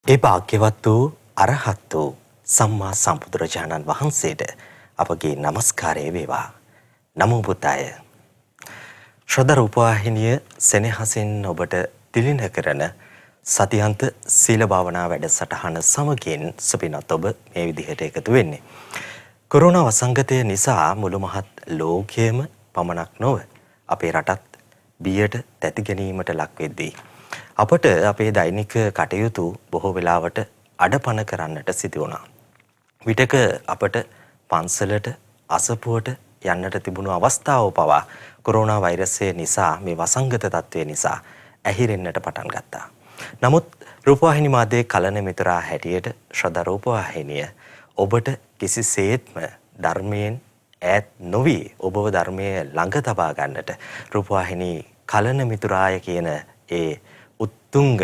ඒ භාග්‍යවත් වූ අරහත් වූ සම්මා සම්බුදුරජාණන් වහන්සේට අපගේ নমස්කාරය වේවා. නමෝ බුද්දාය. ශ්‍රද්ධා රූපවාහිනිය සෙනෙහසින් ඔබට තිලින කරන සතියන්ත සීල භාවනා වැඩසටහන සමගින් සුපිනත් ඔබ මේ විදිහට එකතු වෙන්නේ. කොරෝනා වසංගතය නිසා මුළු මහත් ලෝකයේම පමණක් නොව අපේ රටත් බියට තැති ගැනීමට ලක් වෙද්දී අපට අපේ දෛනික කටයුතු බොහෝ වෙලාවට අඩපණ කරන්නට සිදු වුණා. විටක අපට පන්සලට අසපුවට යන්නට තිබුණු අවස්ථාව පවා කොරෝනා වෛරසය නිසා මේ වසංගත තත්ත්වය නිසා ඇහිරෙන්නට පටන් ගත්තා. නමුත් රූපවාහිනී මාධ්‍යයේ කලන මිතුරා හැටියට ශ්‍රද්ධා රූපවාහිනිය ඔබට කිසිසේත්ම ධර්මයෙන් ඈත් නොවි ඔබව ධර්මයේ ළඟ තබා ගන්නට රූපවාහිනී කලන මිතුරාය කියන ඒ උත්තුංග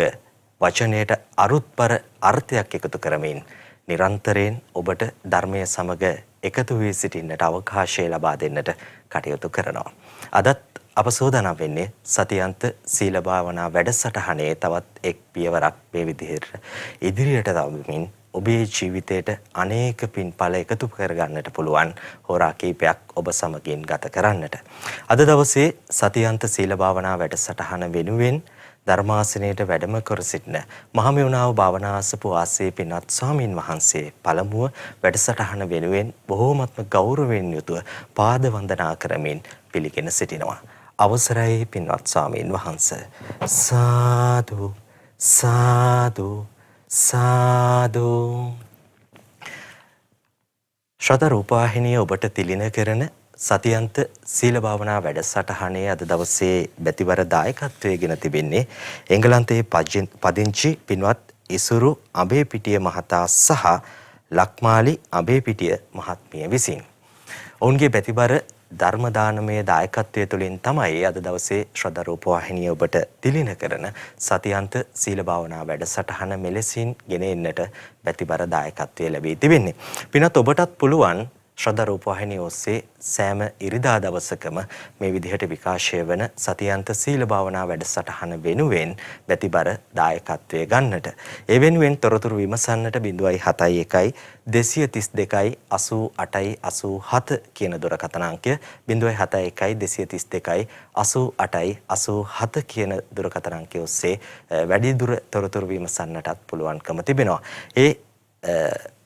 වචනයට අරුත්පර අර්ථයක් එකතු කරමින් නිරන්තරයෙන් ඔබට ධර්මයේ සමග එකතු වී සිටින්නට අවකාශය ලබා දෙන්නට කටයුතු කරනවා. අදත් අප සූදානම් වෙන්නේ සතියන්ත සීල භාවනා වැඩසටහනේ තවත් එක් පියවරක් මේ විදිහට ඉදිරියට තබමින් ඔබේ ජීවිතයට අනේක පින්ඵල එකතු කරගන්නට පුළුවන් හෝරා කීපයක් ඔබ සමගින් ගත කරන්නට. අද දවසේ සතියන්ත සීල භාවනා වැඩසටහන වෙනුවෙන් ධර්මාසනයට වැඩම කර සිටින මහමෙවුනාව භාවනාසපු ආසේ පින්වත් ස්වාමින් වහන්සේ පළමුව වැඩසටහන වෙනුවෙන් බොහෝමත්ම ගෞරවයෙන් යුතුව පාද වන්දනා කරමින් පිළිගෙන සිටිනවා. අවසරයි පින්වත් ස්වාමින් වහන්සේ. සාදු සාදු සාදු. ශ්‍රද්ධා රූපවාහිනිය ඔබට තිලින කරන සතියන්ත සීල භාවනා වැඩසටහනේ අද දවසේ බැතිවර දායකත්වයේ ගෙන තිබෙන්නේ එංගලන්තයේ පදිංචි පින්වත් ඉසුරු අබේපිටිය මහතා සහ ලක්මාලි අබේපිටිය මහත්මිය විසින්. ඔවුන්ගේ බැතිවර ධර්ම දානමය දායකත්වය තුළින් තමයි අද දවසේ ශ්‍රද්ධා රූපවාහිනිය ඔබට තිලින කරන සතියන්ත සීල භාවනා වැඩසටහන මෙලෙසින් ගෙන එන්නට බැතිවර දායකත්වය ලැබී තිබෙන්නේ. පින්වත් ඔබටත් පුළුවන් ශ්‍රද්ධා රූපවාහිනිය ඔස්සේ සෑම ඉරිදා දවසකම මේ විදිහට විකාශය වන සතියන්ත සීල භාවනා වැඩසටහන වෙනුවෙන් බැතිබර දායකත්වය ගන්නට. ඒ වෙනුවෙන් තොරතුරු විමසන්නට 071 232 88 87 කියන දුරකථන අංකය 071 232 88 87 කියන දුරකථන අංකය ඔස්සේ වැඩිදුර තොරතුරු විමසන්නටත් පුළුවන්කම තිබෙනවා. ඒ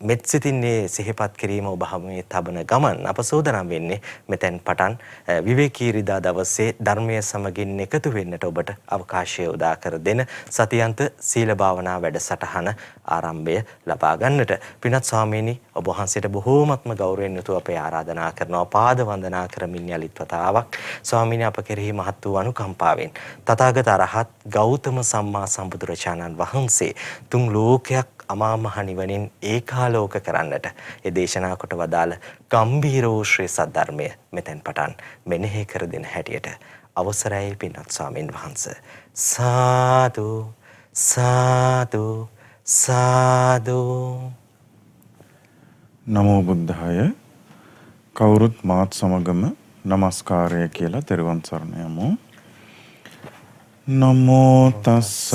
මෙත් සිතින්නේ සිහිපත් කිරීම ඔබ හමුවේ තබන ගමන් අප සූදානම් වෙන්නේ මෙතෙන් පටන් විවේකී ඉරිදා දවසේ ධර්මයේ සමගින් එකතු වෙන්නට ඔබට අවකාශය උදා කර දෙන සතියන්ත සීල භාවනා වැඩසටහන ආරම්භය ලබා ගන්නට. පින්වත් ස්වාමීනි ඔබ වහන්සේට බොහෝමත්ම ගෞරවයෙන් යුතුව අපේ ආරාධනා කරනවා පාද වන්දනා කරමින් යලිත් වතාවක් ස්වාමීනි අප කෙරෙහි මහත් වූ අනුකම්පාවෙන් තථාගත අරහත් ගෞතම සම්මා සම්බුදුරජාණන් වහන්සේ තුන් ලෝකයක් අමා මහ නිවනින් ඒකාලෝක කරන්නට ඒ දේශනා කොට වදාළ ගම්භීර වූ ශ්‍රී සද්ධර්මය මෙතෙන් පටන් මෙනෙහි කර දෙන හැටියට අවසරයි පින්වත් ස්වාමින් වහන්සේ. සාදු සාදු සාදු. නමෝ බුද්ධාය. කවුරුත් මාත් සමගම নমස්කාරය කියලා තෙරුවන් සරණ යමු. නමෝ තස්ස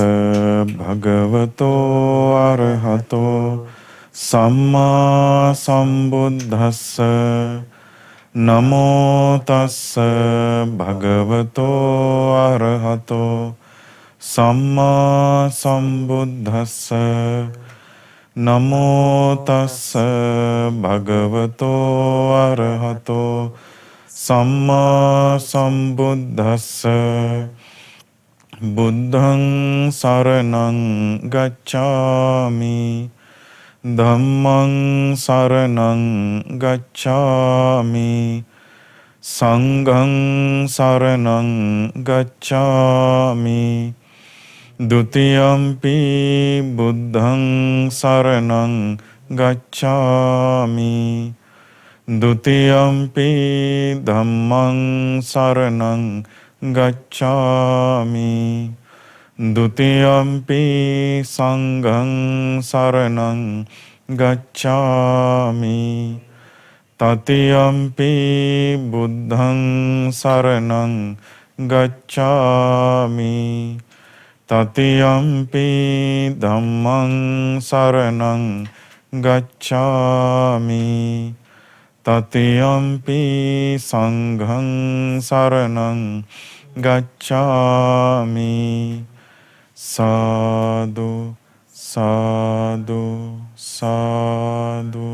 භගවතෝ අරහතෝ සම්මා සම්බුද්දස්ස. නමෝ තස්ස භගවතෝ අරහතෝ සම්මා සම්බුද්දස්ස. නමෝ තස්ස භගවතෝ අරහතෝ සම්මා සම්බුද්දස්ස. බුද්ධං සරණං ගච්ඡාමි ධම්මං සරණං ගච්ඡාමි සංඝං සරණං ගච්ඡාමි ဒ ුතියම්පි බුද්ධං සරණං ගච්ඡාමි ဒ ුතියම්පි ධම්මං සරණං ගච්ඡාමි ဒ ුතියම්පි සංඝං සරණං ගච්ඡාමි තතියම්පි බුද්ධං සරණං ගච්ඡාමි තතියම්පි ධම්මං සරණං ගච්ඡාමි තතියම්පි සංඝං සරණං ගච්ඡාමි සාදු සාදු සාදු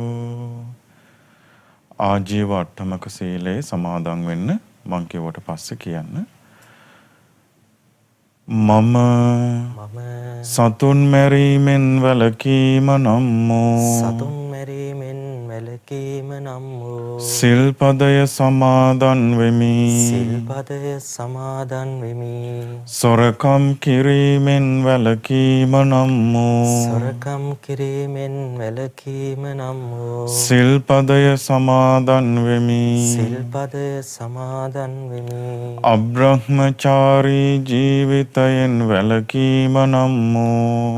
ආජීව අට්ඨමක සීලේ සමාදන් වෙන්න මං කියවට පස්සේ කියන්න මම සතුන් මැරීමෙන් වැළකීම නම් සතුන් මැරීමෙන් වැළකීම නම් වූ සිල්පදය සමාදන් වෙමි සිල්පදය සමාදන් වෙමි සොරකම් කිරීමෙන් වැළකීම නම් සොරකම් කිරීමෙන් වැළකීම නම් වූ සිල්පදය සමාදන් වෙමි සිල්පදය සමාදන් වෙමි අබ්‍රහ්මචාරී ජීවිතයෙන් වැළකීම නම්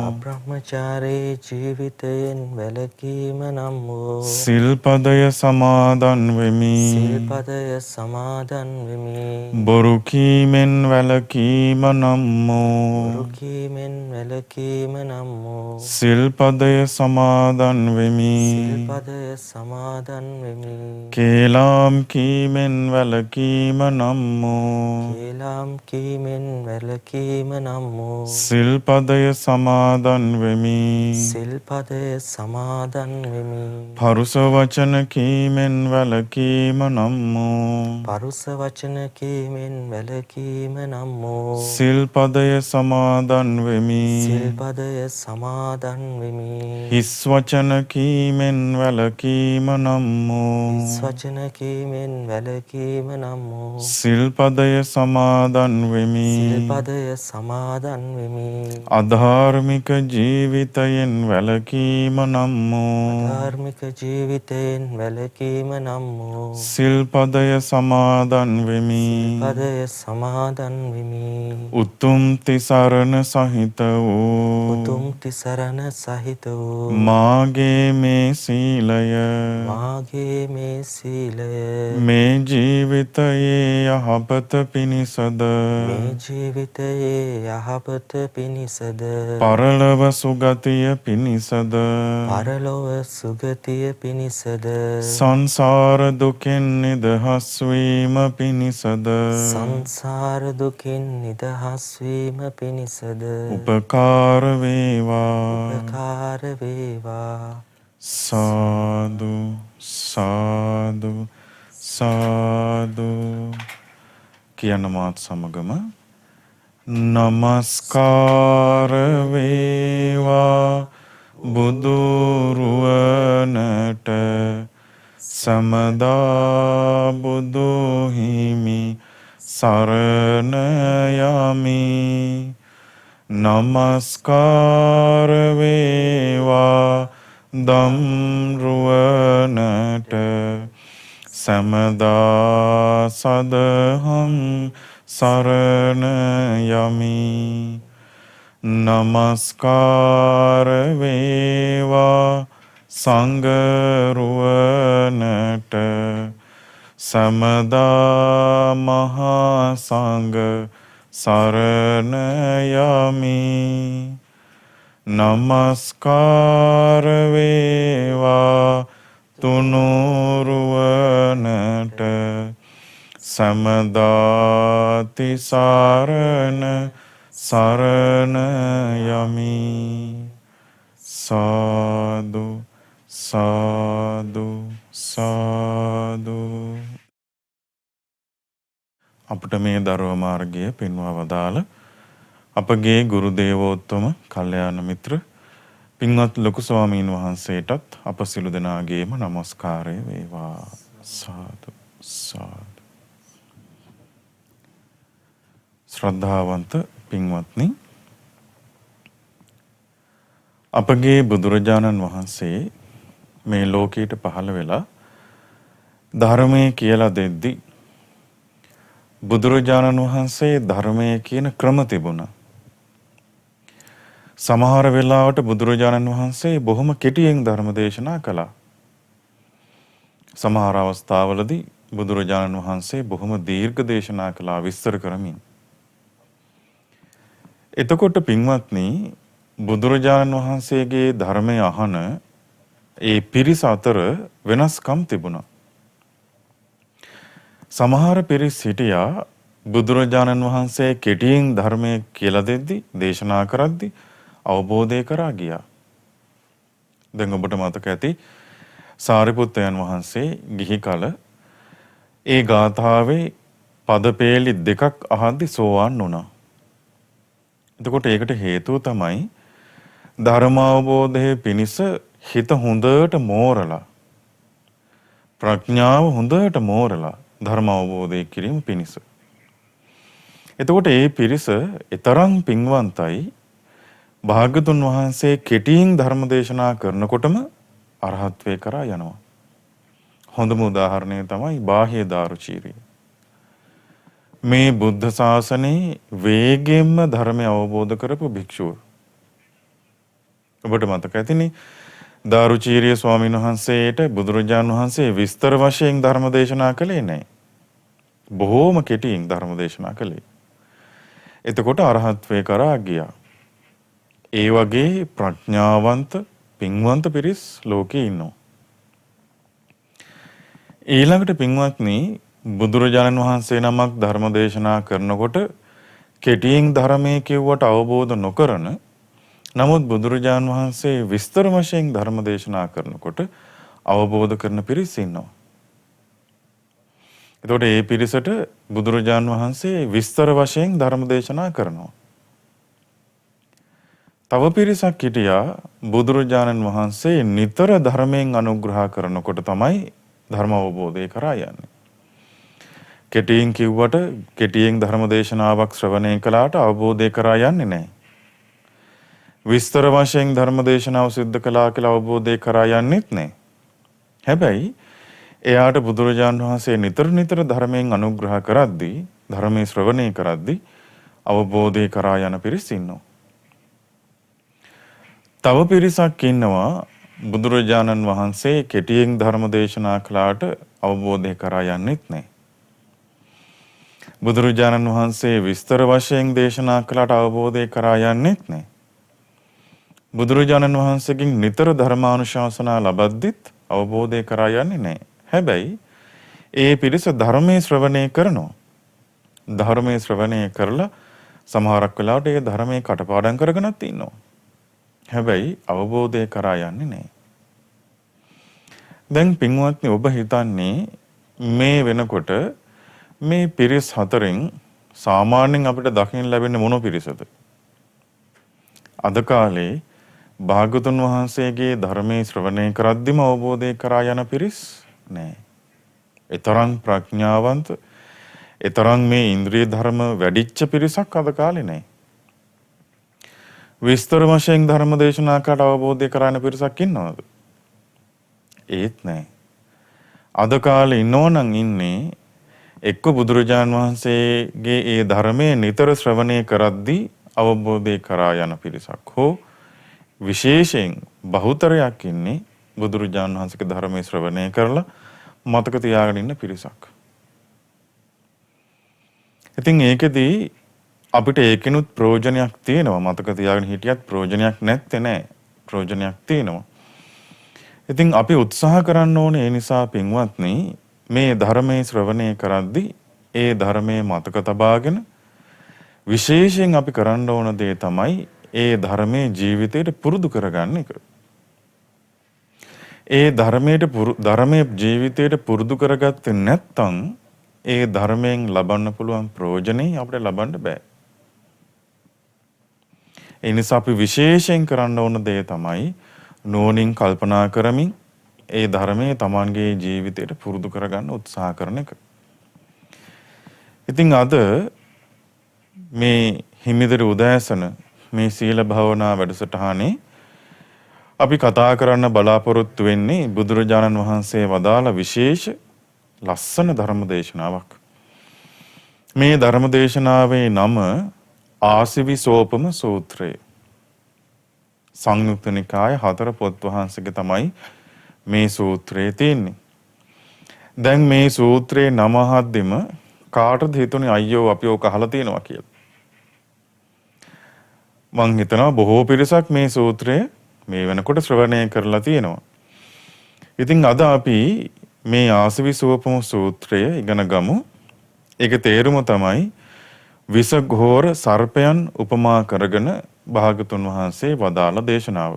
අබ්‍රහ්මචාරී ජීවිතයෙන් වැළකීම නම් වූ සිල්පදය සමාදන් වෙමි සිල්පදය සමාදන් වෙමි බොරු කීමෙන් වැළකීම නම් බොරු කීමෙන් වැළකීම නම් වූ සිල්පදය සමාදන් වෙමි සිල්පදය සමාදන් වෙමි කේලාම් කීමෙන් වැළකීම නම් කේලාම් කීමෙන් වැළකීම නම් වූ සිල්පදය සමාදන් වෙමි සිල්පදය සමාදන් වෙමි පරුස වචන කීමෙන් වැළකීම නම් පරුස වචන කීමෙන් වැළකීම නම් වූ සිල්පදය සමාදන් වෙමි සිල්පදය සමාදන් වෙමි හිස් වචන කීමෙන් වැළකීම නම් හිස් වචන කීමෙන් වැළකීම නම් වූ සිල්පදය සමාදන් වෙමි සිල්පදය සමාදන් වෙමි අධාර්මික ජීවිතයෙන් වැළකීම නම් ධාර්මික ජීවිතයෙන් වැළකීම නම් වූ සිල්පදය සමාදන් වෙමි සිල්පදය සමාදන් වෙමි උතුම් තිසරණ සහිත වූ උතුම් තිසරණ සහිත වූ මාගේ මේ සීලය මාගේ මේ සීලය මේ ජීවිතයේ යහපත පිණිසද මේ ජීවිතයේ යහපත පිණිසද පරලොව සුගතිය පිණිසද පරලොව සුගතිය පිණිසද සංසාර දුකෙන් නිදහස් වීම පිණිසද සංසාර දුකින් නිදහස් වීම පිණිසද උපකාර වේවා උපකාර වේවා සාදු සාදු සාදු කියන මාත් සමගම නමස්කාර වේවා බුදුරුවනට සමදා බුදු හිමි සරණ යමි නමස්කාර වේවා දම්රුවනට සමදා සදහම් සරණ යමි නමස්කාර වේවා සංඝරුවනට සමදා මහා සංඝ සරණ යමි නමස්කාර වේවා තුනුරුවනට සමදාති සරණ සරණ යමි සාදු සාදු සාදු අපට මේ ධර්ම මාර්ගය පෙන්වා වදාළ අපගේ ගුරු දේවෝත්තම කල්යාණ මිත්‍ර පින්වත් ලොකු ස්වාමීන් වහන්සේටත් අප සිළු දෙනාගේම নমස්කාරය වේවා සාදු සාදු ශ්‍රද්ධාවන්ත පින්වත්නි අපගේ බුදුරජාණන් වහන්සේ මේ ලෝකයට පහළ වෙලා ධර්මයේ කියලා දෙද්දී බුදුරජාණන් වහන්සේ ධර්මයේ කියන ක්‍රම තිබුණා. සමහර වෙලාවට බුදුරජාණන් වහන්සේ බොහොම කෙටියෙන් ධර්ම දේශනා කළා. සමහර අවස්ථාවලදී බුදුරජාණන් වහන්සේ බොහොම දීර්ඝ දේශනා කළා විස්තර කරමින්. එතකොට පින්වත්නි බුදුරජාණන් වහන්සේගේ ධර්මය අහන ඒ පිරිස අතර වෙනස්කම් තිබුණා. සමහර පිරිස් හිටියා බුදුරජාණන් වහන්සේ කෙටියෙන් ධර්මය කියලා දෙද්දි, දේශනා කරද්දි අවබෝධය කරා ගියා. දැන් ඔබට මතක ඇති සාරිපුත්තයන් වහන්සේ ගිහි කල ඒ ගාථාවේ පදපේලි දෙකක් අහද්දි සෝවාන් වුණා. එතකොට ඒකට හේතුව තමයි ධර්ම අවබෝධයේ පිණිස හිත හොඳට මෝරලා, ප්‍රඥාව හොඳට මෝරලා ධර්ම අවබෝධය කිරීම පිණිස. එතකොට ඒ පිරිස ඊතරම් පින්වන්තයි, භාග්‍යතුන් වහන්සේ කෙටියෙන් ධර්ම දේශනා කරනකොටම අරහත්වේ කරා යනවා. හොඳම උදාහරණය තමයි බාහ්‍ය දාරුචීරිය. මේ බුද්ධ ශාසනයේ වේගෙන්ම ධර්මය අවබෝධ කරපු භික්ෂුව. ඔබට මතක ඇතිනේ දාරුචීරිය ස්වාමීන් වහන්සේට බුදුරජාණන් වහන්සේ විස්තර වශයෙන් ධර්ම දේශනා කළේ නැහැ. බොහෝම කෙටියෙන් ධර්ම දේශනා කළේ. එතකොට අරහත්වේ කරා ගියා. ඒ වගේ ප්‍රඥාවන්ත පින්වන්ත පිරිස් ලෝකේ ඉන්නවා. ඊළඟට පින්වත්නි බුදුරජාණන් වහන්සේ නමක් ධර්ම දේශනා කරනකොට කෙටියෙන් ධර්මයේ කියුවට අවබෝධ නොකරන, නමුත් බුදුරජාණන් වහන්සේ විස්තර වශයෙන් ධර්ම දේශනා කරනකොට අවබෝධ කරන පිරිස් ඉන්නවා. එතකොට මේ පිරිසට බුදුරජාණන් වහන්සේ විස්තර වශයෙන් ධර්ම දේශනා කරනවා. තව පිරිසක් හිටියා බුදුරජාණන් වහන්සේ නිතර ධර්මයෙන් අනුග්‍රහ කරනකොට තමයි ධර්ම අවබෝධය කරා යන්නේ. කෙටියෙන් කිව්වට කෙටියෙන් ධර්ම දේශනාවක් ශ්‍රවණය කළාට අවබෝධය කරා යන්නේ නැහැ. විස්තර වශයෙන් ධර්ම දේශනාව සිද්ධ කළා කියලා අවබෝධය කරා යන්නේත් නැහැ. හැබැයි එයාට බුදුරජාණන් වහන්සේ නිතර නිතර ධර්මයෙන් අනුග්‍රහ කරද්දී, ධර්මයේ ශ්‍රවණය කරද්දී අවබෝධය කරා යන පිරිස් ඉන්නවා. තව පිරිසක් ඉන්නවා බුදුරජාණන් වහන්සේ කෙටියෙන් ධර්ම දේශනා කළාට අවබෝධය කරා යන්නේත් නැහැ. බුදුරජාණන් වහන්සේ විස්තර වශයෙන් දේශනා කළාට අවබෝධය කරා යන්නේත් නැහැ. බුදුරජාණන් වහන්සේගෙන් නිතර ධර්මානුශාසනා ලබද්දිත් අවබෝධය කරා යන්නේ නැහැ. හැබැයි ඒ පිරිස ධර්මයේ ශ්‍රවණය කරනවා. ධර්මයේ ශ්‍රවණය කරලා සමහරක් වෙලාවට ඒ ධර්මයේ කටපාඩම් කරගෙනත් ඉන්නවා. හැබැයි අවබෝධය කරා යන්නේ නැහැ. දැන් පින්වත්නි ඔබ හිතන්නේ මේ වෙනකොට මේ පිරිස් හතරෙන් සාමාන්‍යයෙන් අපිට දකින්න ලැබෙන්නේ මොන පිරිසද? අද කාලේ භාගතුන් වහන්සේගේ ධර්මයේ ශ්‍රවණය කරද්දිම අවබෝධය කරා යන පිරිස් නෑ. ඊතරම් ප්‍රඥාවන්ත, ඊතරම් මේ ඉන්ද්‍රිය ධර්ම වැඩිච්ච පිරිසක් අද කාලේ නෑ. විස්තර වශයෙන් ධර්ම දේශනා කරලා අවබෝධය කරාන පිරිසක් ඉන්නවද? ඒත් නෑ. අද කාලේ ඉන්නවනම් ඉන්නේ එක්ක බුදුරජාණන් වහන්සේගේ ඒ ධර්මයේ නිතර ශ්‍රවණය කරද්දී අවබෝධය කරා යන පිරිසක් හෝ විශේෂයෙන් බහුතරයක් ඉන්නේ බුදුරජාණන් වහන්සේගේ ධර්මයේ ශ්‍රවණය කරලා මතක තියාගෙන ඉන්න පිරිසක්. ඉතින් ඒකෙදී අපිට ඒකිනුත් ප්‍රයෝජනයක් තියෙනවා. මතක තියාගෙන හිටියත් ප්‍රයෝජනයක් නැත්තේ නෑ. ප්‍රයෝජනයක් තියෙනවා. ඉතින් අපි උත්සාහ කරන්න ඕනේ ඒ නිසා පින්වත්නි මේ ධර්මයේ ශ්‍රවණය කරද්දී ඒ ධර්මයේ මතක තබාගෙන විශේෂයෙන් අපි කරන්න ඕන දේ තමයි ඒ ධර්මයේ ජීවිතයට පුරුදු කරගන්න එක. ඒ ධර්මයේ ජීවිතයට පුරුදු කරගත්තේ නැත්නම් ඒ ධර්මයෙන් ලබන්න පුළුවන් ප්‍රයෝජනෙ අපිට ලබන්න බෑ. ඒ නිසා අපි විශේෂයෙන් කරන්න ඕන දේ තමයි නුවණින් කල්පනා කරමින් ඒ ධර්මයේ Tamanගේ ජීවිතයට පුරුදු කරගන්න උත්සාහ කරන එක. ඉතින් අද මේ හිමිදිරි උදෑසන මේ සීල භාවනා වැඩසටහනේ අපි කතා කරන්න බලාපොරොත්තු වෙන්නේ බුදුරජාණන් වහන්සේ වදාළ විශේෂ ලස්සන ධර්ම දේශනාවක්. මේ ධර්ම දේශනාවේ නම ආසිවිසෝපම සූත්‍රය. සංයුක්ත නිකාය 4 පොත් වහන්සේගේ තමයි මේ සූත්‍රයේ තියෙන්නේ. දැන් මේ සූත්‍රයේ නම අහද්දිම කාටද හිතුනේ අයියෝ අපි ඕක අහලා තියෙනවා කියලා. මං හිතනවා බොහෝ පිරිසක් මේ සූත්‍රය මේ වෙනකොට ශ්‍රවණය කරලා තියෙනවා. ඉතින් අද අපි මේ ආසවිසෝපම සූත්‍රය ඉගෙන ගමු. ඒක තේරුම තමයි විසඝෝර සර්පයන් උපමා කරගෙන භාගතුන් වහන්සේ වදාළ දේශනාව.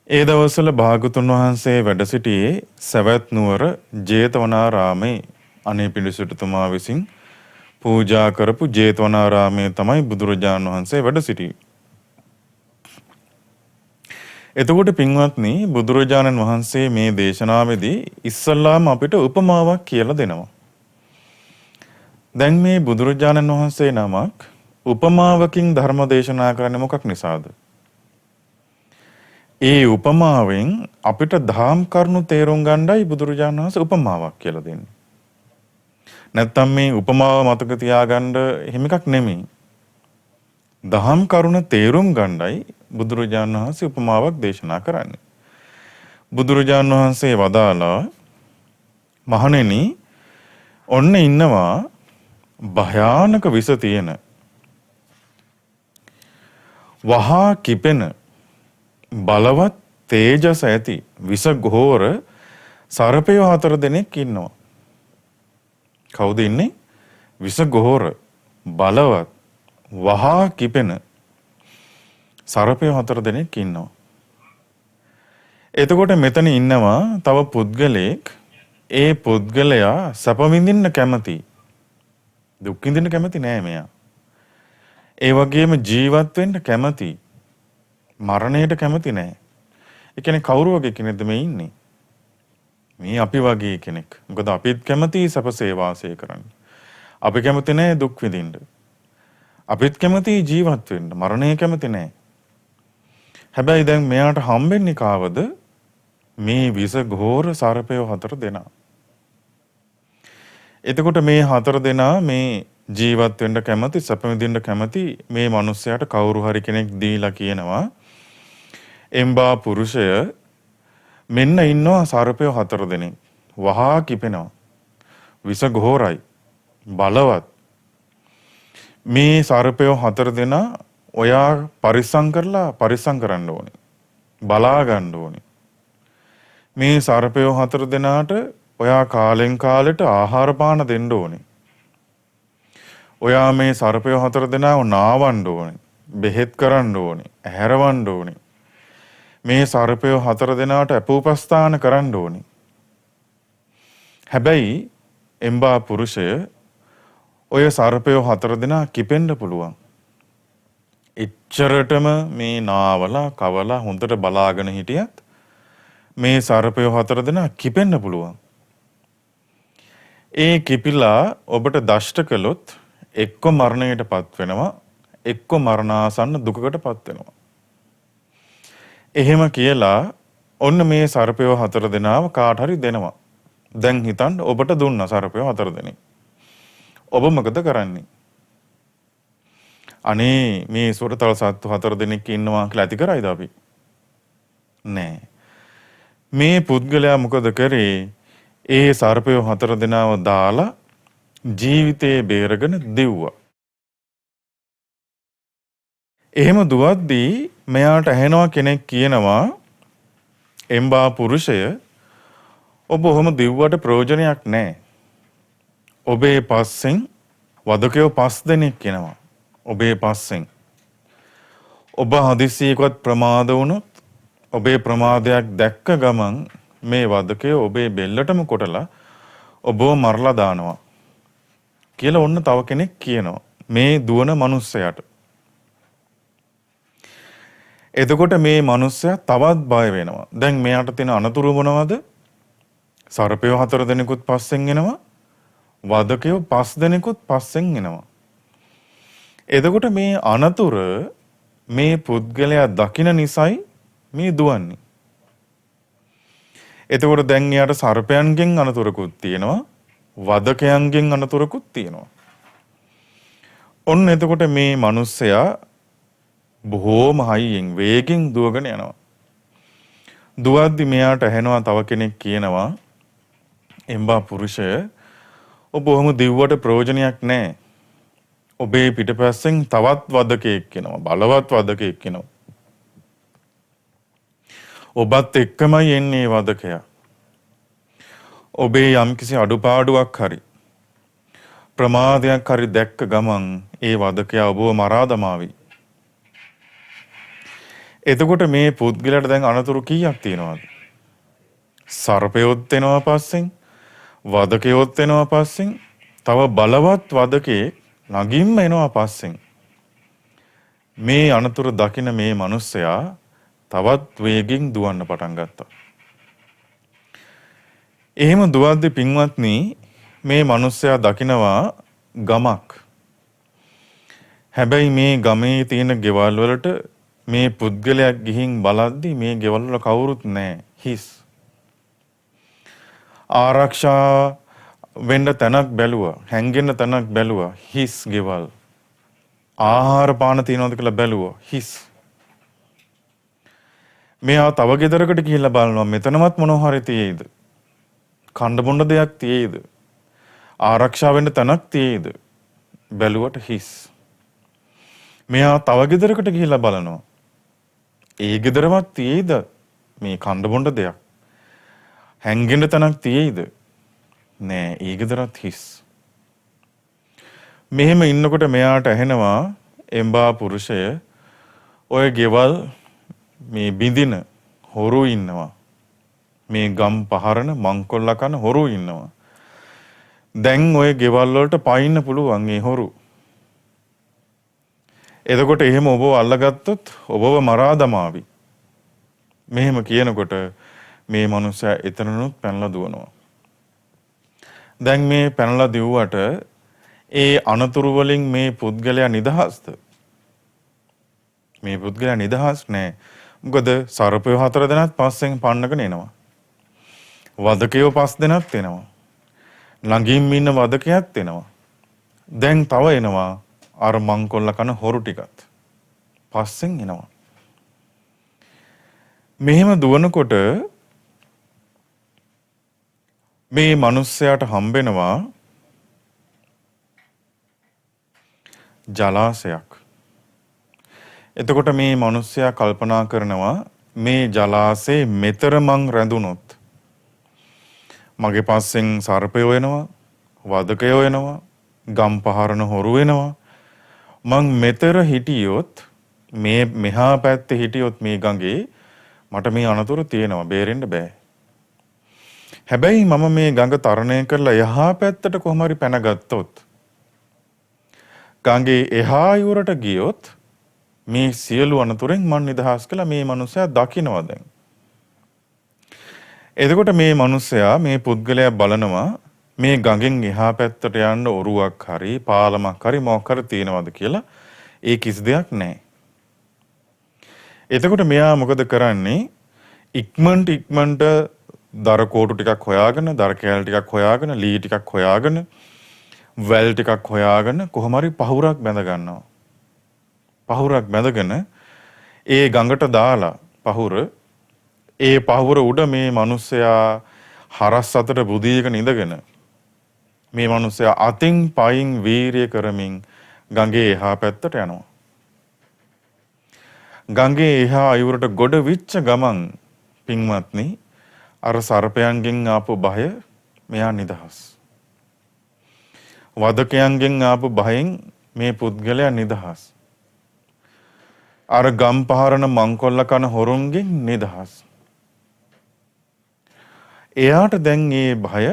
ඒ දවස්වල භාගතුන් වහන්සේ වැඩ සිටියේ සවැත් නුවර ජේතවනාරාමේ. අනේ පිළිසුතුමා විසින් පූජා කරපු ජේතවනාරාමයේ තමයි බුදුරජාණන් වහන්සේ වැඩ සිටියේ. එතකොට පින්වත්නි බුදුරජාණන් වහන්සේ මේ දේශනාවේදී ඉස්සල්ලාම අපිට උපමාවක් කියලා දෙනවා. දැන් මේ බුදුරජාණන් වහන්සේ නමක් උපමාවකින් ධර්ම දේශනා කරන්නේ මොකක් නිසාද? ඒ උපමාවෙන් අපිට දහම් කරුණු තේරුම් ගන්නයි බුදුරජාණන් වහන්සේ උපමාවක් කියලා දෙන්නේ. නැත්තම් මේ උපමාව මතක තියාගන්න එහෙම එකක් නෙමෙයි. දහම් කරුණ තේරුම් ගන්නයි බුදුරජාණන් වහන්සේ උපමාවක් දේශනා කරන්නේ. බුදුරජාණන් වහන්සේ වදාලා මහණෙනි ඔන්න ඉන්නවා භයානක විස තියෙන වහා කිපෙන බලවත් තේජස ඇති විසඝෝර සර්පයෝ 4 දෙනෙක් ඉන්නවා. කවුද ඉන්නේ? විසඝෝර බලවත් වහා කිපෙන සර්පයෝ 4 දෙනෙක් ඉන්නවා. එතකොට මෙතන ඉන්නවා තව පුද්ගලයෙක්. ඒ පුද්ගලයා සැප විඳින්න කැමති. දුක් විඳින්න කැමති නෑ මෙයා. ඒ වගේම ජීවත් වෙන්න කැමති. මරණයට කැමති නෑ. ඒ කියන්නේ කවුරු වගේ කෙනෙක්ද මේ ඉන්නේ? මේ අපි වගේ කෙනෙක්. මොකද අපිත් කැමති සැපසේ වාසය කරන්න. අපි කැමති නෑ දුක් විඳින්න. අපිත් කැමති ජීවත් වෙන්න. මරණය කැමති නෑ. හැබැයි දැන් මෙයාට හම්බෙන්නේ කාවද? මේ විසඝෝර සර්පයෝ 4 දෙනා. එතකොට මේ 4 දෙනා මේ ජීවත් වෙන්න කැමති, සැප විඳින්න කැමති මේ මිනිස්සයාට කවුරු හරි කෙනෙක් දීලා කියනවා එම්බා පුරුෂය මෙන්න ඉන්නවා සර්පයෝ 4 දෙනෙක්. වහා කිපෙනවා. විසඝෝරයි. බලවත්. මේ සර්පයෝ 4 දෙනා ඔයා පරිස්සම් කරන්න ඕනේ. බලා ගන්න ඕනේ. මේ සර්පයෝ 4 දෙනාට ඔයා කාලෙන් කාලෙට ආහාර පාන දෙන්න ඕනේ. ඔයා මේ සර්පයෝ 4 දෙනාව නාවන්න ඕනේ. බෙහෙත් කරන්න ඕනේ. ඇහැරවන්න ඕනේ. මේ සර්පයෝ 4 දෙනාට අපෝපස්ථාන කරන්න ඕනේ. හැබැයි එම්බා පුරුෂය ඔය සර්පයෝ 4 දෙනා කිපෙන්න පුළුවන්. එච්චරටම මේ නාවලා කවලා හොඳට බලාගෙන හිටියත් මේ සර්පයෝ 4 දෙනා කිපෙන්න පුළුවන්. ඒ කිපිලා ඔබට දෂ්ට කළොත් එක්ක මරණයටපත් වෙනවා, එක්ක මරණාසන්න දුකකටපත් වෙනවා. එහෙම කියලා ඔන්න මේ සර්පයෝ 4 දෙනාව කාට හරි දෙනවා. දැන් හිතන්න ඔබට දුන්නා සර්පයෝ 4 දෙනෙක්. ඔබ මොකද කරන්නේ? අනේ මේ සොරතල් සත්තු 4 දෙනෙක් ඉන්නවා කියලා ඇති කරයිද අපි? නෑ. මේ පුද්ගලයා මොකද කරේ? ඒ සර්පයෝ 4 දෙනාව දාලා ජීවිතේ බේරගෙන දෙව්වා. එහෙම දුවද්දී මෙයාට ඇහෙනවා කෙනෙක් කියනවා එම්බා පුරුෂය ඔබ ඔහොම දෙව්වට ප්‍රයෝජනයක් නැහැ. ඔබේ පස්සෙන් වදකයෝ 5 දෙනෙක් එනවා. ඔබේ පස්සෙන් ඔබ හදිසියකවත් ප්‍රමාද වුණොත් ඔබේ ප්‍රමාදයක් දැක්ක ගමන් මේ වදකයෝ ඔබේ බෙල්ලටම කොටලා ඔබව මරලා දානවා කියලා ඔන්න තව කෙනෙක් කියනවා මේ දුවන මිනිස්සයාට. එතකොට මේ මිනිස්සයා තවත් බය වෙනවා. දැන් මෙයාට තියෙන අනතුරු මොනවද? සර්පයෝ 4 දෙනෙකුත් පස්සෙන් එනවා. වදකයෝ 5 දෙනෙකුත් පස්සෙන් එනවා. එතකොට මේ අනතුර මේ පුද්ගලයා දකින නිසායි මේ දුවන්නේ. එතකොට දැන් එයාට සර්පයන්ගෙන් අනතුරකුත් තියෙනවා, වදකයන්ගෙන් අනතුරකුත් තියෙනවා. ඔන්න එතකොට මේ මිනිස්සයා බොහෝම හයියෙන් වේගෙන් දුවගෙන යනවා. දුවද්දි මෙයාට ඇහෙනවා තව කෙනෙක් කියනවා එම්බා පුරුෂය ඔබ ඔහොම දිව්වට ප්‍රයෝජනයක් නැහැ. ඔබේ පිටපස්සෙන් තවත් වදකෙක් එනවා. බලවත් වදකෙක් එනවා. ඔබත් එක්කමයි එන්නේ වදකයා. ඔබේ යම්කිසි අඩුපාඩුවක් හරි ප්‍රමාදයක් හරි දැක්ක ගමන් ඒ වදකයා ඔබව මරා දමාවි. එතකොට මේ පුද්ගලයාට දැන් අනතුරු කීයක් තියෙනවද? සර්පයොත් එනවා පස්සෙන්, වදකයොත් එනවා පස්සෙන්, තව බලවත් වදකේ ළඟින්ම එනවා පස්සෙන්. මේ අනතුරු දකින මේ මිනිස්සයා තවත් වේගෙන් දුවන්න පටන් ගත්තා. එහෙම දුවද්දි පින්වත්නි මේ මිනිස්සයා දකිනවා ගමක්. හැබැයි මේ ගමේ තියෙන ගෙවල් වලට මේ පුද්ගලයා ගිහින් බලද්දි මේ ගෙවල් වල කවුරුත් නැහැ. හිස්. ආරක්ෂා වෙන්න තැනක් බැලුවා. හැංගෙන්න තැනක් බැලුවා. හිස් ගෙවල්. ආහාර පාන තියනවද කියලා බැලුවා. හිස්. මෙයා තව ගෙදරකට ගිහිල්ලා බලනවා මෙතනවත් මොනවා හරි තියෙයිද? කන්න බොන්න දෙයක් තියෙයිද? ආරක්ෂා වෙන්න තැනක් තියෙයිද? බැලුවට හිස්. මෙයා තව ගෙදරකට ගිහිල්ලා බලනවා. ඒ ගෙදරවත් තියෙයිද මේ කන්න බොන්න දෙයක්? හැංගෙන්න තැනක් තියෙයිද? නෑ, ඒ ගෙදරත් හිස්. මෙහෙම ඉන්නකොට මෙයාට ඇහෙනවා එම්බා පුරුෂය ඔය ගෙවල් මේ බිඳින හොරු ඉන්නවා. මේ ගම් පහරන මංකොල්ල කන හොරු ඉන්නවා. දැන් ඔය ගෙවල් වලට පයින්න පුළුවන් ඒ හොරු. එතකොට එහෙම ඔබව අල්ලගත්තොත් ඔබව මරා දමාවි. මෙහෙම කියනකොට මේ මනුස්සයා එතනනුත් පැනලා දුවනවා. දැන් මේ පැනලා දිව්වට ඒ අනතුරු වලින් මේ පුද්ගලයා නිදහස්ද? මේ පුද්ගලයා නිදහස් නෑ. මොකද සර්පයෝ 4 දෙනාත් පස්සෙන් පන්නගෙන එනවා. වදකයෝ 5 දෙනාත් එනවා. ළඟින් ඉන්න වදකයාත් එනවා. දැන් තව එනවා අර මංකොල්ල කන හොරු ටිකත්. පස්සෙන් එනවා. මෙහෙම දුවනකොට මේ මිනිස්සයාට හම්බෙනවා ජලාශයක්. එතකොට මේ මිනිස්සයා කල්පනා කරනවා මේ ජලාශේ මෙතර මං රැඳුනොත් මගේ පස්සෙන් සර්පයෝ එනවා, වදකයෝ එනවා, ගම් පහරන හොරු එනවා. මං මෙතර හිටියොත් මේ මෙහා පැත්තේ හිටියොත් මේ ගඟේ මට මේ අනතුරු තියෙනවා, බේරෙන්න බෑ. හැබැයි මම මේ ගඟ තරණය කරලා එහා පැත්තට කොහොම හරි පැනගත්තොත් ගඟේ එහා යුරට ගියොත් මේ සියලු අනතුරෙන් මන් නිදහස් කළා මේ මනුස්සයා දකින්නවා දැන්. එතකොට මේ මනුස්සයා මේ පුද්ගලයා බලනවා මේ ගඟෙන් එහා පැත්තට යන්න ඔරුවක් හරි පාලමක් හරි මොකක් හරි තියෙනවද කියලා. ඒ කිසි දෙයක් නැහැ. එතකොට මෙයා මොකද කරන්නේ? ඉක්මනට දර කෝටු ටිකක් හොයාගෙන, දර කෑල් ටිකක් හොයාගෙන, ලී ටිකක් හොයාගෙන, වැල් ටිකක් හොයාගෙන කොහොම හරි පහුරක් බැඳ ගන්නවා. පහුරක් බැඳගෙන ඒ ගඟට දාලා ඒ පහුර උඩ මේ මිනිස්සයා හරස් අතට බුදීගෙන ඉඳගෙන මේ මිනිස්සයා අතින් පයින් වීරිය කරමින් ගඟේ එහා පැත්තට යනවා. ගඟේ එහා අයුරට ගොඩ විච්ච ගමන් පින්වත්නි අර සර්පයන්ගෙන් ආපු බය මෙයා නිදහස්. වදකයන්ගෙන් ආපු බයෙන් මේ පුද්ගලයා නිදහස්. අර ගම් පහරන මංකොල්ල කන හොරුන්ගෙන් නිදහස්. එයාට දැන් මේ බය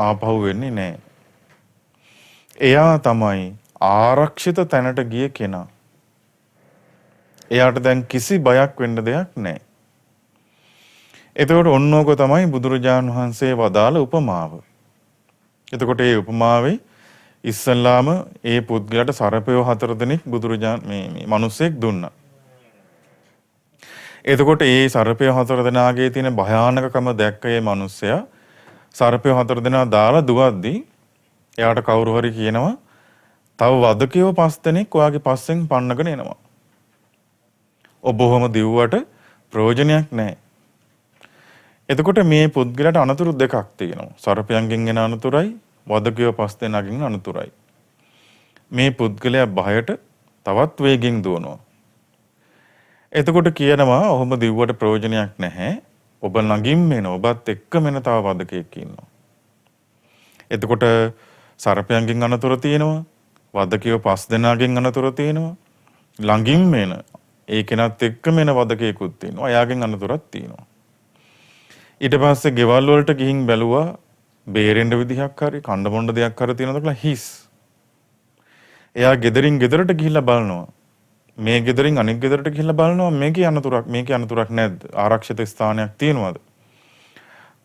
ආපහු වෙන්නේ නැහැ. එයා තමයි ආරක්ෂිත තැනට ගිය කෙනා. එයාට දැන් කිසි බයක් වෙන්න දෙයක් නැහැ. එතකොට ඔන්නෝක තමයි බුදුරජාණන් වහන්සේ වදාළ උපමාව. එතකොට මේ උපමාවේ ඉස්සල්ලාම ඒ පුද්ගලයාට සර්පයෝ 4 දෙනෙක් බුදුරජාණන් මේ මිනිස්සෙක් දුන්නා. එතකොට ඒ සර්පයෝ 4 දෙනාගේ තියෙන භයානකකම දැක්ක මේ මිනිස්සයා සර්පයෝ 4 දෙනා දාලා දුවද්දී එයාට කවුරු හරි කියනවා තව වදකයෝ 5 දෙනෙක් ඔයාගේ පස්සෙන් පන්නගෙන එනවා. ඔබ ඔහොම දිව්වට ප්‍රයෝජනයක් නැහැ. එතකොට මේ පුද්ගලයාට අනතුරු දෙකක් තියෙනවා. සර්පයන්ගෙන් එන අනතුරයි, වදකයෝ 5 දෙනාගෙන් අනතුරයි. මේ පුද්ගලයා බහයට තවත් වේගෙන් දුවනවා. එතකොට කියනවා ඔහොම දිව්වට ප්‍රයෝජනයක් නැහැ. ඔබ ළඟින් එන ඔබත් එක්කම එන තව වදකෙක් ඉන්නවා. එතකොට සර්පයන්ගෙන් අනතුර තියෙනවා. වදකියෝ 5 දෙනාගෙන් අනතුර තියෙනවා. ළඟින් එන ඒ කෙනත් එක්කම එන වදකෙකුත් තියෙනවා. එයාගෙන් අනතුරක් තියෙනවා. ඊට පස්සේ ගෙවල් වලට ගිහින් බැලුවා බේරෙන්න විදිහක් හරි කණ්ඩ බොණ්ඩ දෙයක් හරි තියෙනවද කියලා හිස්. එයා ගෙදරින් ගෙදරට ගිහිල්ලා බලනවා. මේ ගෙදරින් අනෙක් ගෙදරට ගිහිල්ලා බලනවා මේකේ අනතුරක් නැද්ද? ආරක්ෂිත ස්ථානයක් තියෙනවද?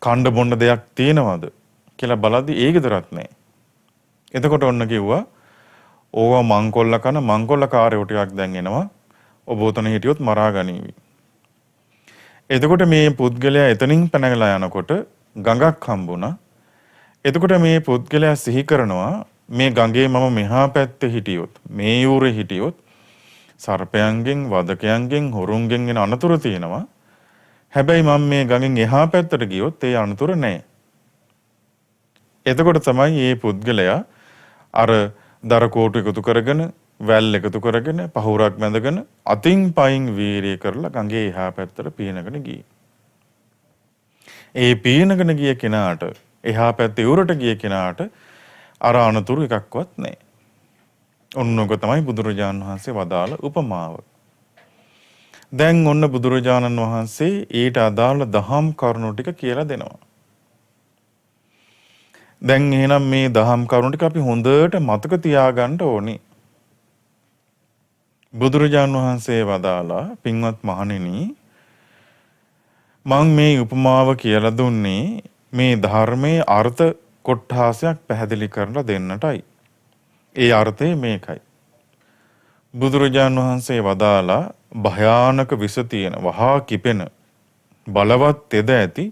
කණ්ඩ බොණ්ඩ දෙයක් තියෙනවද කියලා බලද්දි ඒ ගෙදරත් නැහැ. එතකොට ඔන්න කිව්වා ඕවා මංකොල්ල කාරයෝ ටිකක් දැන් එනවා. ඔබ උතන හිටියොත් මරා ගනීවි. එතකොට මේ පුද්ගලයා එතනින් පැනගලා යනකොට ගඟක් හම්බුණා. එතකොට මේ පුද්ගලයා සිහි කරනවා මේ ගඟේ මම මෙහා පැත්තේ හිටියොත් මේ යූරේ හිටියොත් සර්පයන්ගෙන් වදකයන්ගෙන් හොරුන්ගෙන් එන අනතුරු තියෙනවා. හැබැයි මම මේ ගඟෙන් එහා පැත්තට ගියොත් ඒ අනතුරු නැහැ. එතකොට තමයි මේ පුද්ගලයා අර දර කෝටු එකතු කරගෙන වැල් එකතු කරගෙන පහුරක් බැඳගෙන අතින් පයින් වීරිය කරලා ගඟේ එහා පැත්තට පීනගෙන ගියේ. ඒ පීනගෙන ගිය කෙනාට එහා පැත්තේ උරට ගිය කෙනාට අර අනතුරු එකක්වත් නැහැ. ඔන්නෝක තමයි බුදුරජාණන් වහන්සේ වදාළ උපමාව. දැන් ඔන්න බුදුරජාණන් වහන්සේ ඊට අදාළ දහම් කරුණු ටික කියලා දෙනවා. දැන් එහෙනම් මේ දහම් කරුණු ටික අපි හොඳට මතක තියාගන්න ඕනේ. බුදුරජාණන් වහන්සේ වදාලා පින්වත් මහණෙනි මම මේ උපමාව කියලා දුන්නේ මේ ධර්මයේ අර්ථ කොටාසයක් පැහැදිලි කරලා දෙන්නටයි. ඒ අර්ථය මේකයි. බුදුරජාණන් වහන්සේ වදාලා භයානක විස තියෙන වහා කිපෙන බලවත් තෙද ඇති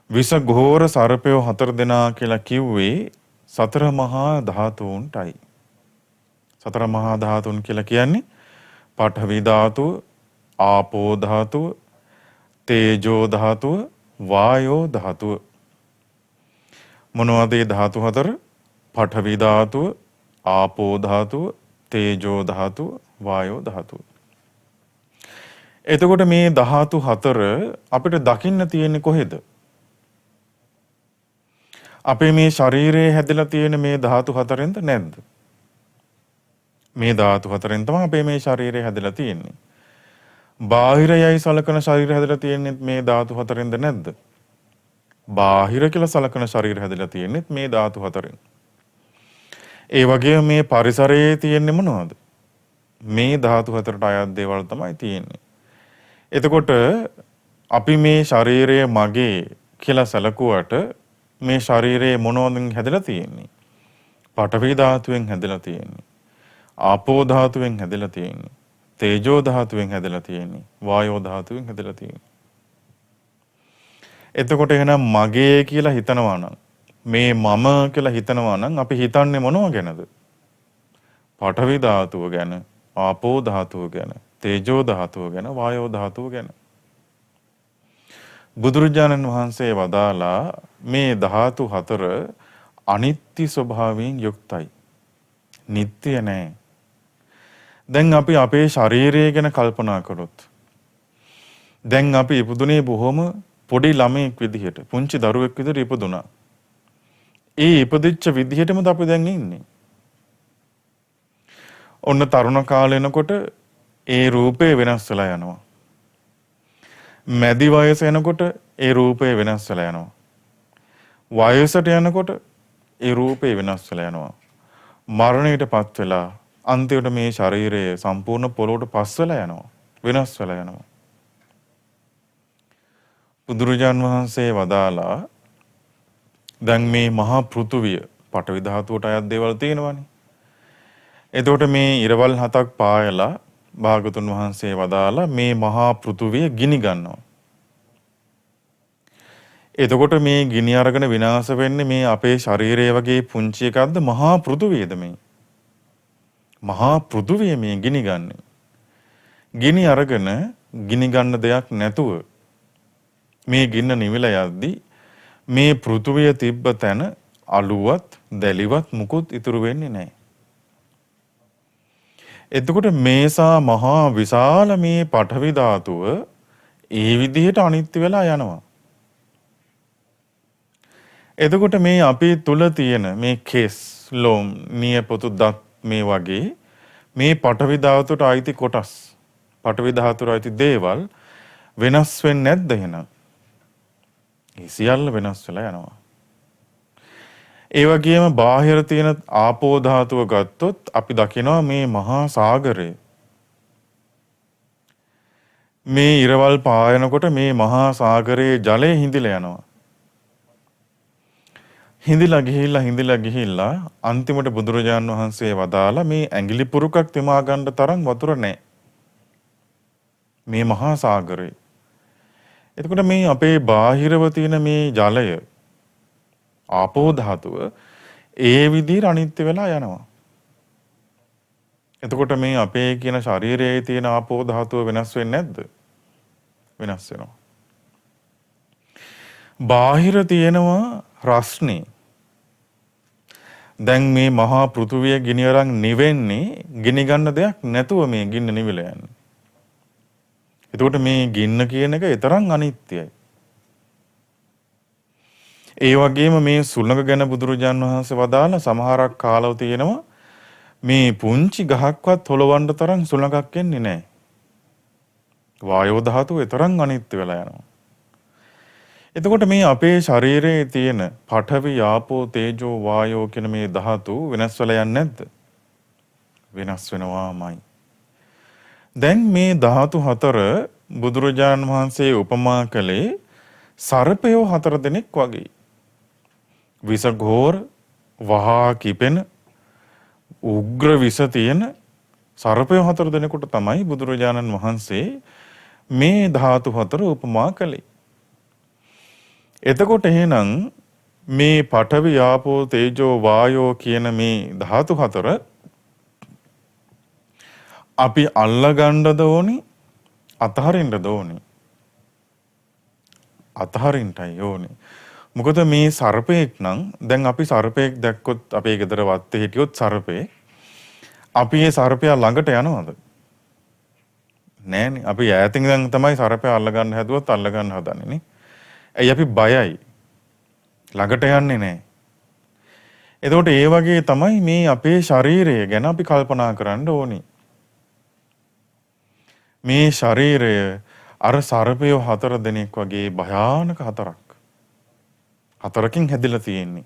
විස ඝෝර සර්පයෝ 4 දෙනා කියලා කිව්වේ සතර මහා ධාතුන්ටයි. සතර මහා ධාතුන් කියලා කියන්නේ පඨවි ධාතුව, ආපෝ ධාතුව, තේජෝ ධාතුව, වායෝ ධාතුව. මොනවද මේ ධාතු හතර? පඨවි ධාතුව, ආපෝ ධාතුව, තේජෝ ධාතුව, වායෝ ධාතුව. එතකොට මේ ධාතු හතර අපිට දකින්න තියෙන්නේ කොහෙද? අපේ මේ ශරීරයේ හැදලා තියෙන මේ ධාතු හතරෙන්ද නැද්ද? මේ ධාතු හතරෙන් තමයි අපේ මේ ශරීරය හැදලා තියෙන්නේ. බාහිරයයි සලකන ශරීරය හැදලා තියෙන්නේ මේ ධාතු හතරෙන්ද නැද්ද? බාහිර කියලා සලකන ශරීරය හැදලා තියෙන්නේ මේ ධාතු හතරෙන්. ඒ වගේම මේ පරිසරයේ තියෙන්නේ මොනවද? මේ ධාතු හතරට අයත් දේවල් තමයි තියෙන්නේ. එතකොට අපි මේ ශරීරය මගේ කියලා සැලකුවට මේ ශරීරයේ මොනවදින් හැදලා තියෙන්නේ? පඨවි ධාතුවෙන් හැදලා තියෙන්නේ. ආපෝ ධාතුවෙන් හැදලා තියෙන්නේ. තේජෝ ධාතුවෙන් හැදලා තියෙන්නේ. වායෝ ධාතුවෙන් හැදලා තියෙන්නේ. එතකොට එහෙනම් මගේ කියලා හිතනවා නම් මේ මම කියලා හිතනවා නම් අපි හිතන්නේ මොනව ගැනද? පඨවි ධාතුව ගැන, ආපෝ ධාතුව ගැන, තේජෝ ධාතුව ගැන, වායෝ ධාතුව ගැන. බුදුරජාණන් වහන්සේ වදාලා මේ ධාතු හතර අනිත්‍ය ස්වභාවයෙන් යුක්තයි. නිට්ටය නෑ. දැන් අපි අපේ ශරීරය ගැන කල්පනා කරොත් දැන් අපි ඉපදුනේ බොහොම පොඩි ළමයෙක් විදිහට, පුංචි දරුවෙක් විදිහට ඉපදුනා. ඒ ඉපදිච්ච විදිහටමද අපි දැන් ඉන්නේ. ඔන්න තරුණ කාලේ එනකොට ඒ රූපේ වෙනස් වෙලා යනවා. මැදි වයස එනකොට ඒ රූපේ වෙනස් වෙලා යනවා. වයසට යනකොට ඒ රූපේ වෙනස් වෙලා යනවා. මරණයටපත් වෙලා අන්තිමට මේ ශරීරය සම්පූර්ණ පොළොවට පස් වෙලා යනවා. වෙනස් වෙලා යනවා. බුදුරජාන් වහන්සේ වදාලා දැන් මේ මහා පෘථුවිය පඨවි ධාතුවට අයත් දේවල් තියෙනවානේ. එතකොට මේ ඉරවල් 7ක් පායලා භාගතුන් වහන්සේ වදාලා මේ මහා පෘථුවිය ගිනි ගන්නවා. එතකොට මේ ගිනි අරගෙන විනාශ වෙන්නේ මේ අපේ ශරීරය වගේ පුංචි එකක්ද මහා පෘථුවියද මේ? මහා පෘථුවිය මේ ගිනි ගන්න. ගිනි අරගෙන ගිනි ගන්න දෙයක් නැතුව මේ ගින්න නිවිලා යද්දී මේ පෘථුවිය තිබ්බ තැන අලුවත් දැලිවත් මුකුත් ඉතුරු වෙන්නේ නැහැ. එතකොට මේසා මහා විශාල මේ පඨවි ධාතුව ඒ විදිහට අනිත්‍ය වෙලා යනවා. එතකොට මේ අපේ තුල තියෙන මේ කෙස්, ලොම්, නියපොතු, දත් මේ වගේ මේ පඨවි ධාතුවට අයිති කොටස්, පඨවි ධාතුවට අයිති දේවල් වෙනස් වෙන්නේ නැද්ද එහෙනම්? ඒ සියල්ල වෙනස් වෙලා යනවා. ඒ වගේම බාහිර තියෙන ආපෝ ධාතුව ගත්තොත් අපි දකිනවා මේ මහා සාගරය. මේ ඉරවල් පායනකොට මේ මහා සාගරයේ ජලය හිඳිලා යනවා. හිඳිලා ගිහිල්ලා අන්තිමට බුදුරජාන් වහන්සේ වදාලා මේ ඇඟිලි පුරුකක් තෙමා ගන්න තරම් වතුර නැහැ. මේ මහා සාගරේ. එතකොට මේ අපේ බාහිරව තියෙන මේ ජලය ආපෝ ධාතුව ඒ විදිහට අනිත්‍ය වෙලා යනවා. එතකොට මේ අපේ කියන ශරීරයේ තියෙන ආපෝ ධාතුව වෙනස් වෙන්නේ නැද්ද? වෙනස් වෙනවා. බාහිර තියෙනවා රස්නේ. දැන් මේ මහා පෘථුවිය ගිනි අරන් නිවෙන්නේ ගිනි ගන්න දෙයක් නැතුව මේ ගින්න නිවිලා යන්නේ. එතකොට මේ ගින්න කියන එක ඊතරම් අනිත්‍යයි. ඒ වගේම මේ සුළඟ ගැන බුදුරජාන් වහන්සේ වදාළ සමහරක් කාලව තියෙනවා මේ පුංචි ගහක්වත් හොලවන්න තරම් සුළඟක් එන්නේ නැහැ. වායෝ ධාතුව ඊතරම් අනිත්‍ය වෙලා යනවා. එතකොට මේ අපේ ශරීරයේ තියෙන පඨවි, ආපෝ, තේජෝ, වායෝ කියන මේ ධාතු වෙනස් වෙලා යන්නේ නැද්ද? වෙනස් වෙනවාමයි. දැන් මේ ධාතු හතර බුදුරජාණන් වහන්සේ උපමා කළේ සර්පයෝ 4 දෙනෙක් වගේ. විස ඝෝර, වහා කිපෙන, උග්‍ර විස තියෙන සර්පයෝ 4 දෙනෙකුට තමයි බුදුරජාණන් වහන්සේ මේ ධාතු හතර උපමා කළේ. එතකොට එහෙනම් මේ පඨවි, ආපෝ, තේජෝ, වායෝ කියන මේ ධාතු හතර අපි අල්ලගන්නද ඕනි, අතහරින්නද ඕනි? අතහරින්නයි ඕනි. මොකද මේ සර්පෙක් නම් දැන් අපි සර්පෙක් දැක්කොත් අපේ ගෙදර වත්තේ හිටියොත් සර්පේ අපි ඒ සර්පයා ළඟට යනවද? නෑනේ. අපි ඈතින් දැන් තමයි සර්පයා අල්ලගන්න හැදුවත් අල්ලගන්න හදන්නේ නේ. ඇයි අපි බයයි. ළඟට යන්නේ නැහැ. එතකොට ඒ වගේ තමයි මේ අපේ ශරීරය ගැන අපි කල්පනා කරන්න ඕනි. මේ ශරීරය අර සර්පයෝ 4 දෙනෙක් වගේ භයානක හතරකින් හැදිලා තියෙන්නේ.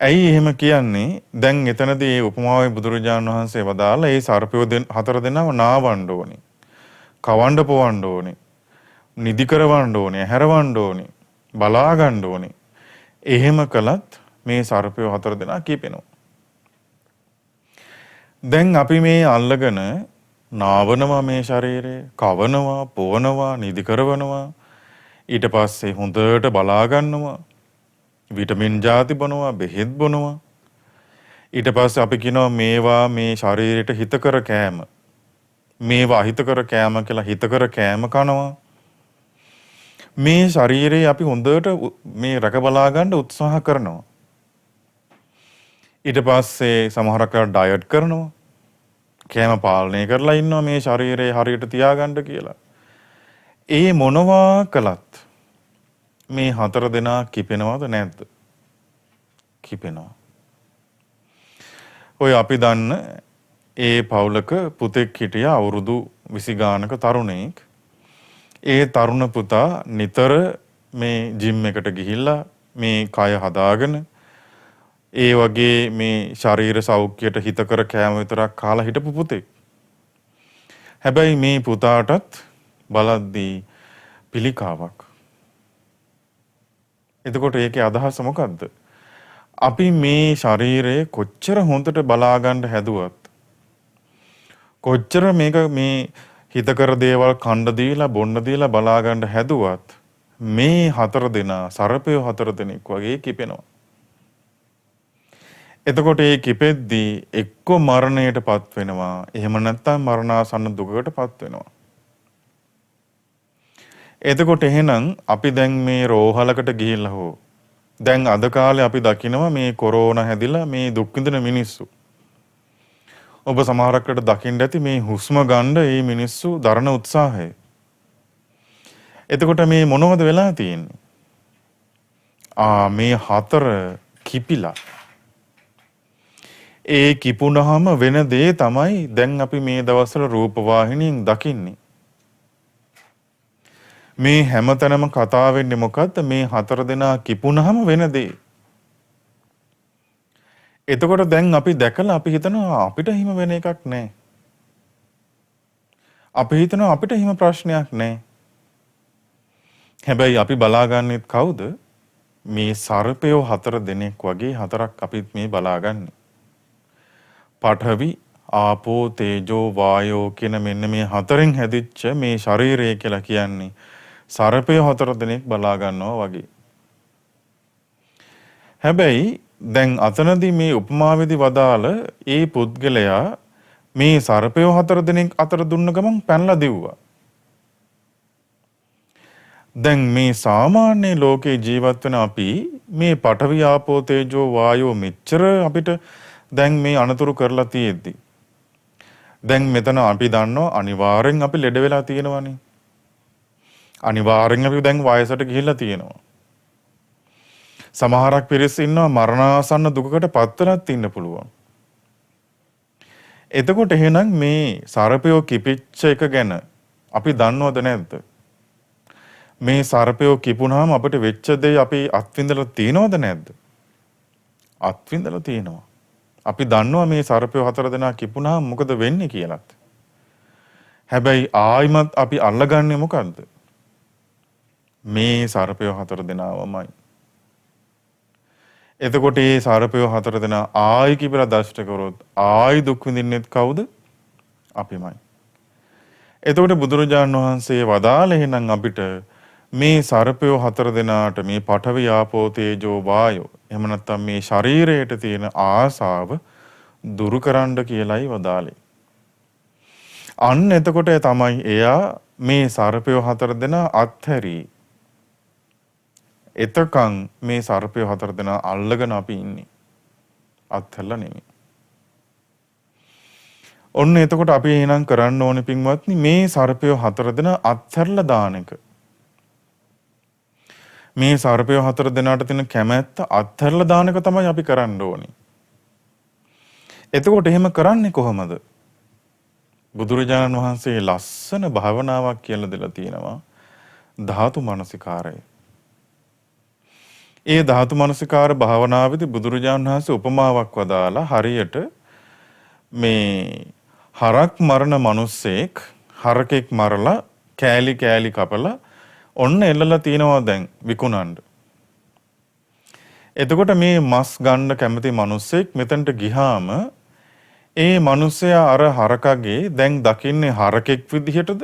ඇයි එහෙම කියන්නේ? දැන් එතනදී මේ උපමාවේ බුදුරජාණන් වහන්සේ වදාලා මේ සර්පයෝ 4 දෙනාම නාවන්න ඕනි. කවන්න පොවන්න ඕනි. නිදි කරවන්න ඕනේ, හැරවන්න ඕනේ, බලා ගන්න ඕනේ. එහෙම කළත් මේ සර්පයෝ 4 දෙනා කීපෙනවා. දැන් අපි මේ අල්ලගෙන නාවනවා මේ ශරීරය, කවනවා, පොවනවා, නිදි කරවනවා. ඊට පස්සේ හොඳට බලා ගන්නවා. විටමින් ಜಾති බොනවා, බෙහෙත් බොනවා. ඊට පස්සේ අපි කියනවා මේවා මේ ශරීරයට හිතකර කෑම. මේවා අහිතකර කෑම කියලා හිතකර කෑම කනවා. මේ ශරීරයේ අපි හොඳට මේ රැක බලා ගන්න උත්සාහ කරනවා. ඊට පස්සේ සමහරක් වෙලාවට ඩයට් කරනවා. කෑම පාලනය කරලා ඉන්නවා මේ ශරීරය හරියට තියාගන්න කියලා. ඒ මොනවා කළත් මේ 4 දෙනා කිපෙනවද නැද්ද? කිපෙනවා. ඔය අපි දන්න ඒ පවුලක පුතෙක් හිටියා අවුරුදු 20 ගානක තරුණයෙක්. ඒ තරුණ පුතා නිතර මේ ජිම් එකට ගිහිල්ලා මේ කය හදාගෙන ඒ වගේ මේ ශරීර සෞඛ්‍යයට හිතකර කෑම විතරක් කාලා හිටපු පුතෙක්. හැබැයි මේ පුතාටත් බලද්දී පිළිකාවක්. එතකොට ඒකේ අදහස මොකද්ද? අපි මේ ශරීරය කොච්චර හොඳට බලා ගන්න හැදුවත් කොච්චර මේක මේ හිතකර දේවල් කණ්ඩ දීලා බොන්න දීලා බලා ගන්න හැදුවත් මේ 4 දෙනා සර්පයෝ 4 දෙනෙක් වගේ කිපෙනවා. එතකොට ඒ කිපෙද්දී එක්ක මරණයටපත් වෙනවා, එහෙම නැත්නම් මරණාසන්න දුකකටපත් වෙනවා. එතකොට එහෙනම් අපි දැන් මේ රෝහලකට ගිහිල්ලා හෝ දැන් අද කාලේ අපි දකිනවා මේ කොරෝනා හැදිලා මේ දුක් විඳින මිනිස්සු ඔබ සමහරකට දකින්න ඇති මේ හුස්ම ගන්න මේ මිනිස්සු දරන උත්සාහය. එතකොට මේ මොනවද වෙලා තියෙන්නේ? මේ හතර කිපිලා. ඒ කිපුණාම වෙන දේ තමයි දැන් අපි මේ දවස්වල රූපවාහිනියෙන් දකින්නේ. මේ හැමතැනම කතා වෙන්නේ මොකද්ද? මේ හතර දෙනා කිපුණාම වෙන දේ. එතකොට දැන් අපි දැකලා අපි හිතනවා අපිට හිම වෙන එකක් නැහැ. අපි හිතනවා අපිට හිම ප්‍රශ්නයක් නැහැ. හැබැයි අපි බලාගන්නෙත් කවුද? මේ සර්පයෝ හතර දෙනෙක් වගේ හතරක් අපිත් මේ බලාගන්නේ. පඨවි, ආපෝ, තේජෝ, වායෝ කියන මෙන්න මේ හතරෙන් හැදිච්ච මේ ශරීරය කියලා කියන්නේ සර්පයෝ හතර දෙනෙක් බලා ගන්නවා වගේ. හැබැයි දැන් අතනදී මේ උපමාවේදී වදාළ ඒ පුද්ගලයා මේ සර්පයෝ හතර දෙනෙක් අතර දුන්න ගමන් පැනලා දිව්වා. දැන් මේ සාමාන්‍ය ලෝකේ ජීවත් වෙන අපි මේ පඨවි, ආපෝ, තේජෝ, වායෝ මෙච්චර අපිට දැන් මේ අනතුරු කරලා තියෙද්දි දැන් මෙතන අපි දන්නවා අනිවාර්යෙන් අපි ලෙඩ වෙලා තියෙනවානේ. අනිවාර්යෙන් අපි දැන් වයසට ගිහිල්ලා තියෙනවා. සමහරක් පිරිස් ඉන්නවා මරණාසන්න දුකකට පත් වෙලත් ඉන්න පුළුවන්. එතකොට එහෙනම් මේ සර්පයෝ කිපිච්ච එක ගැන අපි දන්නවද නැද්ද? මේ සර්පයෝ කිපුණාම අපිට වෙච්ච දේ අපි අත්විඳලා තියෙනවද නැද්ද? අත්විඳලා තියෙනවා. අපි දන්නවා මේ සර්පයෝ හතර දෙනා කිපුණාම මොකද වෙන්නේ කියලාත්. හැබැයි ආයිමත් අපි අල්ලගන්නේ මොකද්ද? මේ සර්පයෝ හතර දෙනාවමයි. එතකොට මේ සර්පයෝ හතර දෙනා ආයි කිපිලා දෂ්ට කරොත් ආයි දුක් විඳින්නෙත් කවුද? අපිමයි. එතකොට බුදුරජාණන් වහන්සේ වදාළ එහෙනම් අපිට මේ සර්පයෝ හතර දෙනාට මේ පඨවි, ආපෝ, තේජෝ, වායෝ එහෙම නැත්නම් මේ ශරීරයට තියෙන ආසාව දුරු කරන්න කියලායි වදාළේ. අන්න එතකොට තමයි එයා මේ සර්පයෝ හතර දෙනා අත්හැරි. එතකන් මේ සර්පයෝ හතර දෙනා අල්ලගෙන අපි ඉන්නේ. අත්හැරලා නෙමෙයි. ඔන්න එතකොට අපි එහෙනම් කරන්න ඕනේ පින්වත්නි මේ සර්පයෝ හතර දෙනා අත්හැරලා දාන එක. මේ සර්පයෝ හතර දෙනාට තියෙන කැමැත්ත අත්හැරලා දාන එක තමයි අපි කරන්න ඕනේ. එතකොට එහෙම කරන්නේ කොහොමද? බුදුරජාණන් වහන්සේ ලස්සන භාවනාවක් කියලා දෙලා තියෙනවා. ධාතු මනසිකාරය. ඒ ධාතු මනසිකාර භාවනාවේදී බුදුරජාණන් වහන්සේ උපමාවක් වදාලා හරියට මේ හරක් මරණ මිනිස්සෙක් හරකෙක් මරලා කෑලි කෑලි කපලා ඔන්න එල්ලලා තියනවා දැන් විකුණන්න. එතකොට මේ මස් ගන්න කැමති මිනිස්සෙක් මෙතනට ගිහාම ඒ මිනිස්සයා අර හරකගේ දැන් දකින්නේ හරකෙක් විදිහටද?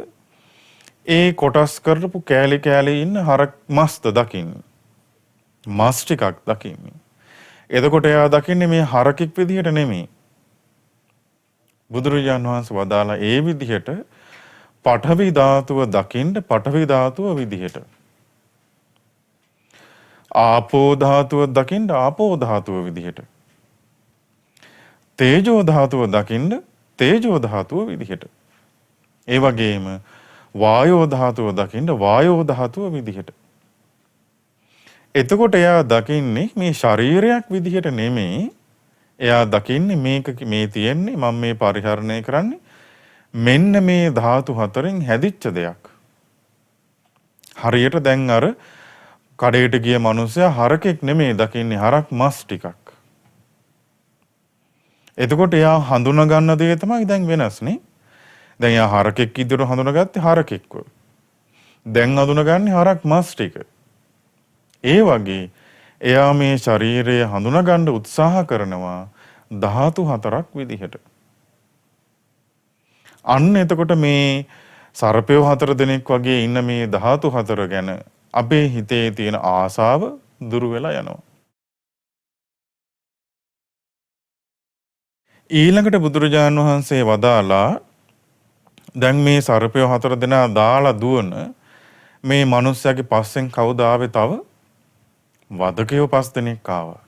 ඒ කොටස් කරපු කෑලි කෑලි ඉන්න හරක් මස්ද දකින්නේ? මස් ටිකක් දකින්නේ. එතකොට එයා දකින්නේ මේ හරකෙක් විදිහට නෙමෙයි. බුදුරජාණන් වහන්සේ වදාලා ඒ විදිහට පඨවි ධාතුව දකින්න පඨවි ධාතුව විදිහට. ආපෝ ධාතුව දකින්න ආපෝ ධාතුව විදිහට. තේජෝ ධාතුව දකින්න තේජෝ ධාතුව විදිහට. ඒ වගේම වායෝ ධාතුව දකින්න වායෝ ධාතුව විදිහට. එතකොට එයා දකින්නේ මේ ශරීරයක් විදිහට නෙමෙයි. එයා දකින්නේ මේක මේ තියෙන්නේ මම මේ පරිහරණය කරන්නේ මෙන්න මේ ධාතු හතරෙන් හැදිච්ච දෙයක්. හරියට දැන් අර කඩේට ගිය මිනිස්සයා හරකෙක් නෙමෙයි දකින්නේ හරක් මස් ටිකක්. එතකොට එයා හඳුනා ගන්න දේ තමයි දැන් වෙනස් නේ. දැන් එයා හරකෙක් විදිහට හඳුනාගත්තේ හරකෙක්ව. දැන් හඳුනාගන්නේ හරක් මස් ටික. ඒ වගේ එයා මේ ශරීරය හඳුනා ගන්න උත්සාහ කරනවා ධාතු හතරක් විදිහට. අන්න එතකොට මේ සර්පයෝ හතර දෙනෙක් වගේ ඉන්න මේ ධාතු හතර ගැන අපේ හිතේ තියෙන ආසාව දුරු වෙලා යනවා. ඊළඟට බුදුරජාණන් වහන්සේ වදාලා දැන් මේ සර්පයෝ හතර දෙනා දාලා දුවන මේ මිනිස්යාගේ පස්සෙන් කවුද ආවේ තව? වදකයෝ 5 දෙනෙක් ආවා.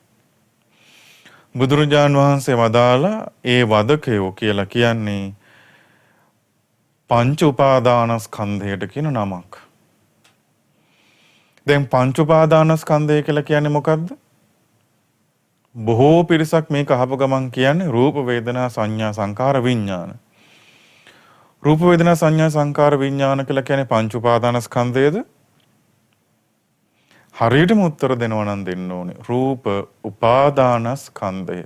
බුදුරජාන් වහන්සේ වදාලා ඒ වදකයෝ කියලා කියන්නේ පංච උපාදානස්කන්ධයට කියන නමක්. දැන් පංච උපාදානස්කන්ධය කියලා කියන්නේ මොකද්ද? බොහෝ පිරිසක් මේක අහපු ගමන් කියන්නේ රූප වේදනා සංඥා සංකාර විඥාන. රූප වේදනා සංඥා සංකාර විඥාන කියලා කියන්නේ පංච උපාදානස්කන්ධයද? හරියටම උත්තර දෙනවා නම් දෙන්න ඕනේ. රූප උපාදානස්කන්ධය.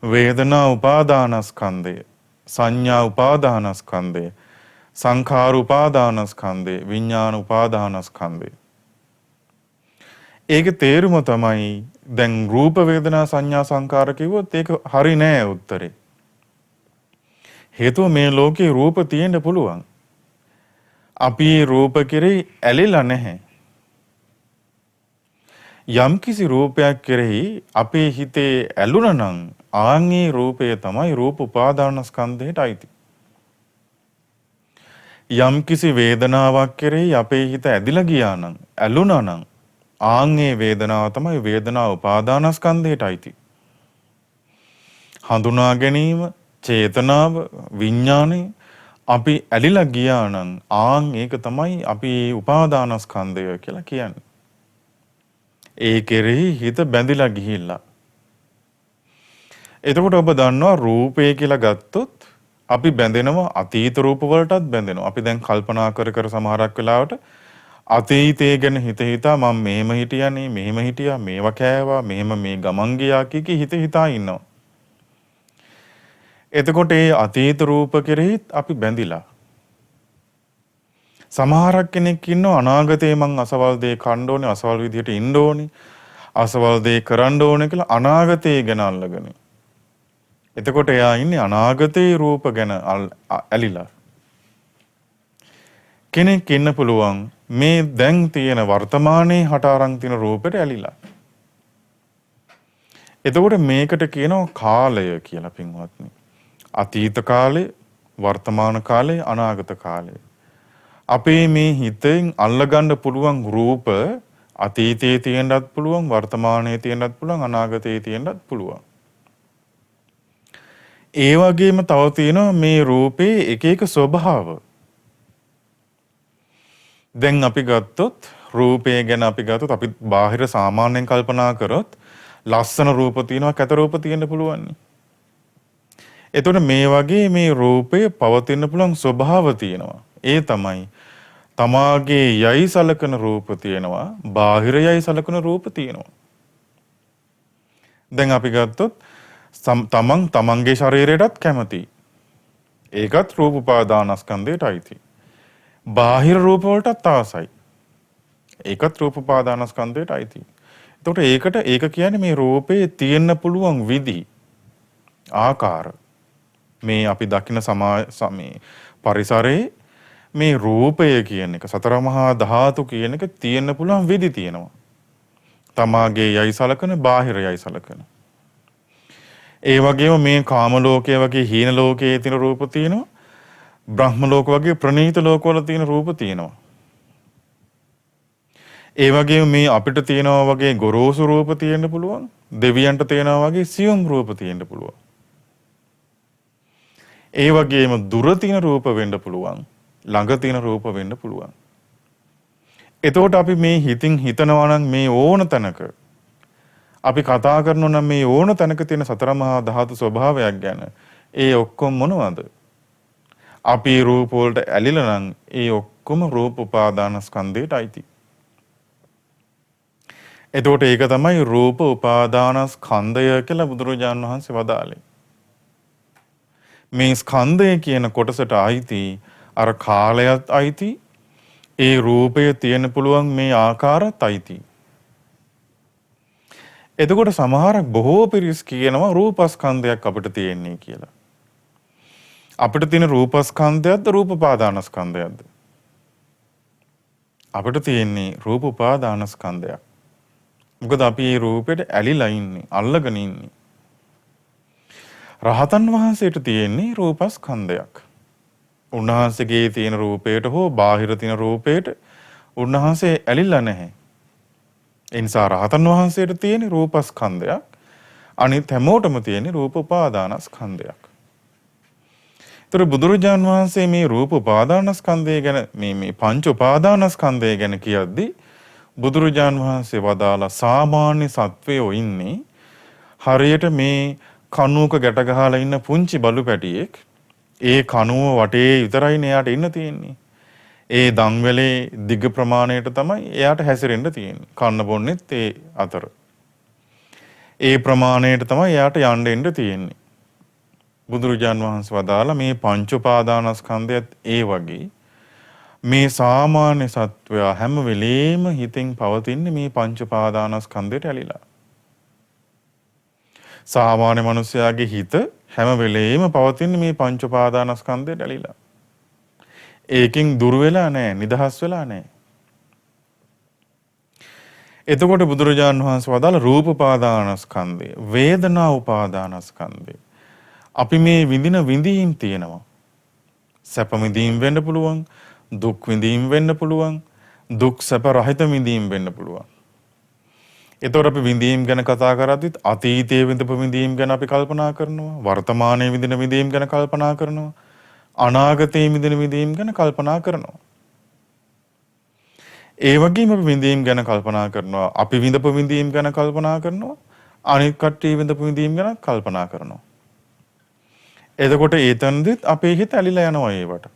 වේදනා උපාදානස්කන්ධය. සංඥා උපාදානස්කන්ධය. සංඛාර උපාදානස්කන්ධය. විඥාන උපාදානස්කන්ධය. ඒකේ තේරුම තමයි දැන් රූප වේදනා සංඥා සංකාර කිව්වොත් ඒක හරි නෑ උත්තරේ. හේතුව මේ ලෝකේ රූප තියෙන්න පුළුවන්. අපි රූප කෙරෙහි ඇලිලා නැහැ. යම්කිසි රූපයක් කෙරෙහි අපේ හිතේ ඇලුනා නම් ආන්ගේ රූපය තමයි රූප උපාදානස්කන්ධයට අයිති. යම්කිසි වේදනාවක් කෙරෙහි අපේ හිත ඇදිලා ගියා නම් ඇලුනා නම් ආන්ගේ වේදනාව තමයි වේදනා උපාදානස්කන්ධයට අයිති. හඳුනා ගැනීම, චේතනාව, විඥානය අපි ඇලිලා ගියා නම් ආන් ඒක තමයි අපි උපාදානස්කන්ධය කියලා කියන්නේ. ඒ කෙරෙහි හිත බැඳිලා ගිහිල්ලා. එතකොට ඔබ දන්නවා රූපය කියලා ගත්තොත් අපි බැඳෙනවා අතීත රූප වලටත් බැඳෙනවා. අපි දැන් කල්පනා කර කර සමහරක් වෙලාවට අතීතය ගැන හිත හිතා මම මෙහෙම හිටියානේ, මෙහෙම හිටියා, මේවා කෑවා, මෙහෙම මේ ගමන් ගියා කී හිත හිතා ඉන්නවා. එතකොට ඒ අතීත රූප කෙරෙහිත් අපි බැඳිලා. සමහරක් කෙනෙක් ඉන්නවා අනාගතේ මං අසවල් දේ කන්න ඕනේ, අසවල් විදිහට ඉන්න ඕනේ, අසවල් දේ කරන්න ඕනේ කියලා අනාගතේ ගැන අල්ලගෙන. එතකොට එයා ඉන්නේ අනාගතේ රූප ගැන ඇලිලා. කෙනෙක් ඉන්න පුළුවන් මේ දැන් තියෙන වර්තමානයේ හට අරන් තියෙන රූපෙට ඇලිලා. එතකොට මේකට කියනවා කාලය කියලා පින්වත්නි. අතීත කාලේ, වර්තමාන කාලේ, අනාගත කාලේ. අපේ මේ හිතෙන් අල්ලගන්න පුළුවන් රූප අතීතයේ තියෙන්නත් පුළුවන්, වර්තමානයේ තියෙන්නත් පුළුවන්, අනාගතයේ තියෙන්නත් පුළුවන්. ඒ වගේම තව තියෙනවා මේ රූපේ එක එක ස්වභාව. දැන් අපි ගත්තොත් රූපය ගැන අපි බාහිර සාමාන්‍යයෙන් කල්පනා කරොත් ලස්සන රූප තියෙනවා, කැත රූප තියෙන්න පුළුවන්. එතකොට මේ වගේ මේ රූපේ පවතින්න පුළුවන් ස්වභාව තියෙනවා. ඒ තමයි තමාගේ යයි සලකන රූප තියෙනවා, බාහිර යයි සලකන රූප තියෙනවා. දැන් අපි ගත්තොත් තමන්ගේ ශරීරයටත් කැමති. ඒකත් රූප උපාදානස්කන්ධයට අයිති. බාහිර රූප වලටත් ආසයි. ඒකත් රූප උපාදානස්කන්ධයට අයිති. එතකොට ඒක කියන්නේ මේ රූපේ තියෙන්න පුළුවන් විදි, ආකාර. මේ අපි දකින මේ පරිසරයේ මේ රූපය කියන එක, සතර මහා ධාතු කියන එක තියෙන්න පුළුවන් විදි තියෙනවා. තමාගේ යයි සලකන, බාහිර යයි සලකන. ඒ වගේම මේ කාම ලෝකයේ වගේ හීන ලෝකයේ තියෙන රූප තියෙනවා. බ්‍රහ්ම ලෝක වගේ ප්‍රණීත ලෝකවල තියෙන රූප තියෙනවා. ඒ වගේම මේ අපිට තියෙනවා වගේ ගොරෝසු රූප තියෙන්න පුළුවන්. දෙවියන්ට තියෙනවා වගේ සියුම් රූප තියෙන්න පුළුවන්. ඒ වගේම දුර තියෙන රූප වෙන්න පුළුවන්. ළඟ තියෙන රූප වෙන්න පුළුවන්. එතකොට අපි මේ හිතින් හිතනවා නම් මේ ඕන තැනක අපි කතා කරනවා නම් මේ ඕන තැනක තියෙන සතර මහා ධාතු ස්වභාවයක් ගැන ඒ ඔක්කොම මොනවද? අපි රූප වලට ඇලිලා නම් ඒ ඔක්කොම රූප උපාදානස්කන්ධයට අයිති. එතකොට ඒක තමයි රූප උපාදානස්කන්ධය කියලා බුදුරජාණන් වහන්සේ වදාළේ. මේ ස්කන්ධය කියන කොටසට අයිති අර කාලයත් අයිති, ඒ රූපය තියෙන්න පුළුවන් මේ ආකාරත් අයිති. එතකොට සමහරක් බොහෝ පිරිස් කියනවා රූපස්කන්ධයක් අපිට තියෙන්නේ කියලා. අපිට තියෙන රූපස්කන්ධයක්ද රූප උපාදානස්කන්ධයක්ද? අපිට තියෙන්නේ රූප උපාදානස්කන්ධයක්. මොකද අපි මේ රූපෙට ඇලිලා ඉන්නේ, අල්ලගෙන ඉන්නේ. රහතන් වහන්සේට තියෙන්නේ රූපස්කන්ධයක්. උන්වහන්සේගේ තියෙන රූපයට හෝ බාහිර තියෙන රූපයට උන්වහන්සේ ඇලිලා නැහැ. ඒ නිසා රහතන් වහන්සේට තියෙන රූපස්කන්ධයක්. අනිත් හැමෝටම තියෙන රූප උපාදානස්කන්ධයක්. ඒතර බුදුරජාන් වහන්සේ මේ රූප උපාදානස්කන්ධය ගැන මේ පංච උපාදානස්කන්ධය ගැන කියද්දී බුදුරජාන් වහන්සේ වදාලා සාමාන්‍ය සත්වයෝ ඉන්නේ හරියට මේ කණුවක ගැට ගහලා ඉන්න පුංචි බලු පැටියෙක්. ඒ කණුව වටේ විතරයි එයාට ඉන්න තියෙන්නේ. ඒ දන්වැලේ දිග ප්‍රමාණයට තමයි එයාට හැසිරෙන්න තියෙන්නේ. කන්න බොන්නෙත් ඒ අතර. ඒ ප්‍රමාණයට තමයි එයාට යන්න එන්න තියෙන්නේ. බුදුරජාන් වහන්සේ වදාලා මේ පංච උපාදානස්කන්ධයත් ඒ වගේ මේ සාමාන්‍ය සත්වයා හැම වෙලේම හිතෙන් පවතින්නේ මේ පංච උපාදානස්කන්ධයට ඇලිලා. සාමාන්‍ය මිනිසයාගේ හිත හැම වෙලේම පවතින්නේ මේ පංච උපාදානස්කන්ධයට ඇලිලා. ඒකෙන් දුර වෙලා නැහැ, නිදහස් වෙලා නැහැ. එතකොට බුදුරජාන් වහන්සේ වදාළ රූප උපාදානස්කන්ධය, වේදනා උපාදානස්කන්ධය. අපි මේ විඳින විඳීම් තියෙනවා. සැප විඳීම් වෙන්න පුළුවන්, දුක් විඳීම් වෙන්න පුළුවන්, දුක් සැප රහිත විඳීම් වෙන්න පුළුවන්. එතකොට අපි විඳීම් ගැන කතා කරද්දිත් අතීතයේ විඳපු විඳීම් ගැන අපි කල්පනා කරනවා, වර්තමානයේ විඳින විඳීම් ගැන කල්පනා කරනවා, අනාගතයේ විඳින විඳීම් ගැන කල්පනා කරනවා. ඒ වගේම අපි විඳීම් ගැන කල්පනා කරනවා, අපි විඳපු විඳීම් ගැන කල්පනා කරනවා, අනිත් කට්ටිය විඳපු විඳීම් ගැන කල්පනා කරනවා. එතකොට ඒතනදිත් අපේ හිත ඇලිලා යනවා ඒවට.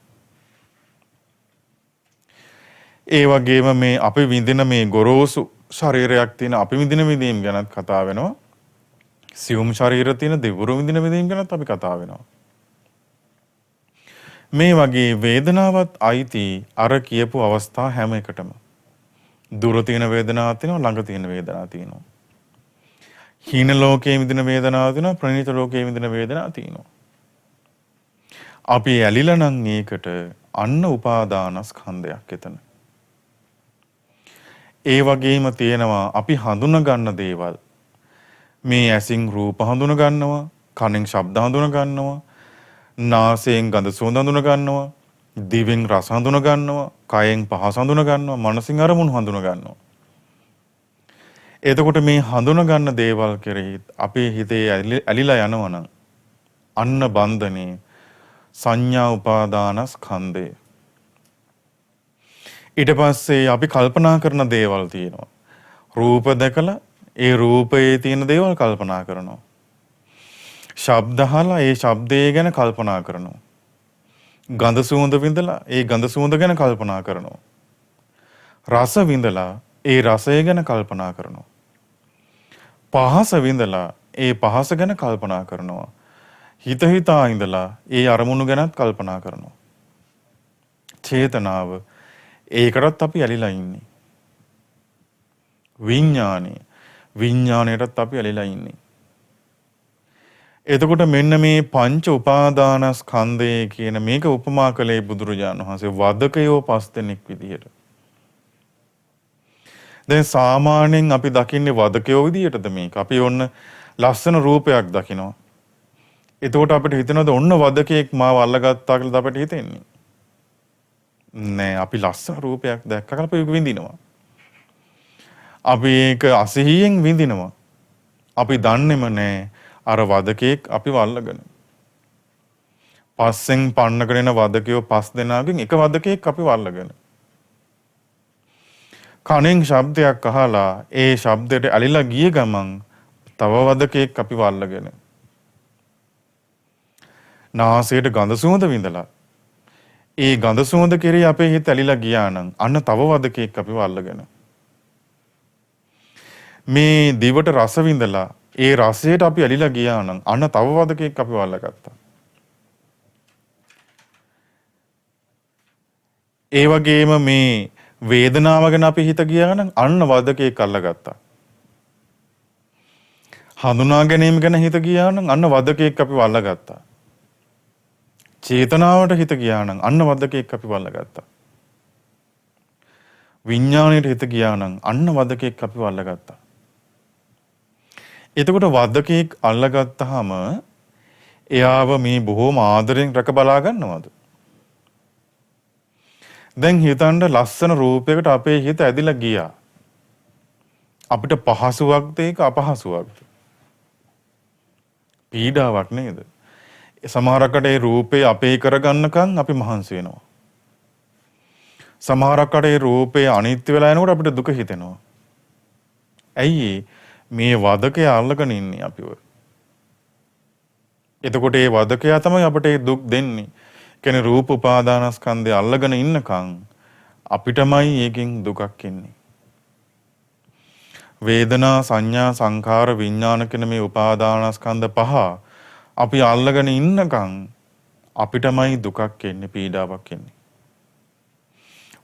ඒ වගේම මේ අපි විඳින මේ ගොරෝසු ශරීරයක් තියෙන අපි විඳින විඳීම් ගැනත් කතා වෙනවා. සියුම් ශරීර තියෙන දෙවරු විඳින විඳීම් ගැනත් අපි කතා වෙනවා. මේ වගේ වේදනාවත් අයිති අර කියපු අවස්ථා හැම එකටම. දුර තියෙන වේදනාවක් තියෙනවා, ළඟ තියෙන වේදනාවක් තියෙනවා. හීන ලෝකයේ විඳින වේදනාවක් තියෙනවා, ප්‍රණීත ලෝකයේ විඳින වේදනාවක් තියෙනවා. අපි ඇලිලා නම් ඒකට අන්න උපාදානස්කන්ධයක් එතන. ඒ වගේම තියෙනවා අපි හඳුන ගන්න දේවල්. මේ ඇසින් රූප හඳුන ගන්නවා, කනෙන් ශබ්ද හඳුන ගන්නවා, නාසයෙන් ගඳ සුවඳ හඳුන ගන්නවා, දිවෙන් රස හඳුන ගන්නවා, කයෙන් පහස හඳුන ගන්නවා, මනසින් අරමුණු හඳුන ගන්නවා. එතකොට මේ හඳුන ගන්න දේවල් කෙරෙහි අපේ හිතේ ඇලිලා යනවා නම් අන්න බන්ධනේ සංඥා උපාදානස්කන්ධය. ඊට පස්සේ අපි කල්පනා කරන දේවල් තියෙනවා. රූප දැකලා ඒ රූපයේ තියෙන දේවල් කල්පනා කරනවා. ශබ්ද අහලා ඒ ශබ්දය ගැන කල්පනා කරනවා. ගඳ සුවඳ විඳලා ඒ ගඳ සුවඳ ගැන කල්පනා කරනවා. රස විඳලා ඒ රසය ගැන කල්පනා කරනවා. පහස විඳලා ඒ පහස ගැන කල්පනා කරනවා. හිත හිතා ඉඳලා ඒ අරමුණු ගැනත් කල්පනා කරනවා. චේතනාව ඒකටත් අපි ඇලිලා ඉන්නේ. විඥාණයටත් අපි ඇලිලා ඉන්නේ. එතකොට මෙන්න මේ පංච උපාදානස්කන්ධය කියන මේක උපමා කළේ බුදුරජාණන් වහන්සේ වදකයෝ 5 දෙනෙක් විදිහට. දැන් සාමාන්‍යයෙන් අපි දකින්නේ වදකයෝ විදිහටද මේක? අපි ඔන්න ලස්සන රූපයක් දකිනවා. එතකොට අපිට හිතෙනවද ඔන්න වදකෙක් මාව අල්ලගත්තා කියලා අපිට හිතෙන්නේ? නෑ, අපි ලස්සන රූපයක් දැක්ක කියලා අපි විඳිනවා. අපි ඒක අසහියෙන් විඳිනවා. අපි දන්නේම නෑ අර වදකෙක් අපි වල්ලගෙන. පස්සෙන් පන්නගෙන එන වදකයෝ 5 දෙනාගෙන් එක වදකෙක් අපි වල්ලගෙන. කනෙන් ශබ්දයක් අහලා ඒ ශබ්දයට ඇලිලා ගිය ගමන් තව වදකෙක් අපි වල්ලගෙන. නාසයට ගඳ සුවඳ විඳලා ඒ ගඳ සුවඳ කෙරෙහි අපේ හිත ඇලිලා ගියා නම් අන්න තව වදකෙක් අපි වල්ලගෙන. මේ දිවට රස විඳලා ඒ රසයට අපි ඇලිලා ගියා නම් අන්න තව වදකෙක් අපි වල්ලගත්තා. ඒ වගේම මේ වේදනාව ගැන අපි හිත ගියා නම් අන්න වදකෙක් අල්ලගත්තා. හඳුනා ගැනීම ගැන හිත ගියා නම් අන්න වදකෙක් අපි වල්ලගත්තා. චේතනාවට හිත ගියා නම් අන්න වදකෙක් අපි වල්ලගත්තා. විඥාණයට හිත ගියා නම් අන්න වදකෙක් අපි වල්ලගත්තා. එතකොට වදකෙක් අල්ලගත්තාම එයාව මේ බොහොම ආදරෙන් රැක බලා ගන්නවද? දැන් හිතන්න ලස්සන රූපයකට අපේ හිත ඇදිලා ගියා. අපිට පහසුවක්ද ඒක අපහසුවක්ද? පීඩාවක් නේද? සමහරකට ඒ රූපේ අපේ කරගන්නකම් අපි මහන්සි වෙනවා. සමහරකට ඒ රූපේ අනිත්‍ය වෙලා යනකොට අපිට දුක හිතෙනවා. ඇයි මේ වදකේ අල්ලගෙන ඉන්නේ අපිව? එතකොට ඒ වදකයා තමයි අපිට ඒ දුක් දෙන්නේ. කියන්නේ රූප උපාදානස්කන්ධය අල්ලගෙන ඉන්නකම් අපිටමයි ඒකෙන් දුකක් එන්නේ. වේදනා සංඥා සංඛාර විඥාන කියන මේ උපාදානස්කන්ධ පහ අපි අල්ලගෙන ඉන්නකම් අපිටමයි දුකක් එන්නේ පීඩාවක් එන්නේ.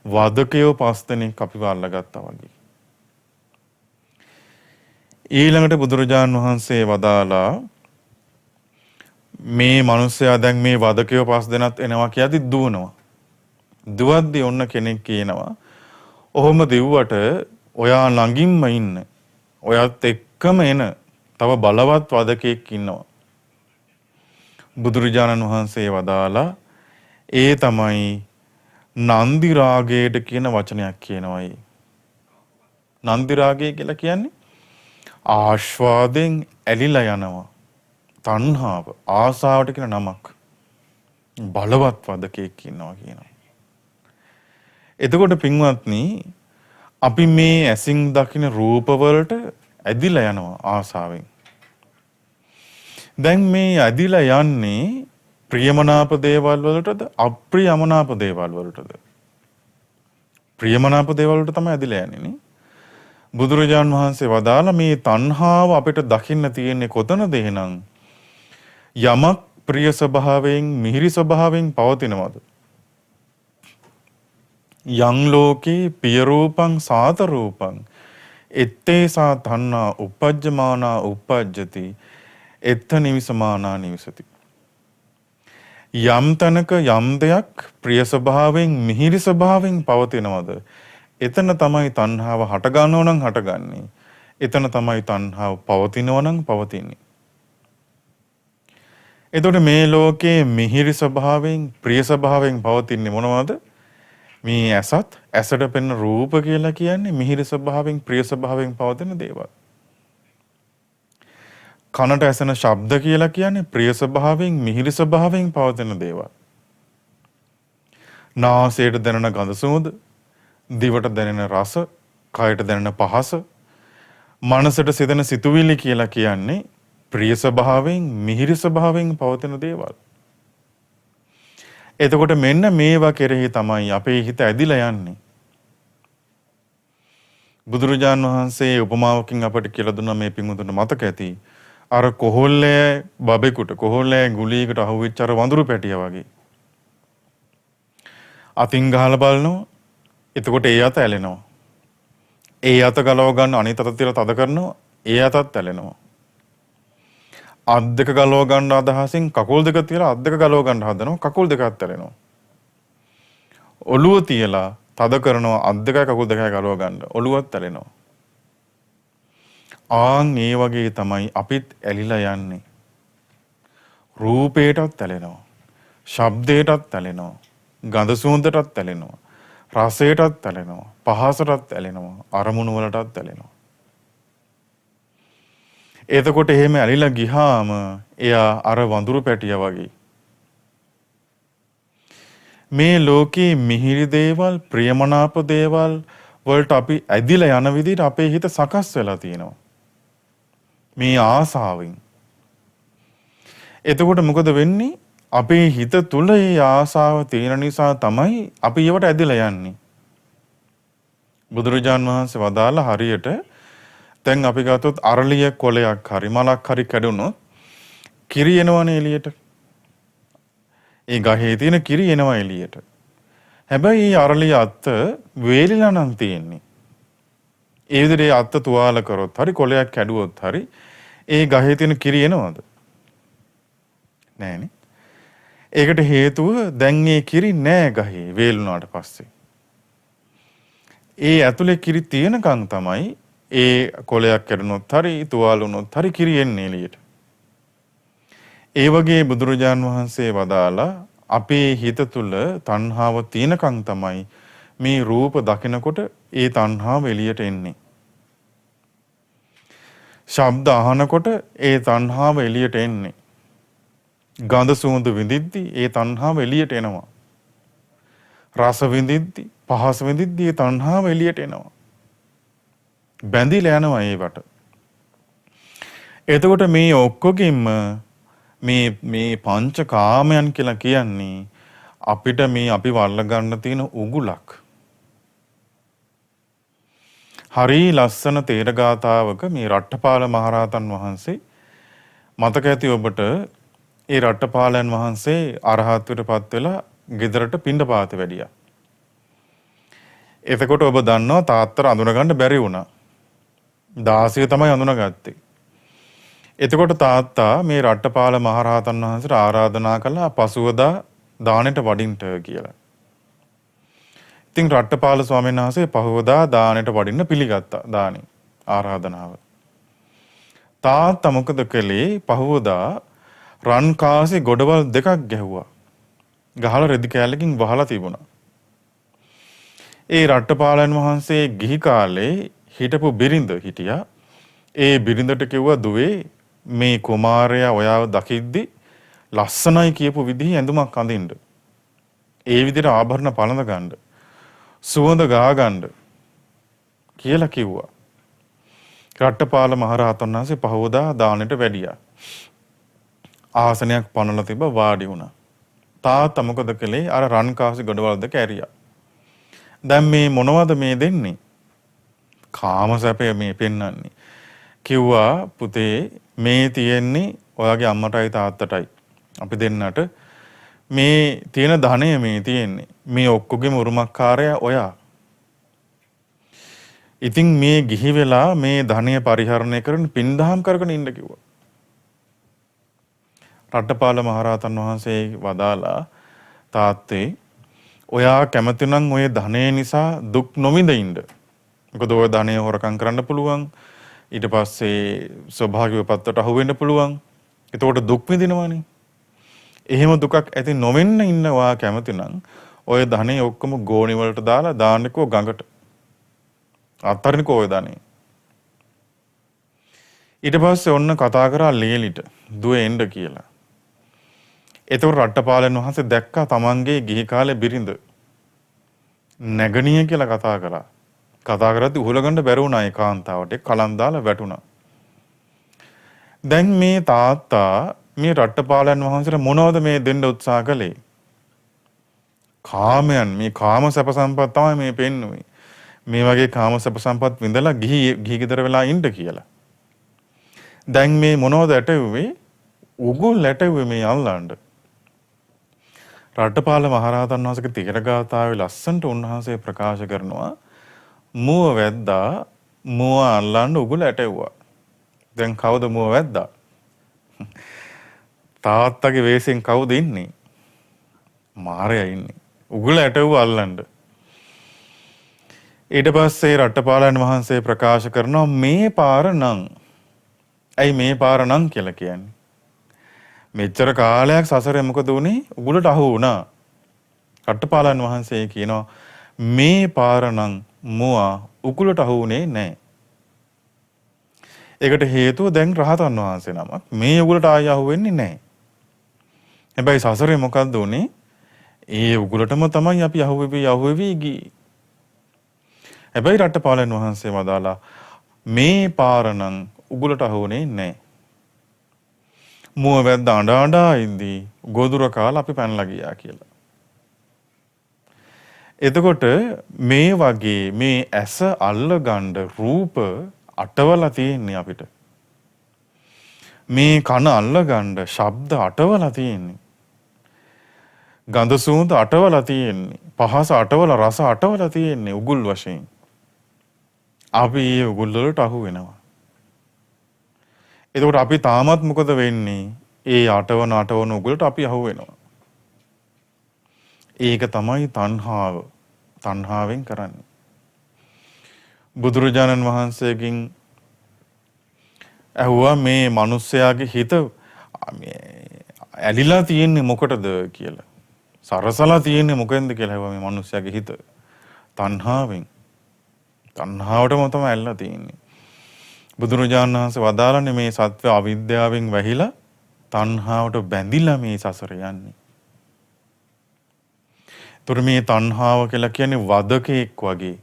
වදකයෝ 5 දෙනෙක් අපිව අල්ලගත්තා වගේ. ඊළඟට බුදුරජාන් වහන්සේ වදාලා මේ මිනිස්සයා දැන් මේ වදකයෝ 5 දෙනත් එනවා කියද්දි දුවනවා. දුවද්දි ඔන්න කෙනෙක් කියනවා ඔහොම දිව්වට ඔයා ළඟින්ම ඉන්න. ඔයත් එක්කම එන තව බලවත් වදකෙක් ඉන්නවා. බුදුරජාණන් වහන්සේ වදාලා ඒ තමයි නන්දි රාගයට කියන වචනයක් කියනවායි. නන්දි රාගය කියලා කියන්නේ ආස්වාදෙන් ඇලිලා යනවා. තණ්හාව ආසාවට කියන නමක්. බලවත් වදකෙක් ඉන්නවා කියනවා. එතකොට පින්වත්නි අපි මේ ඇසින් දකින රූපවලට ඇදිලා යනවා ආසාවෙන්. දැන් මේ ඇදිලා යන්නේ ප්‍රියමනාප දේවල් වලටද අප්‍රියමනාප දේවල් වලටද? ප්‍රියමනාප දේවල් වලට තමයි ඇදිලා යන්නේ නේ. බුදුරජාන් වහන්සේ වදාළ මේ තණ්හාව අපිට දකින්න තියෙන්නේ කොතනද එහෙනම්? යමක් ප්‍රිය ස්වභාවයෙන් මිහිරි ස්වභාවයෙන් පවතිනවද? යං ලෝකේ පිය රූපං සාත රූපං ettesa තණ්හා uppajjamana uppajjati එත්ත නිවිසමානා නිවිසති. යම් තැනක යම් දෙයක් ප්‍රිය ස්වභාවයෙන් මිහිරි ස්වභාවයෙන් පවතිනවද එතන තමයි තණ්හාව හට ගන්නව නම් හටගන්නේ. එතන තමයි තණ්හාව පවතිනව නම් පවතින්නේ. එතකොට මේ ලෝකයේ මිහිරි ස්වභාවයෙන් ප්‍රිය ස්වභාවයෙන් පවතින්නේ මොනවද? මේ ඇසත් ඇසට පෙනෙන රූප කියලා කියන්නේ මිහිරි ස්වභාවයෙන් ප්‍රිය ස්වභාවයෙන් පවතින දේවල්. කනට ඇසෙන ශබ්ද කියලා කියන්නේ ප්‍රිය ස්වභාවයෙන් මිහිරි ස්වභාවයෙන් පවතින දේවල්. නාසයට දැනෙන ගඳ සුවඳ, දිවට දැනෙන රස, කයට දැනෙන පහස, මනසට සිතෙන සිතුවිලි කියලා කියන්නේ ප්‍රිය ස්වභාවයෙන් මිහිරි ස්වභාවයෙන් පවතින දේවල්. එතකොට මෙන්න මේවා කෙරෙහි තමයි අපේ හිත ඇදිලා යන්නේ. බුදුරජාන් වහන්සේ උපමාවකින් අපට කියලා දුන්නා මේ පිඟුතුන්ට මතක ඇති. අර කොහොල්ලේ බබෙකුට කොහොල්ලේ ගුලියකට අහුවෙච්ච අර වඳුරු පැටියා වගේ. අතින් ගහලා බලනවා. එතකොට ඒ අත ඇලෙනවා. ඒ අත ගලව ගන්න අනිත් අත තියලා තද කරනවා. ඒ අතත් ඇලෙනවා. අත් දෙක ගලව ගන්න අදහසින් කකුල් දෙක තියලා අත් දෙක ගලව ගන්න හදනවා. කකුල් දෙකත් ඇලෙනවා. ඔළුව තියලා තද කරනවා අත් දෙකයි කකුල් දෙකයි ගලව ගන්න. ඔළුවත් ඇලෙනවා. ආන් ඒ වගේ තමයි අපිත් ඇලිලා යන්නේ. රූපේටත් ඇලෙනවා. ශබ්දේටත් ඇලෙනවා. ගඳ සුවඳටත් ඇලෙනවා. රසයටත් ඇලෙනවා. පහසටත් ඇලෙනවා. අරමුණු වලටත් ඇලෙනවා. එතකොට එහෙම ඇලිලා ගියාම එයා අර වඳුරු පැටියා වගේ. මේ ලෝකේ මිහිරි දේවල්, ප්‍රියමනාප දේවල් වලට අපි ඇදිලා යන විදිහට අපේ හිත සකස් වෙලා තියෙනවා. මේ ආසාවෙන්. එතකොට මොකද වෙන්නේ? අපේ හිත තුල ඒ ආසාව තියෙන නිසා තමයි අපි ඒවට ඇදිලා යන්නේ. බුදුරජාන් වහන්සේ වදාලා හරියට දැන් අපි ගත්තොත් අරලිය කොලයක් හරි මලක් හරි කැඩුනොත් කිරි එනවනේ එළියට. ඒ ගහේ තියෙන කිරි එනවා එළියට. හැබැයි මේ අරලිය අත්ත වේලිලා නම් තියෙන්නේ. ඒ විදිහට අත්ත තුවාල කරොත් හරි කොලයක් කැඩුවොත් හරි ඒ ගහේ තියෙන කිරි එනවද? නෑනේ. ඒකට හේතුව දැන් මේ කිරි නෑ ගහේ වේලුණාට පස්සේ. ඒ ඇතුලේ කිරි තියෙනකන් තමයි ඒ කොලයක් කැඩුනොත් හරි තුවාල වුණොත් හරි කිරි එන්නේ එළියට. ඒ වගේ බුදුරජාන් වහන්සේ වදාලා අපේ හිත තුල තණ්හාව තියෙනකන් තමයි මේ රූප දකිනකොට ඒ තණ්හාව එළියට එන්නේ. ශබ්ද අහනකොට ඒ තණ්හාව එළියට එන්නේ. ගඳ සුවඳ විඳිද්දි ඒ තණ්හාව එළියට එනවා. රස විඳිද්දි පහස විඳිද්දි ඒ තණ්හාව එළියට එනවා. බැඳිලා යනවා ඒවට. එතකොට මේ ඔක්කොගෙම මේ පංචකාමයන් කියලා කියන්නේ අපිට මේ අපි වල්ල ගන්න තියෙන උගුලක්. හරි ලස්සන තේර ගාතාවක මේ රට්ඨපාල මහරහතන් වහන්සේ මතක ඇති ඔබට ඒ රට්ඨපාලයන් වහන්සේ අරහත්ත්වයටපත් වෙලා ගෙදරට පිණ්ඩපාත වැඩියා. එතකොට ඔබ දන්නවා තාත්තට අඳුනගන්න බැරි වුණා. 16 තමයි අඳුනගත්තේ. එතකොට තාත්තා මේ රට්ඨපාල මහරහතන් වහන්සේට ආරාධනා කළා පසුවදා දානෙට වඩින්න කියලා. ඉතින් රට්ඨපාල ස්වාමීන් වහන්සේ පහවදා දානෙට වඩින්න පිළිගත්තා දානෙ ආරාධනාව. තාත්තා මොකද කළේ? පහවදා රන් කාසේ ගොඩවල් දෙකක් ගැහුවා. ගහලා රෙදි කෑල්ලකින් වහලා තිබුණා. ඒ රට්ඨපාලයන් වහන්සේ ගිහි කාලේ හිටපු බිරිඳ හිටියා. ඒ බිරිඳට කිව්වා දුවේ මේ කුමාරයා ඔයාව දකිද්දි ලස්සනයි කියපු විදිහේ ඇඳුමක් අඳින්න. ඒ විදිහට ආභරණ පළඳ ගන්න. සුවඳ ගා ගන්න කියලා කිව්වා. රට්ඨපාල මහරහතන් වහන්සේ පහවදා දානෙට වැඩියා. ආසනයක් පනලා තිබ්බ වාඩි වුණා. තාත්තා මොකද කළේ? අර රන් කාසි ගොඩවල් දෙක ඇරියා. දැන් මේ මොනවද මේ දෙන්නේ? කාම සැපය මේ පෙන්වන්නේ. කිව්වා පුතේ මේ තියෙන්නේ ඔයාගේ අම්මටයි තාත්තටයි. අපි දෙන්නට මේ තියෙන ධනය මේ තියෙන්නේ. මේ ඔක්කොගෙම උරුමකාරයා ඔයා. ඉතින් මේ ගිහි වෙලා මේ ධනය පරිහරණය කරන පින්දහම් කරගෙන ඉන්න කිව්වා. රට්ඨපාල මහරහතන් වහන්සේ වදාලා තාත්තේ ඔයා කැමති නම් ඔය ධනය නිසා දුක් නොවිඳ ඉන්න. මොකද ඔය ධනය හොරකම් කරන්න පුළුවන්. ඊට පස්සේ ස්වභාවික විපත්තට අහු වෙන්න පුළුවන්. ඒතකොට දුක් විඳිනවනේ. එහෙම දුකක් ඇති නොවෙන්න ඉන්න ඔයා කැමති නම් ඔය ධනෙ ඔක්කොම ගෝණි වලට දාලා දාන්නකෝ ගඟට. අත්තරිනකෝ ඔය ධනෙ. ඊට පස්සේ ඔන්න කතා කරා ලේලිට දුවේ එන්න කියලා. ඒතකොට රට්ඨපාලයන් වහන්සේ දැක්කා තමන්ගේ ගිහි කාලේ බිරිඳ නැගණිය කියලා කතා කළා. කතා කරද්දි උහුලගන්න බැරි වුණා ඒ කාන්තාවට. කලම් දාලා වැටුණා. දැන් මේ තාත්තා මේ රට්ඨපාලයන් වහන්සේට මොනවද මේ දෙන්න උත්සාහ කළේ? කාමයන් මේ කාම සැප සම්පත් තමයි මේ පෙන්නුවේ. මේ වගේ කාම සැප සම්පත් විඳලා ගිහි ගෙදර වෙලා ඉන්න කියලා. දැන් මේ මොනවද ඇටුවේ? උගුල් ඇටුවේ මේ අල්ලන්න. රට්ඨපාල මහරහතන් වහන්සේගේ තේර ගාථාවේ ලස්සනට උන්වහන්සේ ප්‍රකාශ කරනවා මුව වැද්දා මුව අල්ලන්න උගුල ඇටෙව්වා. දැන් කවුද මුව වැද්දා? තාත්තගේ වෙස්ෙන් කවුද ඉන්නේ? මාරයා ඉන්නේ. උගුල ඇටෙව්වා අල්ලන්න. ඊට පස්සේ රට්ඨපාලයන් වහන්සේ ප්‍රකාශ කරනවා මේ පාර නම්. ඇයි මේ පාර නම් කියලා කියන්නේ? මෙච්චර කාලයක් සසරේ මොකද වුනේ? උගුලට අහු වුණා. රට්ඨපාලයන් වහන්සේ කියනවා මේ පාර නම් මුවා උගුලට අහු වුණේ නැහැ. ඒකට හේතුව දැන් රහතන් වහන්සේ නමක් මේ උගුලට ආය අහු වෙන්නේ නැහැ. හැබැයි සසරේ මොකද්ද උනේ? ඒ උගුලටම තමයි අපි අහුවෙවි ගියේ. හැබැයි රට්ඨපාලයන් වහන්සේ වදාලා මේ පාර නම් උගුලට අහු වුණේ නැහැ. මුව වැද්ද අඬා ඉඳී ගොදුර කාලා අපි පැනලා ගියා කියලා. එතකොට මේ වගේ මේ ඇස අල්ලගන්න රූප අටවලා තියෙන්නේ අපිට. මේ කන අල්ලගන්න ශබ්ද අටවලා තියෙන්නේ. ගඳ සුවඳ අටවලා තියෙන්නේ. පහස අටවලා රස අටවලා තියෙන්නේ උගුල් වශයෙන්. අපි ඒ උගුල් වලට අහු වෙනවා. එතකොට අපි තාමත් මොකද වෙන්නේ? ඒ අටවන උගුලට අපි අහු වෙනවා. ඒක තමයි තණ්හාව. තණ්හාවෙන් කරන්නේ. බුදුරජාණන් වහන්සේගෙන් ඇහුවා මේ මිනිස්යාගේ හිත ඇලිලා තියෙන්නේ මොකටද කියලා. සරසලා තියෙන්නේ මොකෙන්ද කියලා ඇහුවා මේ මිනිස්යාගේ හිත. තණ්හාවෙන්. තණ්හාවටම තමයි ඇල්ලලා තියෙන්නේ. බුදුරජාණන් වහන්සේ වදාළන්නේ මේ සත්‍ය අවිද්‍යාවෙන් වැහිලා තණ්හාවට බැඳිලා මේ සසර යන්නේ. ඒතර මේ තණ්හාව කියලා කියන්නේ වදකෙක් වගේ.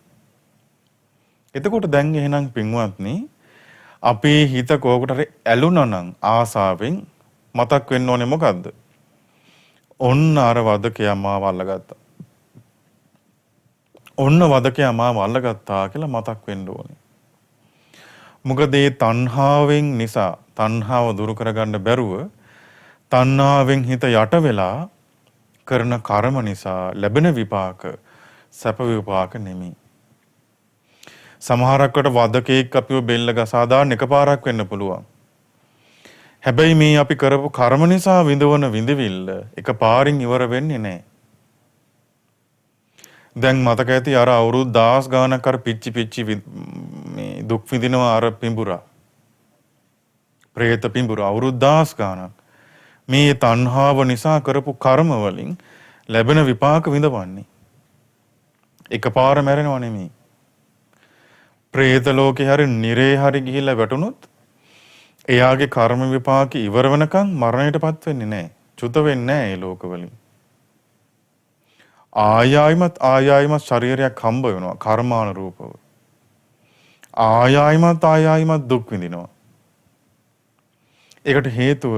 එතකොට දැන් එහෙනම් පින්වත්නි අපේ හිත කෝකට හරි ඇලුනා නම් ආසාවෙන් මතක් වෙන්න ඕනේ මොකද්ද? ඔන්න අර වදකයා මාව අල්ලගත්තා. ඔන්න වදකයා මාව අල්ලගත්තා කියලා මතක් වෙන්න ඕනේ. මොකද මේ තණ්හාවෙන් නිසා තණ්හාව දුරු කරගන්න බැරුව තණ්හාවෙන් හිත යට වෙලා කරන කර්ම නිසා ලැබෙන විපාක සැප විපාක නෙමෙයි. සමහරකට වදකෙක් අපිව බෙල්ල ගසා දාන්න එකපාරක් වෙන්න පුළුවන්. හැබැයි මේ අපි කරපු කර්ම නිසා විඳවන විඳවිල්ල එකපාරින් ඉවර වෙන්නේ නැහැ. දැන් මතක ඇති අර අවුරුදු 10 ගානක් අර පිච්චි මේ දුක් විඳිනවා අර පිඹුරා. പ്രേත පිඹුරා අවුරුදු 10 ගානක් මේ තණ්හාව නිසා කරපු කර්ම වලින් ලැබෙන විපාක විඳවන්නේ. එකපාර මැරෙනව නෙමෙයි. പ്രേත ලෝකේ හරි නිරේ හරි ගිහිල්ලා වැටුනොත් එයාගේ කර්ම විපාක ඉවර වෙනකන් මරණයටපත් වෙන්නේ නැහැ. චුත වෙන්නේ නැහැ ඒ ලෝකවලින්. ආයායිමත් ශරීරයක් හම්බ වෙනවා කර්මානුරූපව. ආයායිමත් දුක් විඳිනවා. ඒකට හේතුව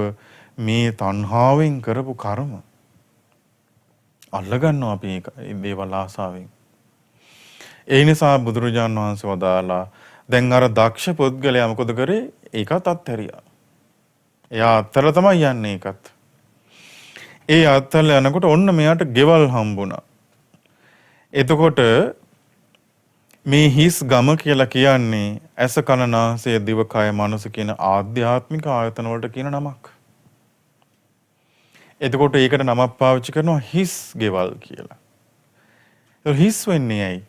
මේ තණ්හාවෙන් කරපු කර්ම. අල්ලගන්නවා අපි ඒ දේවල් ආසාවෙන්. ඒ නිසා බුදුරජාණන් වහන්සේ වදාලා දැන් අර දක්ෂ පුද්ගලයා මොකද කරේ? ඒකත් අත්හැරියා. එයා අත්හැරලා තමයි යන්නේ ඒකත්. ඒ අත්හැරලා යනකොට ඔන්න මෙයාට ගෙවල් හම්බුණා. එතකොට මේ හිස් ගම කියලා කියන්නේ ඇස කන නාසය දිවකය මනස කියන ආධ්‍යාත්මික ආයතන වලට කියන නමක්. එතකොට ඒකට නමක් පාවිච්චි කරනවා හිස් ගෙවල් කියලා. ඒක හිස් වෙන්නේ ඇයි?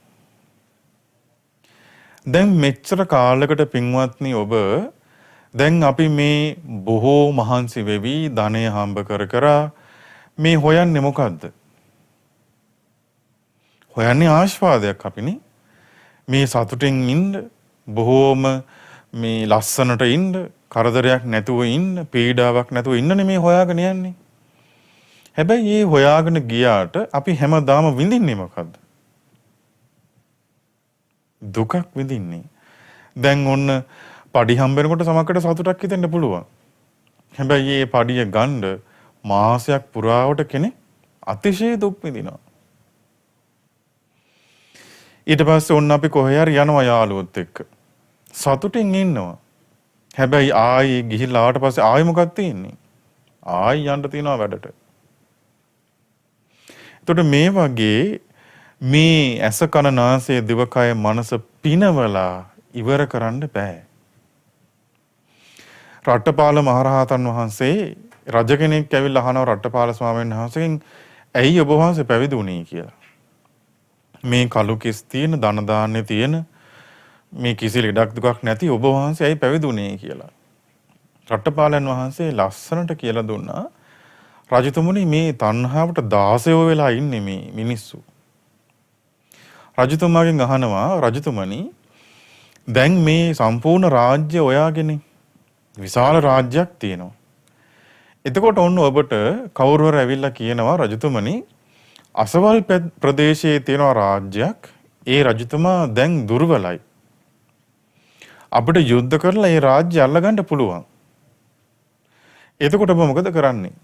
දැන් මෙච්චර කාලයකට පින්වත්නි ඔබ දැන් අපි මේ බොහෝ මහන්සි වෙවි ධනය හම්බ කර මේ හොයන්නේ මොකද්ද? හොයන්නේ ආශාවයක් අපිනේ. මේ සතුටින් ඉන්න බොහෝම මේ ලස්සනට ඉන්න කරදරයක් නැතුව ඉන්න පීඩාවක් නැතුව ඉන්න නෙමේ හොයාගෙන යන්නේ. හැබැයි මේ හොයාගෙන ගියාට අපි හැමදාම විඳින්නේ මොකද්ද? දුකක් විඳින්නේ. දැන් ඔන්න පඩි හම්බෙනකොට සමහරකට සතුටක් හිතෙන්න පුළුවන්. හැබැයි මේ පඩිය ගන්න මාසයක් පුරාවට කෙනෙක් අතිශය දුක් විඳිනවා. ඊට පස්සේ ඔන්න අපි කොහේ හරි යනවා යාළුවොත් එක්ක. සතුටින් ඉන්නවා. හැබැයි ආයි ගිහිල්ලා ආවට පස්සේ ආයි මොකක්ද තියෙන්නේ? ආයි යන්න තියනවා වැඩට. එතකොට මේ වගේ මේ ඇස කන නාසය දිවකය මනස පිනවලා ඉවර කරන්න බෑ. රට්ටපාල මහරහතන් වහන්සේ රජ කෙනෙක් ඇවිල්ලා අහනවා රට්ටපාල ස්වාමීන් වහන්සේගෙන් ඇයි ඔබ වහන්සේ පැවිදි වුණේ කියලා. මේ කලු කිස් තියෙන ධන දාන්නේ තියෙන මේ කිසි ලෙඩක් දුකක් නැති ඔබ වහන්සේ ඇයි පැවිදි වුණේ කියලා. රට්ටපාලයන් වහන්සේ ලස්සනට කියලා දුන්නා රජතුමනි මේ තණ්හාවට දාසයෝ වෙලා ඉන්නේ මේ මිනිස්සු. රජතුමාගෙන් අහනවා රජතුමනි දැන් මේ සම්පූර්ණ රාජ්‍ය ඔයාගෙන විශාල රාජ්‍යයක් තියෙනවා. එතකොට ඔන්න ඔබට කවුරු හරි ඇවිල්ලා කියනවා රජතුමනි අසවල් ප්‍රදේශයේ තියෙන රාජ්‍යයක් ඒ රජතුමා දැන් දුර්වලයි. අපිට යුද්ධ කරලා ඒ රාජ්‍ය අල්ලගන්න පුළුවන්. එතකොට ඔබ මොකද කරන්නේ?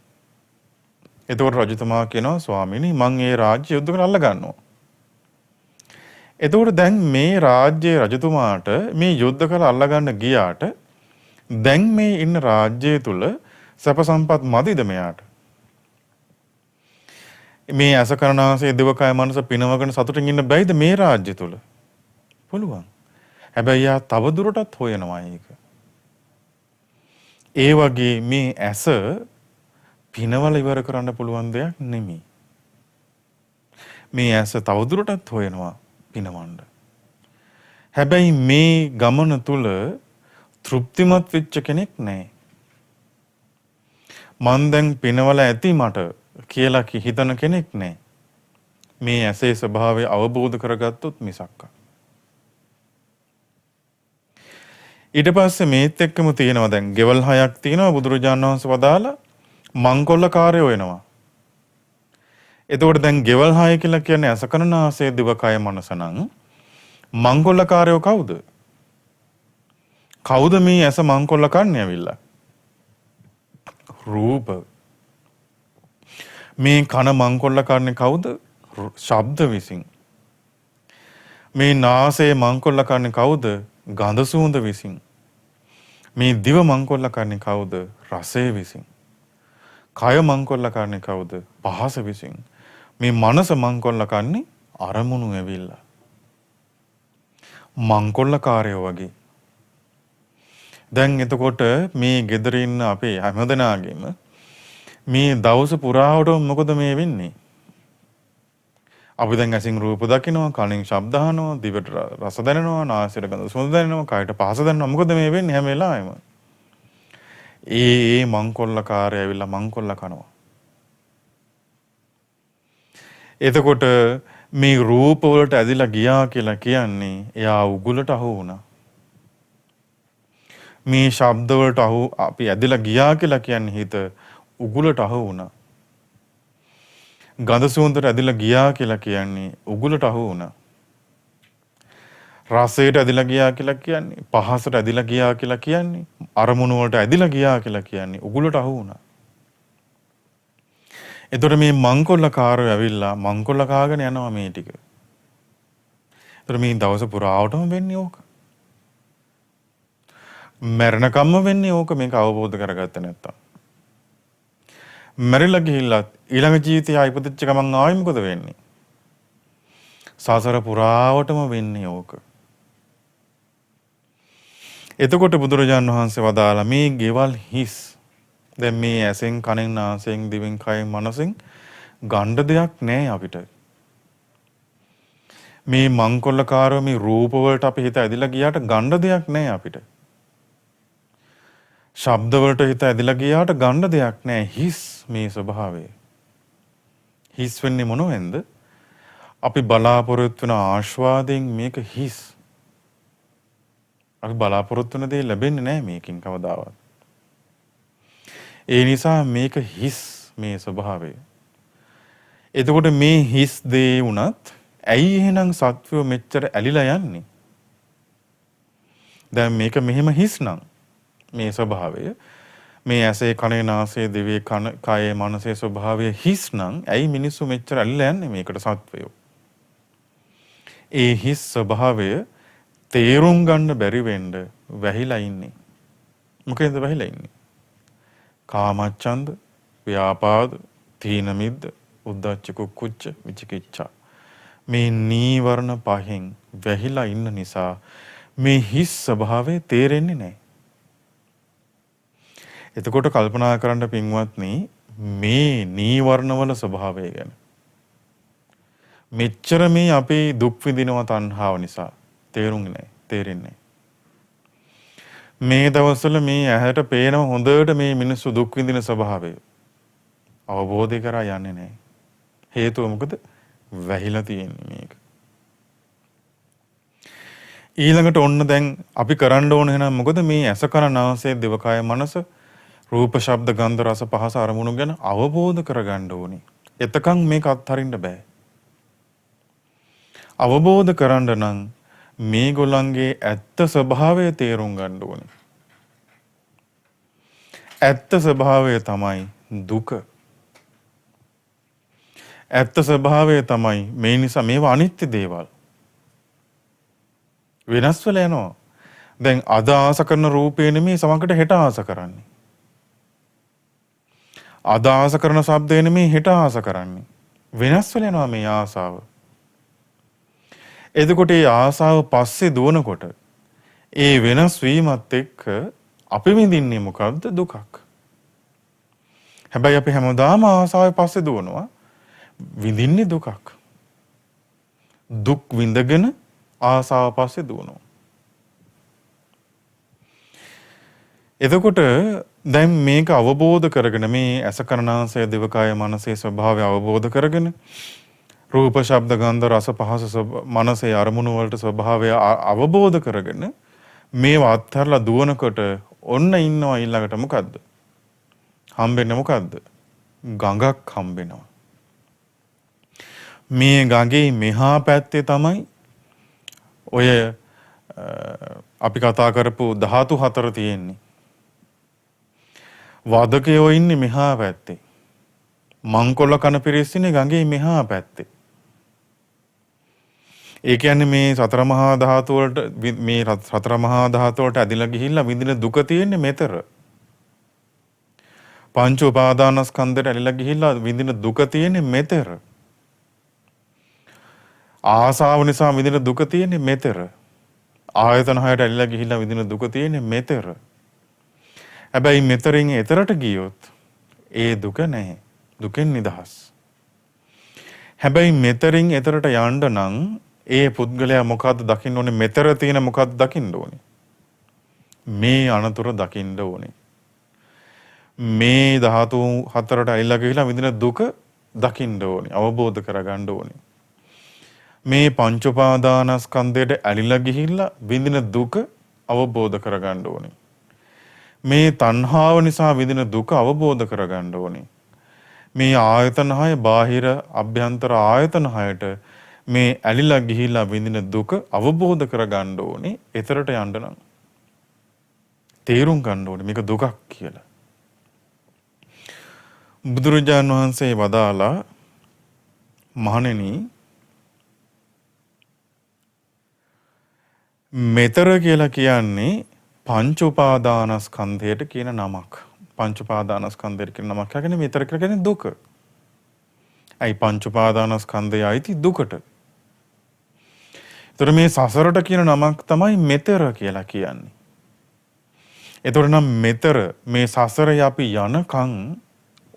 එතකොට රජතුමා කියනවා ස්වාමීනි මම ඒ රාජ්‍ය යුද්ධ කරලා අල්ල ගන්නවා. එතකොට දැන් මේ රාජ්‍යයේ රජතුමාට මේ යුද්ධ කරලා අල්ල ගන්න ගියාට දැන් මේ ඉන්න රාජ්‍යය තුල සැප සම්පත් මදිද මෙයාට? මේ ඇස කරනාසේ දිවකය මනස පිනවගෙන සතුටින් ඉන්න බැයිද මේ රාජ්‍ය තුල? පුළුවන්. හැබැයි යා තව දුරටත් හොයනවා ඒක. ඒ වගේ මේ ඇස පිනවල ඉවර කරන්න පුළුවන් දෙයක් නෙමෙයි. මේ ඇස තව දුරටත් හොයනවා පිනවන්න. හැබැයි මේ ගමන තුල තෘප්තිමත් වෙච්ච කෙනෙක් නැහැ. මන් දැන් පිනවල ඇති මට කියලා හිතන කෙනෙක් නැහැ. මේ ඇසේ ස්වභාවය අවබෝධ කරගත්තොත් මිසක්ක. ඊට පස්සේ මේත් එක්කම තියෙනවා දැන් ගෙවල් 6ක් තියෙනවා බුදුරජාණන් වහන්සේ වදාලා මංකොල්ලකාරයෝ වෙනවා. එතකොට දැන් ගෙවල් 6 කියලා කියන්නේ අසකරනාසය දිවකය මනස නම් මංකොල්ලකාරයෝ කවුද? කවුද මේ ඇස මංකොල්ල කන්නේ ඇවිල්ලා? රූප. මේ කන මංකොල්ල කන්නේ කවුද? ශබ්ද විසින්. මේ නාසය මංකොල්ල කන්නේ කවුද? ගඳ සුවඳ විසින්. මේ දිව මංකොල්ල කන්නේ කවුද? රසය විසින්. කය මංකොල්ල කන්නේ කවුද? පහස විසින්. මේ මනස මංකොල්ල කන්නේ අරමුණු ඇවිල්ලා. මංකොල්ලකාරයෝ වගේ. දැන් එතකොට මේ ගෙදර ඉන්න අපේ හැමදෙනාගේම මේ දවස පුරාවටම මොකද මේ වෙන්නේ? අපි දැන් ඇසින් රූප දකිනවා, කනින් ශබ්ද අහනවා, දිවට රස දැනෙනවා, නාසයට ගඳ සුවඳ දැනෙනවා, කයට පහස දැනෙනවා. මොකද මේ වෙන්නේ හැම වෙලාවෙම? ඒ මංකොල්ලකාරය ඇවිල්ලා මංකොල්ල කනවා. එතකොට මේ රූප වලට ඇදිලා ගියා කියලා කියන්නේ එයා උගුලට අහු වුණා. මේ ශබ්ද වලට අපි ඇදිලා ගියා කියලා කියන්නේ හිත උගුලට අහු වුණා. ගඳ සුවඳට ඇදිලා ගියා කියලා කියන්නේ උගුලට අහු වුණා. රසයට ඇදිලා ගියා කියලා කියන්නේ, පහසට ඇදිලා ගියා කියලා කියන්නේ, අරමුණු වලට ඇදිලා ගියා කියලා කියන්නේ උගුලට අහු වුණා. එතකොට මේ මංකොල්ලකාරයෝ ඇවිල්ලා මංකොල්ල කාගෙන යනවා මේ ටික. එතකොට මේ දවස පුරාවටම වෙන්නේ ඕක. මරණකම්ම වෙන්නේ ඕක මේක අවබෝධ කරගත්තේ නැත්තම්. මරිලා ගිහිල්ලා ඊළඟ ජීවිතය ඉපදිච්ච ගමන් ආයෙ මොකද වෙන්නේ? සසර පුරාවටම වෙන්නේ ඕක. එතකොට බුදුරජාණන් වහන්සේ වදාලා මේ ගෙවල් හිස්. දැන් මේ ඇසෙන් කනෙන් නාසයෙන් දිවෙන් කයෙන් මනසෙන් ගණ්ඩ දෙයක් නැහැ අපිට. මේ මංකොල්ලකාරව මේ රූප වලට අපි හිත ඇදිලා ගියාට ගණ්ඩ දෙයක් නැහැ අපිට. ශබ්ද වලට හිත ඇදිලා ගියාට ගණ්ඩ දෙයක් නැහැ. හිස් මේ ස්වභාවය. හිස් වෙන්නේ මොනවෙන්ද? අපි බලාපොරොත්තු වෙන ආස්වාදයෙන් මේක හිස්. අපි බලාපොරොත්තු වෙන දේ ලැබෙන්නේ නැහැ මේකෙන් කවදාවත්. ඒ නිසා මේක හිස් මේ ස්වභාවය. එතකොට මේ හිස් දේ වුණත් ඇයි එහෙනම් සත්වෝ මෙච්චර ඇලිලා යන්නේ? දැන් මේක මෙහෙම හිස් නම් මේ ස්වභාවය මේ ඇසේ කනේ නාසයේ දිවේ කයේ මනසේ ස්වභාවය හිස් නම් ඇයි මිනිස්සු මෙච්චර ඇලිලා යන්නේ මේකට සත්වයෝ? ඒ හිස් ස්වභාවය තේරුම් ගන්න බැරි වෙන්න වැහිලා ඉන්නේ. මොකෙන්ද වැහිලා ඉන්නේ? කාමච්ඡන්ද, ව්‍යාපාද, තීන මිද්ද, උද්ධච්ච කුක්කුච්ච, විචිකිච්ඡා. මේ නීවරණ පහෙන් වැහිලා ඉන්න නිසා මේ හිස් ස්වභාවය තේරෙන්නේ නැහැ. එතකොට කල්පනා කරන්න පින්වත්නි මේ නීවරණ වල ස්වභාවය ගැන. මෙච්චර මේ අපේ දුක් විඳිනවා තණ්හාව නිසා තේරුන්නේ නැහැ, තේරෙන්නේ නැහැ. මේ දවස්වල මේ ඇහැට පේන හොඳට මේ මිනිස්සු දුක් විඳින ස්වභාවය අවබෝධ කරා යන්නේ නැහැ. හේතුව මොකද? වැහිලා තියෙන්නේ මේක. ඊළඟට ඔන්න දැන් අපි කරන්න ඕන එහෙනම් මොකද? මේ ඇස කන නාසය දිවකය මනස රූප ශබ්ද ගන්ධ රස පහස අරමුණු ගැන අවබෝධ කරගන්න ඕනේ. එතකන් මේක අත්හරින්න බෑ. අවබෝධ කරන්න නම් මේගොල්ලන්ගේ ඇත්ත ස්වභාවය තේරුම් ගන්න ඕනේ. ඇත්ත ස්වභාවය තමයි දුක. ඇත්ත ස්වභාවය තමයි මේ නිසා මේවා අනිත්‍ය දේවල්. වෙනස් වෙලා යනවා. දැන් අද ආස කරන රූපේ නෙමෙයි සමහරකට හෙට ආස කරන්නේ. අද ආස කරන ශබ්දේ නෙමෙයි හෙට ආස කරන්නේ. වෙනස් වෙලා යනවා මේ ආසාව. එතකොට ඒ ආසාව පස්සේ දුවනකොට ඒ වෙනස් වීමත් එක්ක අපි විඳින්නේ මොකද්ද? දුකක්. හැබැයි අපි හැමදාම ආසාවේ පස්සේ දුවනවා. විඳින්නේ දුකක්. දුක් විඳගෙන ආසාව පස්සේ දුවනවා. එතකොට දැන් මේක අවබෝධ කරගෙන මේ ඇස කරනාසය දිවකය මනසේ ස්වභාවය අවබෝධ කරගෙන රූප ශබ්ද ගන්ධ රස පහස මනසේ අරමුණු වලට ස්වභාවය අවබෝධ කරගෙන මේවා අත්හැරලා දුවනකොට ඔන්න ඉන්නවා ඊළඟට මොකද්ද? හම්බෙන්නේ මොකද්ද? ගඟක් හම්බෙනවා. මේ ගඟේ මෙහා පැත්තේ තමයි ඔය අපි කතා කරපු ධාතු හතර තියෙන්නේ. වදකයෝ ඉන්නේ මෙහා පැත්තේ. මංකොල්ල කන පිරිස් ඉන්නේ ගඟේ මෙහා පැත්තේ. ඒ කියන්නේ මේ සතර මහා ධාතු වලට මේ සතර මහා ධාතු වලට ඇදිලා ගිහිල්ලා විඳින දුක තියෙන්නේ මෙතර. පංච උපාදානස්කන්ධයට ඇලිලා ගිහිල්ලා විඳින දුක තියෙන්නේ මෙතර. ආසාව නිසා විඳින දුක තියෙන්නේ මෙතර. ආයතන හයට ඇලිලා ගිහිල්ලා විඳින දුක තියෙන්නේ මෙතර. හැබැයි මෙතරින් එතරට ගියොත් ඒ දුක නැහැ. දුකෙන් නිදහස්. හැබැයි මෙතරින් එතරට යන්න නම් ඒ පුද්ගලයා මොකද්ද දකින්න ඕනේ? මෙතර තියෙන මොකද්ද දකින්න ඕනේ? මේ අනතුර දකින්න ඕනේ. මේ ධාතු හතරට ඇලිලා ගිහිල්ලා විඳින දුක දකින්න ඕනේ. අවබෝධ කරගන්න ඕනේ. මේ පංච උපාදානස්කන්ධයට ඇලිලා ගිහිල්ලා විඳින දුක අවබෝධ කරගන්න ඕනේ. මේ තණ්හාව නිසා විඳින දුක අවබෝධ කරගන්න ඕනේ. මේ ආයතන හය බාහිර අභ්‍යන්තර ආයතන හයට මේ ඇලිලා ගිහිල්ලා විඳින දුක අවබෝධ කරගන්න ඕනේ. එතරට යන්න නම් තේරුම් ගන්න ඕනේ මේක දුකක් කියලා. බුදුරජාණන් වහන්සේ වදාලා මහණෙනි මෙතර කියලා කියන්නේ පංච උපාදානස්කන්ධයට කියන නමක්. පංච උපාදානස්කන්ධයට කියන නමක් කියන්නේ මෙතර කියලා කියන්නේ දුක. අයි පංච උපාදානස්කන්ධයයි අයිති දුකට. ඒතර මේ සසරට කියන නමක් තමයි මෙතර කියලා කියන්නේ. ඒතර නම් මෙතර මේ සසරේ අපි යනකම්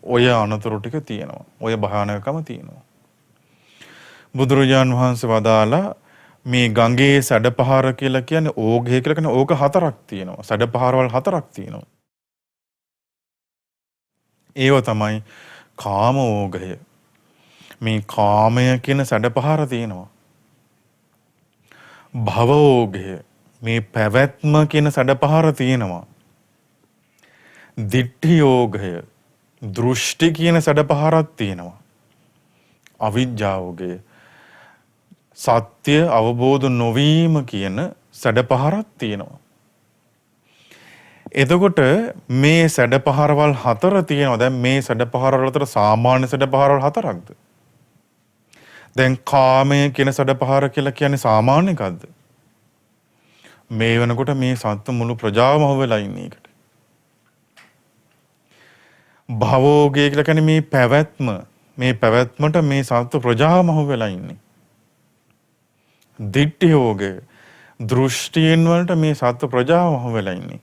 ඔය අනතුරු ටික තියෙනවා. ඔය භයානකම තියෙනවා. බුදුරජාන් වහන්සේ වදාලා මේ ගඟේ සැඩපහර කියලා කියන්නේ ඕඝය කියලා කියන ඕක හතරක් තියෙනවා. සැඩපහරවල් හතරක් තියෙනවා. ඒව තමයි කාම ඕඝය. මේ කාමය කියන සැඩපහර තියෙනවා. භව ඕඝය මේ පැවැත්ම කියන සැඩපහර තියෙනවා. දිට්ඨි ඕඝය දෘෂ්ටි කියන සැඩපහරක් තියෙනවා. අවිජ්ජාෝගය සත්‍ය අවබෝධ නොවීම කියන සැඩපහරක් තියෙනවා. එතකොට මේ සැඩපහරවල් හතර තියෙනවා. දැන් මේ සැඩපහරවල අතර සාමාන්‍ය සැඩපහරවල් හතරක්ද? දැන් කාමය කියන සැඩපහර කියලා කියන්නේ සාමාන්‍ය එකක්ද? මේ වෙනකොට මේ සත්ත්ව මුළු ප්‍රජාවම හොවෙලා ඉන්නේ ඒකට. භවෝගය කියලා කියන්නේ මේ පැවැත්ම. මේ පැවැත්මට මේ සත්ත්ව ප්‍රජාවම හොවෙලා ඉන්නේ. දිට්ඨි යෝගය දෘෂ්ටියෙන් වලට මේ සත්ත්ව ප්‍රජාවම හොවෙලා ඉන්නේ.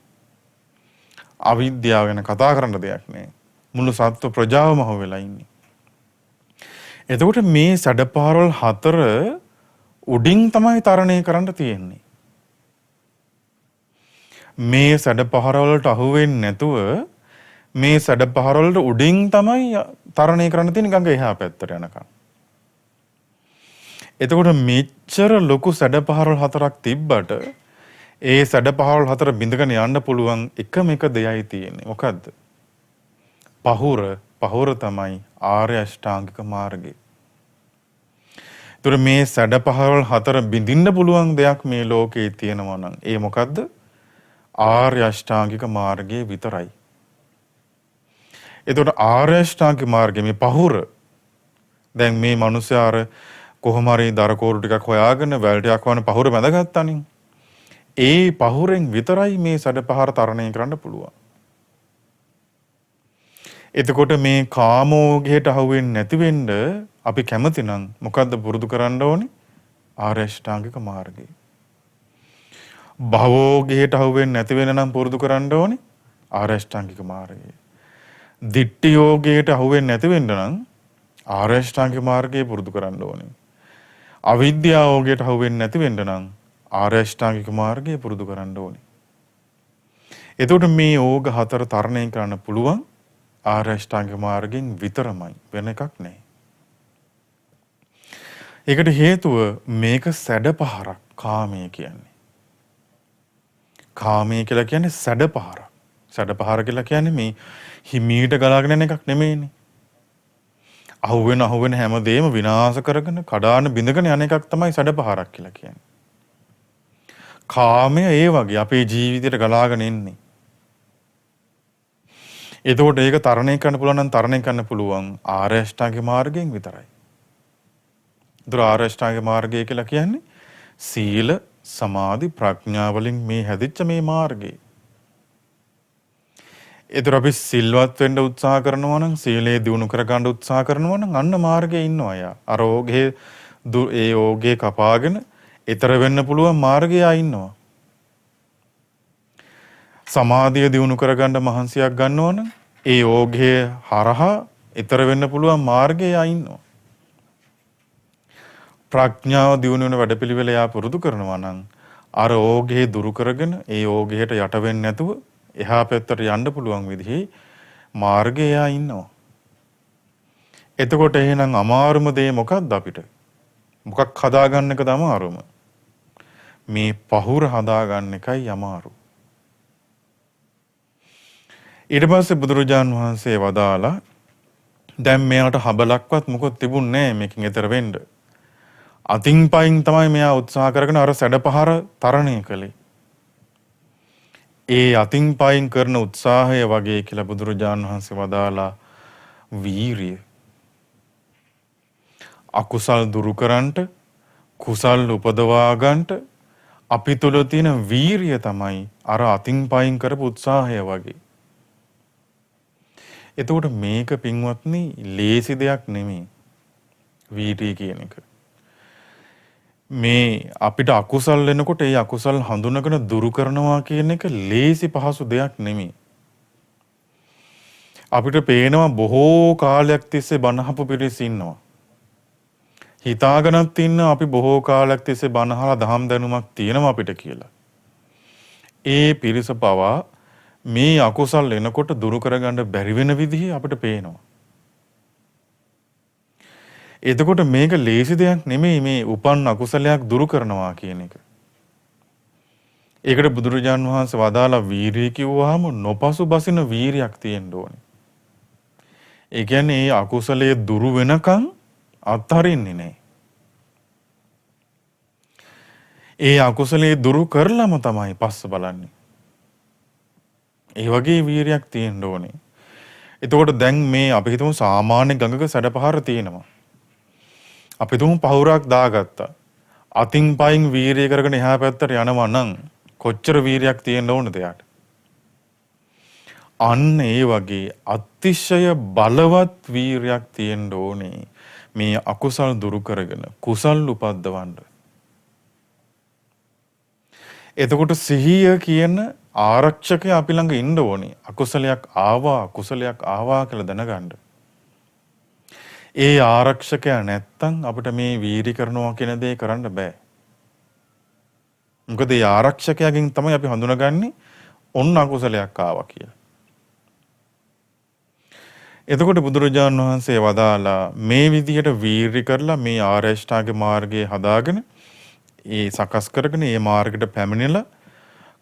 අවිද්‍යාව ගැන කතා කරන්න දෙයක් නෑ. මුළු සත්ත්ව ප්‍රජාවම හොවෙලා ඉන්නේ. එතකොට මේ සැඩපහරවල් හතර උඩින් තමයි තරණය කරන්න තියෙන්නේ. මේ සැඩපහරවලට අහු වෙන්නේ නැතුව මේ සැඩපහරවලට උඩින් තමයි තරණය කරන්න තියෙන්නේ ගඟ එහා පැත්තට යනකම්. එතකොට මෙච්චර ලොකු සැඩපහරවල් හතරක් තිබ්බට ඒ සැඩපහරවල් හතර බිඳගෙන යන්න පුළුවන් එකම එක දෙයයි තියෙන්නේ. මොකද්ද? පහුර තමයි ආර්ය අෂ්ටාංගික මාර්ගය. ඒතර මේ සැඩපහරවල් හතර බිඳින්න පුළුවන් දෙයක් මේ ලෝකේ තියෙනවා නම් ඒ මොකද්ද? ආර්ය අෂ්ටාංගික මාර්ගය විතරයි. එතකොට ආර්ය අෂ්ටාංගික මාර්ගයේ මේ පහුර දැන් මේ මිනිස්යාර කොහොම හරි දරකෝරු ටිකක් හොයාගෙන වැල් ටිකක් වань පහුර බැඳගත්තානේ. ඒ පහුරෙන් විතරයි මේ සැඩපහර තරණය කරන්න පුළුවන්. එතකොට මේ කාමෝගයට අහුවෙන්නේ නැති වෙන්න අපි කැමති නම් මොකද්ද පුරුදු කරන්න ඕනේ? ආර්ය අෂ්ටාංගික මාර්ගය. භවෝගයට අහුවෙන්නේ නැති වෙන නම් පුරුදු කරන්න ඕනේ ආර්ය අෂ්ටාංගික මාර්ගය. දිට්ඨි යෝගයට අහුවෙන්නේ නැති වෙන්න නම් ආර්ය අෂ්ටාංගික මාර්ගය පුරුදු කරන්න ඕනේ. අවිද්‍යාවෝගයට අහුවෙන්නේ නැති වෙන්න නම් ආර්ය අෂ්ටාංගික මාර්ගය පුරුදු කරන්න ඕනේ. එතකොට මේ ඕග හතර තරණය කරන්න පුළුවන් ආර්ය අෂ්ටාංගික මාර්ගයෙන් විතරමයි, වෙන එකක් නැහැ. ඒකට හේතුව මේක සැඩපහරක් කාමය කියන්නේ. කාමයේ කියලා කියන්නේ සැඩපහර. සැඩපහර කියලා කියන්නේ මේ හිමීට ගලාගෙන යන එකක් නෙමෙයිනේ. අහුවෙන හැමදේම විනාශ කරගෙන කඩාන බිඳගෙන යන එකක් තමයි සැඩපහරක් කියලා කියන්නේ. කාමය ඒ වගේ අපේ ජීවිතයට ගලාගෙන එන්නේ. එතකොට ඒක තරණය කරන්න පුළුවන් නම් තරණය කරන්න පුළුවන් ආර්ය අෂ්ටාංග මාර්ගයෙන් විතරයි. ඒතර ආර්ය අෂ්ටාංග මාර්ගය කියලා කියන්නේ සීල සමාධි ප්‍රඥා වලින් මේ හැදිච්ච මේ මාර්ගය. ඒතර අපි සිල්වත් වෙන්න උත්සාහ කරනවා නම් සීලය දියුණු කරගන්න උත්සාහ කරනවා නම් අන්න මාර්ගයේ ඉන්නවා යා. අර ඒ ඕගේ කපාගෙන ඊතර වෙන්න පුළුවන් මාර්ගය ඉන්නවා. සමාධිය දියුණු කරගන්න මහන්සියක් ගන්නවා නම් ඒ ඕගේ හරහා ඊතර වෙන්න පුළුවන් මාර්ගය ඉන්නවා. ප්‍රඥාව දියුණු වෙන වැඩපිළිවෙල යා පුරුදු කරනවා නම් අර ඕගේ දුරු කරගෙන ඒ ඕගේට යට වෙන්නේ නැතුව එහා පැත්තට යන්න පුළුවන් විදිහේ මාර්ගය ඉන්නවා. එතකොට එහෙනම් අමාරුම දේ මොකක්ද අපිට? මොකක් හදාගන්න එකද අමාරුම? මේ පහුර හදාගන්න එකයි අමාරු. ඊට පස්සේ බුදුරජාන් වහන්සේ වදාලා දැන් මෙයාට හබලක්වත් මොකොත් තිබුණේ නැහැ මේකෙන් එතර වෙන්න. අතින් පයින් තමයි මෙයා උත්සාහ කරගෙන අර සැඩපහර තරණය කළේ. ඒ අතින් පයින් කරන උත්සාහය වගේ කියලා බුදුරජාන් වහන්සේ වදාලා වීරිය. අකුසල් දුරු කරන්නට කුසල් උපදවා ගන්නට අපි තුල තියෙන වීරිය තමයි අර අතින් පයින් කරපු උත්සාහය වගේ. එතකොට මේක පින්වත්නි ලේසි දෙයක් නෙමෙයි. වීරිය කියන එක. මේ අපිට අකුසල් වෙනකොට ඒ අකුසල් හඳුනගෙන දුරු කරනවා කියන එක ලේසි පහසු දෙයක් නෙමෙයි. අපිට පේනවා බොහෝ කාලයක් තිස්සේ බණ අහපු පිරිස ඉන්නවා. හිතාගෙනත් ඉන්න අපි බොහෝ කාලයක් තිස්සේ බණ අහලා දහම් දැනුමක් තියෙනවා අපිට කියලා. ඒ පිරිස පවා මේ අකුසල් එනකොට දුරු කරගන්න බැරි වෙන විදිහ අපිට පේනවා. එතකොට මේක ලේසි දෙයක් නෙමෙයි මේ උපන් අකුසලයක් දුරු කරනවා කියන එක. ඒකට බුදුරජාන් වහන්සේ වදාලා වීරිය කිව්වහම නොපසු බසින වීරියක් තියෙන්න ඕනේ. ඒ කියන්නේ මේ අකුසලයේ දුරු වෙනකන් අත්හරින්නේ නැහැ. ඒ අකුසලයේ දුරු කරලම තමයි පස්ස බලන්නේ. ඒ වගේ වීරියක් තියෙන්න ඕනේ. එතකොට දැන් මේ අපි හිතමු සාමාන්‍ය ගඟක සැඩපහර තියෙනවා. අපි තුමු පහුරක් දාගත්තා. අතින් පයින් වීරිය කරගෙන එහා පැත්තට යනවා නම් කොච්චර වීරියක් තියෙන්න ඕනද යාට? අන්න ඒ වගේ අතිශය බලවත් වීරියක් තියෙන්න ඕනේ මේ අකුසල් දුරු කරගෙන කුසල් උපද්දවන්න. එතකොට සිහිය කියන ආරක්ෂකය අපි ළඟ ඉන්න ඕනේ. අකුසලයක් ආවා කියලා දැනගන්න. ඒ ආරක්ෂකයා නැත්තම් අපිට මේ වීරි කරනවා කියන දේ කරන්න බෑ. මොකද ඒ ආරක්ෂකයාගෙන් තමයි අපි හඳුනගන්නේ ඔන්න අකුසලයක් ආවා කියලා. එතකොට බුදුරජාණන් වහන්සේ වදාලා මේ විදිහට වීරි කරලා මේ ආර්ය අෂ්ටාංග මාර්ගයේ හදාගෙන ඒ සකස් කරගෙන මේ මාර්ගයට පැමිණිලා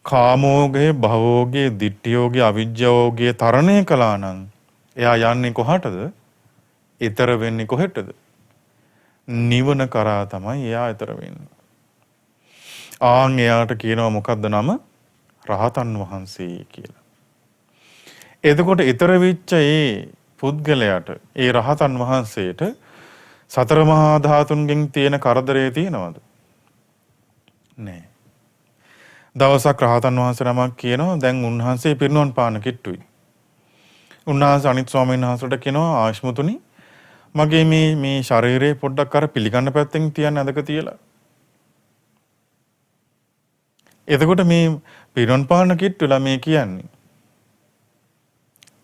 කාමෝගයේ භවෝගයේ ditthiyෝගයේ අවිජ්ජාෝගයේ තරණය කළා නම් එයා යන්නේ කොහටද? ඊතර වෙන්නේ කොහෙටද? නිවන කරා තමයි එයා ඊතර වෙන්නේ. ආන් එයාට කියනවා මොකද්ද නම? රහතන් වහන්සේ කියලා. එතකොට ඊතර වෙච්ච ඒ පුද්ගලයාට ඒ රහතන් වහන්සේට සතර මහා ධාතුන්ගෙන් තියෙන කරදරේ තියෙනවද? නෑ. දවසක් රහතන් වහන්සේ නමක් කියනවා දැන් උන්වහන්සේ පිරිනුවන් පාන කිට්ටුයි. උන්වහන්සේ අනිත් ස්වාමීන් වහන්සේට කියනවා ආශ්මුතුනි මගේ මේ ශරීරේ පොඩ්ඩක් අර පිළිගන්න පැත්තෙන් තියන්න අදක තියලා. එතකොට මේ පිරිනුවන් පාන කිට්ටුලා මේ කියන්නේ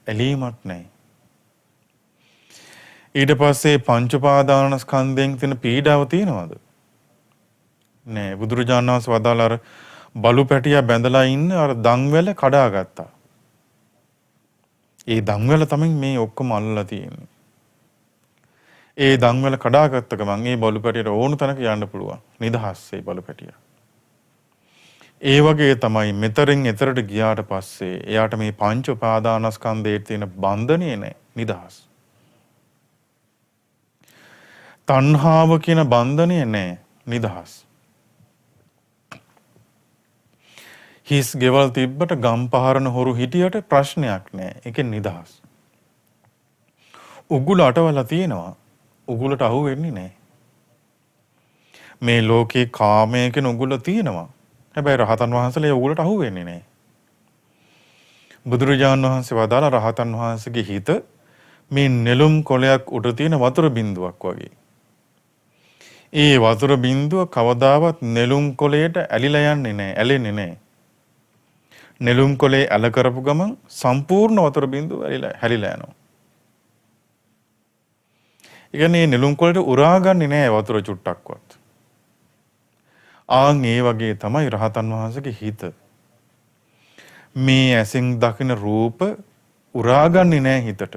එලීමක් නැහැ. ඊට පස්සේ පංච උපාදාන ස්කන්ධයෙන් තියෙන පීඩාව තියෙනවද? නෑ. බුදුරජාණන් වහන්සේ වදාළ අර බලු පැටියා බැඳලා ඉන්න අර දන්වැල කඩාගත්තා. ඒ දන්වැල තමයි මේ ඔක්කොම අල්ලලා තියෙන්නේ. ඒ දන්වැල කඩාගත්ත ගමන් ඒ බලු පැටියට ඕන තැනක යන්න පුළුවන්. නිදහස් ඒ බලු පැටියා. ඒ වගේ තමයි මෙතරින් එතරට ගියාට පස්සේ එයාට මේ පංච උපාදානස්කන්ධයේ තියෙන බන්ධනේ නැහැ නිදහස්. තණ්හාව කියන බන්ධනේ නැහැ නිදහස්. හිස් ගෙවල් තිබ්බට ගම් පහරන හොරු හිටියට ප්‍රශ්නයක් නැහැ. ඒකෙන් නිදහස්. උගුල අටවලා තියෙනවා. උගුලට අහු වෙන්නේ නැහැ. මේ ලෝකේ කාමයේ කියන උගුල තියෙනවා. හැබැයි රහතන් වහන්සේලා ඒ උගුලට අහු වෙන්නේ නැහැ. බුදුරජාණන් වහන්සේ වදාළ රහතන් වහන්සේගේ හිත මේ නෙළුම් කොළයක් උඩ තියෙන වතුර බිඳුවක් වගේ. ඒ වතුර බිඳුව කවදාවත් නෙළුම් කොළයට ඇලිලා යන්නේ නැහැ, ඇලෙන්නේ නැහැ. නෙළුම් කොළේ ඇල කරපු ගමන් සම්පූර්ණ වතුර බිඳුව හැලිලා යනවා. ඒ කියන්නේ නෙළුම් කොළට උරාගන්නේ නැහැ වතුර චුට්ටක්වත්. ආන් ඒ වගේ තමයි රහතන් වහන්සේගේ හිත. මේ ඇසින් දකින රූප උරාගන්නේ නැහැ හිතට.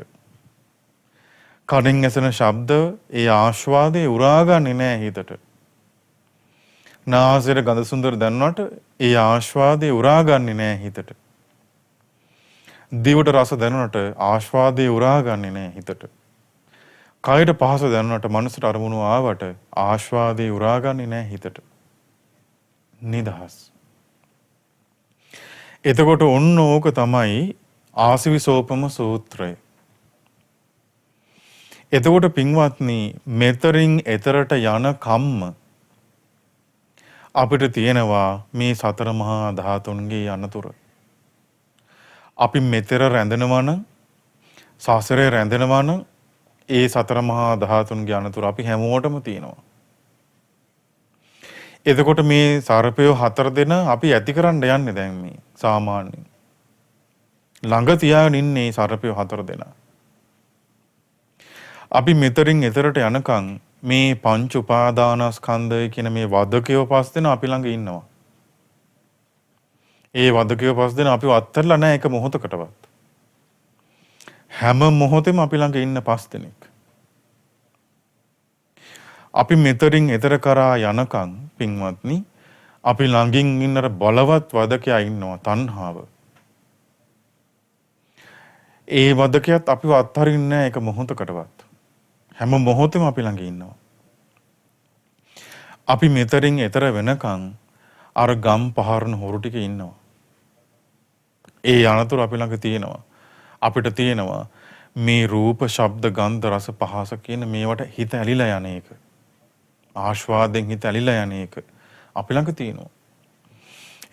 කනෙන් ඇසෙන ශබ්ද ඒ ආස්වාදේ උරාගන්නේ නැහැ හිතට. නාසයට ගඳ සුන්දර දැනුණාට ඒ ආස්වාදේ උරාගන්නේ නැහැ හිතට. දිවට රස දැනුණාට ආස්වාදේ උරාගන්නේ නැහැ හිතට. කයට පහස දැනුණාට මනසට අරමුණු ආවට ආස්වාදේ උරාගන්නේ නැහැ හිතට. නිදහස්. එතකොට ඔන්න ඕක තමයි ආසිවිසෝපම සූත්‍රය. එතකොට පින්වත්නි මෙතරින් එතරට යන කම්ම අපිට තියෙනවා මේ සතර මහා ධාතුන්ගේ අනතුර. අපි මෙතර රැඳෙනවා නම් සසරේ රැඳෙනවා නම් ඒ සතර මහා ධාතුන්ගේ අනතුර අපි හැමෝටම තියෙනවා. එතකොට මේ සර්පය හතර දෙනා අපි ඇති කරන්න යන්නේ දැන් මේ සාමාන්‍යයෙන්. ළඟ තියාගෙන ඉන්නේ සර්පය හතර දෙනා. අපි මෙතරින් එතරට යනකම් මේ පංච උපාදානස්කන්ධය කියන මේ වදකයව පස් දෙන අපි ළඟ ඉන්නවා. ඒ වදකයව පස් දෙන අපිව අත්හැරලා නැහැ එක මොහොතකටවත්. හැම මොහොතෙම අපි ළඟ ඉන්න පස් දෙනෙක්. අපි මෙතරින් එතර කරා යනකම් පින්වත්නි අපි ළඟින් ඉන්නර බලවත් වදකයා ඉන්නවා තණ්හාව. ඒ වදකයත් අපිව අත්හරින්නේ නැහැ එක මොහොතකටවත්. හැම මොහොතෙම අපි ළඟ ඉන්නවා. අපි මෙතරින් එතර වෙනකන් අර ගම් පහරන හොරු ටික ඉන්නවා. ඒ අනතුරු අපි ළඟ තියෙනවා. අපිට තියෙනවා මේ රූප, ශබ්ද, ගන්ධ, රස, පහස කියන මේවට හිත ඇලිලා යන එක. ආස්වාදයෙන් හිත ඇලිලා යන එක අපි ළඟ තියෙනවා.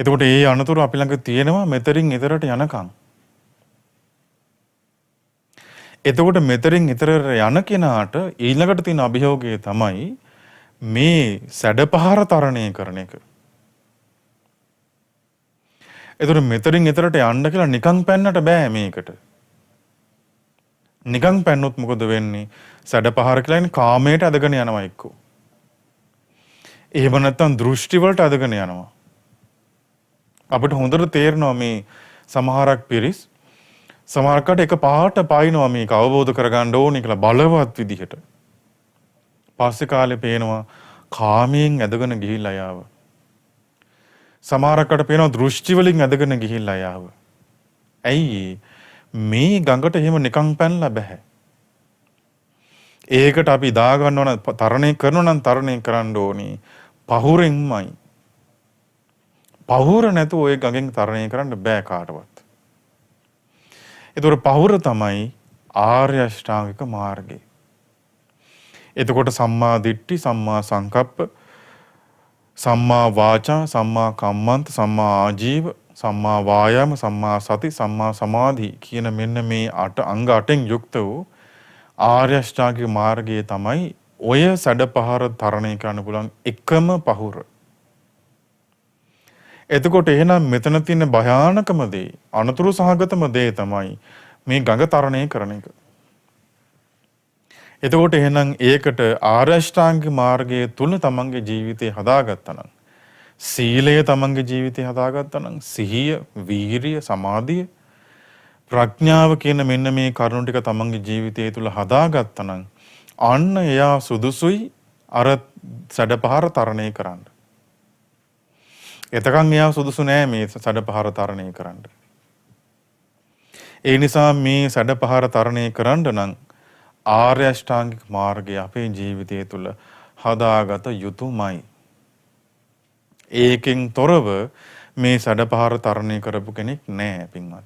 එතකොට ඒ අනතුරු අපි ළඟ තියෙනවා මෙතරින් එතරට යනකම්. එතකොට මෙතරින් එතර යන කෙනාට ඊළඟට තියෙන අභියෝගය තමයි මේ සැඩපහර තරණය කරන එක. එතකොට මෙතරින් එතරට යන්න කියලා නිකන් පැන්නට බෑ මේකට. නිකන් පැන්නොත් මොකද වෙන්නේ? සැඩපහර කියලා ඉන්නේ කාමයට අදගෙන යනවා එක්කෝ. එහෙම නැත්නම් දෘෂ්ටි වලට අදගෙන යනවා. අපිට හොඳට තේරෙනවා මේ සමහරක් පිරිස් සමහරකට එක පාට පායිනවා මේක අවබෝධ කරගන්න ඕනේ කියලා බලවත් විදිහට. පස්සේ කාලේ පේනවා කාමයෙන් ඇදගෙන ගිහිල්ලා යාව. සමහරකට පේනවා දෘෂ්ටි වලින් ඇදගෙන ගිහිල්ලා යාව. ඇයි මේ ගඟට එහෙම නිකන් පැනලා බෑ. ඒකට අපි දා ගන්නව නම් තරණය කරනවා නම් තරණය කරන්න ඕනේ පහුරෙන්මයි. පහුර නැතුව ඔය ගඟෙන් තරණය කරන්න බෑ කාටවත්. එතකොට පහුර තමයි ආර්ය අෂ්ටාංගික මාර්ගය. එතකොට සම්මා දිට්ඨි, සම්මා සංකප්ප, සම්මා වාචා, සම්මා කම්මන්ත, සම්මා ආජීව, සම්මා වායාම, සම්මා සති, සම්මා සමාධි කියන මෙන්න මේ අංග 8න් යුක්ත වූ ආර්ය අෂ්ටාංගික මාර්ගය තමයි ඔය සැඩපහර තරණය කරන්න පුළුවන් එකම පහුර. එතකොට එහෙනම් මෙතන තියෙන භයානකම දේ, අනතුරු සහගතම දේ තමයි මේ ගඟ තරණය කරන එක. එතකොට එහෙනම් ඒකට ආර්ය අෂ්ටාංගික මාර්ගයේ තුල තමන්ගේ ජීවිතය හදාගත්තා නම්, සීලය තමන්ගේ ජීවිතය හදාගත්තා නම්, සිහිය, වීරිය, සමාධිය, ප්‍රඥාව කියන මෙන්න මේ කරුණු ටික තමන්ගේ ජීවිතය තුල හදාගත්තා නම් අන්න එයා සුදුසුයි අර සැඩපහර තරණය කරන්න. එතකන් එයා සුදුසු නෑ මේ සැඩපහර තරණය කරන්න. ඒ නිසා මේ සැඩපහර තරණය කරන්න නම් ආර්ය අෂ්ටාංගික මාර්ගය අපේ ජීවිතය තුළ හදාගත යුතුමයි. ඒකෙන් තොරව මේ සැඩපහර තරණය කරපු කෙනෙක් නෑ පින්වත්.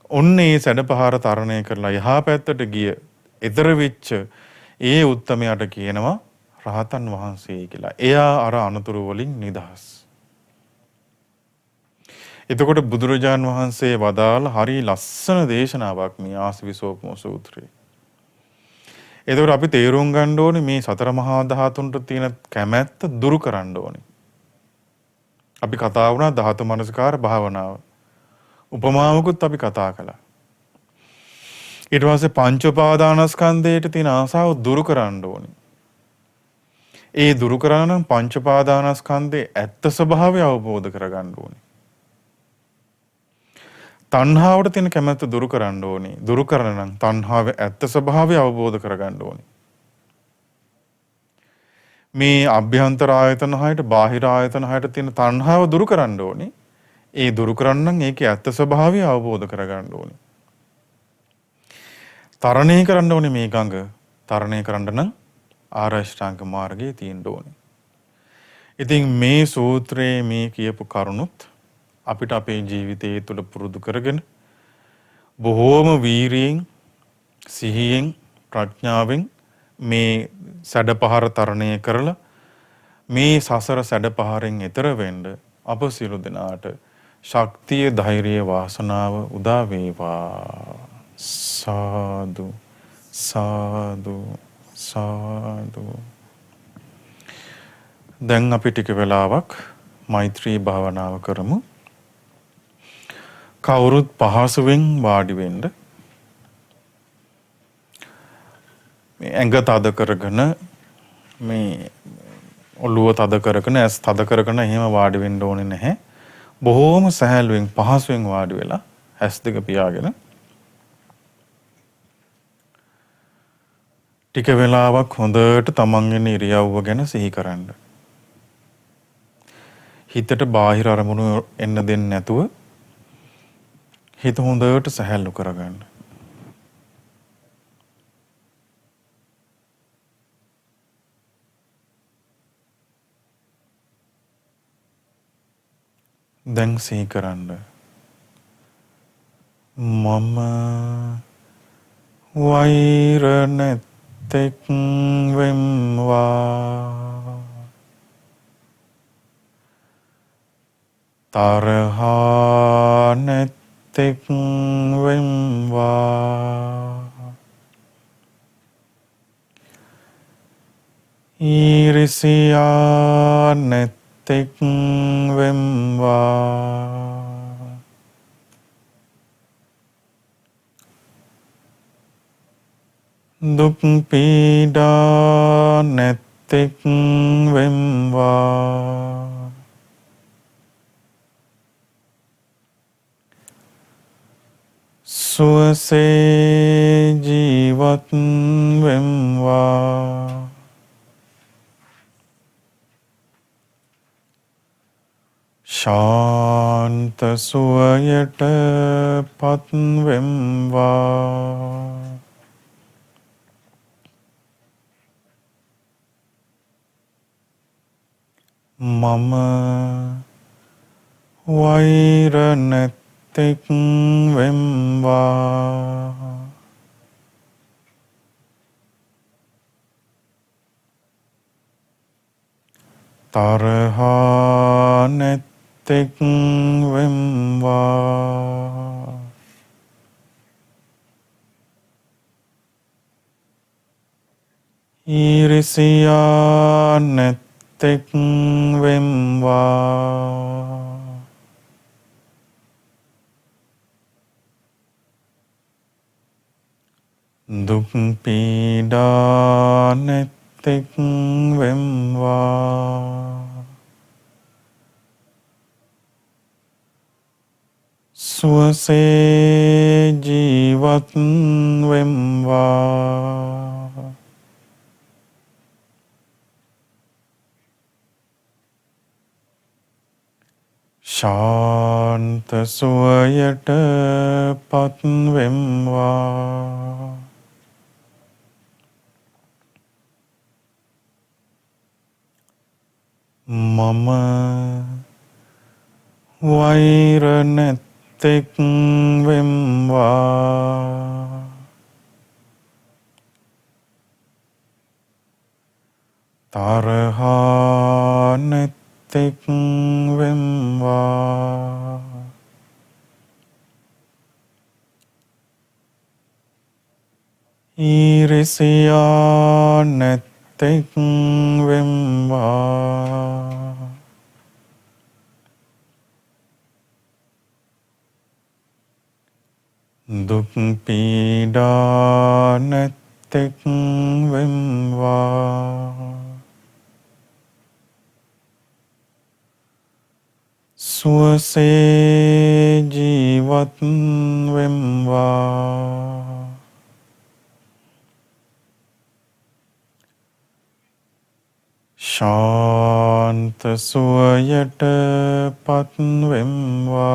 ඔන්න ඒ සැඩපහර තරණය කරලා යහා පැත්තට ගිය ඊතර වෙච්ච ඒ උත්තමයාට කියනවා රහතන් වහන්සේ කියලා. එයා අර අනතුරු වලින් නිදහස්. එතකොට බුදුරජාන් වහන්සේ වදාළ හරි ලස්සන දේශනාවක් මේ ආසවිසෝපම සූත්‍රය. එතකොට අපි තේරුම් ගන්න ඕනේ මේ සතර මහා ධාතුන්ට තියෙන කැමැත්ත දුරු කරන්න ඕනේ. අපි කතා වුණා ධාතු මනසකාර භාවනාව. උපමාවකුත් අපි කතා කළා. ඊට පස්සේ පංච උපාදානස්කන්ධයට තියෙන ආසාව දුරු කරන්න ඕනේ. ඒ දුරු කරා නම් පංච උපාදානස්කන්ධයේ ඇත්ත ස්වභාවය අවබෝධ කරගන්න ඕනේ. තණ්හාවට තියෙන කැමැත්ත දුරු කරන්න ඕනේ. දුරු කරන නම් තණ්හාවේ ඇත්ත ස්වභාවය අවබෝධ කරගන්න ඕනේ. මේ අභ්‍යන්තර ආයතන හයට බාහිර ආයතන හයට තියෙන තණ්හාව දුරු කරන්න ඕනේ. ඒ දුරු කරන්න නම් ඒකේ ඇත්ත ස්වභාවය අවබෝධ කරගන්න ඕනේ. තරණය කරන්න ඕනේ මේ ගඟ. තරණය කරන්න නම් ආර්ය අෂ්ටාංග මාර්ගයේ තියෙන්න ඕනේ. ඉතින් මේ සූත්‍රයේ මේ කියපු කරුණුත් අපිට අපේ ජීවිතයේ තුල පුරුදු කරගෙන බොහෝම වීරියෙන් සිහියෙන් ප්‍රඥාවෙන් මේ සැඩපහර තරණය කරලා මේ සසර සැඩපහරෙන් එතර වෙන්න අප සියලු දෙනාට ශක්තිය ධෛර්යය වාසනාව උදා වේවා. සාදු සාදු සාදු. දැන් අපි ටික වෙලාවක් මෛත්‍රී භාවනාව කරමු. කවුරුත් පහසුවෙන් වාඩි වෙන්න. මේ ඇඟ තද කරගෙන මේ ඔළුව තද කරගෙන ඇස් තද කරගෙන එහෙම වාඩි වෙන්න ඕනේ නැහැ. බොහෝම සහැල්ලුවෙන් පහසුවෙන් වාඩි වෙලා ඇස් දෙක පියාගෙන ටික වෙලාවක් හොඳට තමන්ගේ ඉරියව්ව ගැන සිහි කරන්න. හිතට බාහිර අරමුණු එන්න දෙන්නේ නැතුව හිත හොඳට සැහැල්ලු කරගන්න. දැන් සිහි කරන්න. මම වෛර නැතෙක් වෙම්වා තරහා නැත්තෙක් වෙම්වා ඊරිසියා නැත්තෙක් වෙම්වා දුක් පීඩා නැත්තෙක් වෙම්වා සුවසේ ජීවත් වෙම්වා ශාන්ත සුවයට පත් වෙම්වා මම වෛර නැත්තෙක් වෙම්වා තරහා නැත්තෙක් වෙම්වා ඊරිසියා නැත්තෙක් වෙම්වා දුක් පීඩා නැත්තෙක් වෙම්වා සුවසේ ජීවත් වෙම්වා ශාන්ත සුවයට පත්වෙම්වා. මම වෛර නැත්තෙක් වෙම්වා. තරහා නැත්තෙක් වෙම්වා. ඊරිසියා නැත්තෙක් වෙම්වා. දුක් පීඩා නැත්තෙක් වෙම්වා. සුවසේ ජීවත් වෙම්වා. ශාන්ත සුවයට පත්වෙම්වා.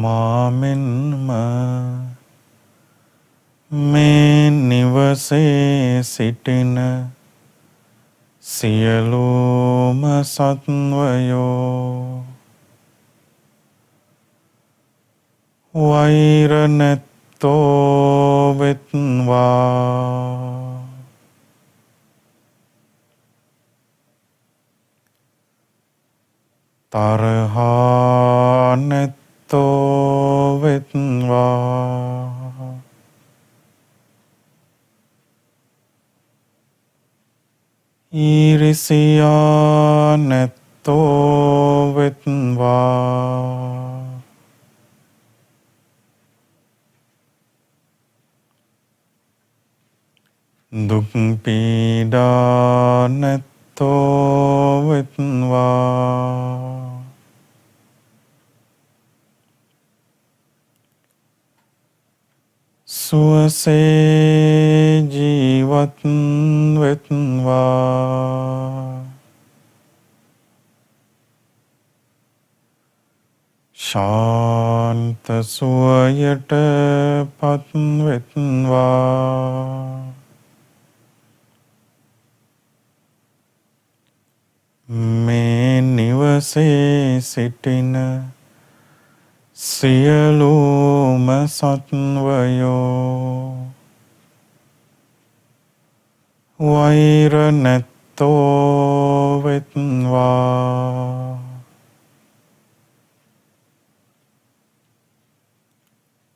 මාමෙන්ම මේ නිවසේ සිටින සියලුම සත්වයෝ වෛර නැත්තෝ වෙත්වා. තරහා නැත්තෝ වෙත්වා. ඊරිසියා නැත්තෝ වෙත්වා. දුක් පීඩා නැත්තෝ වෙත්වා. සුවසේ ජීවත් වෙත්වා. ශාන්ත සුවයට පත්වෙත්වා. මේ නිවසේ සිටින සියලුම සත්වයෝ වෛර නැත්තෝ වෙත්වා.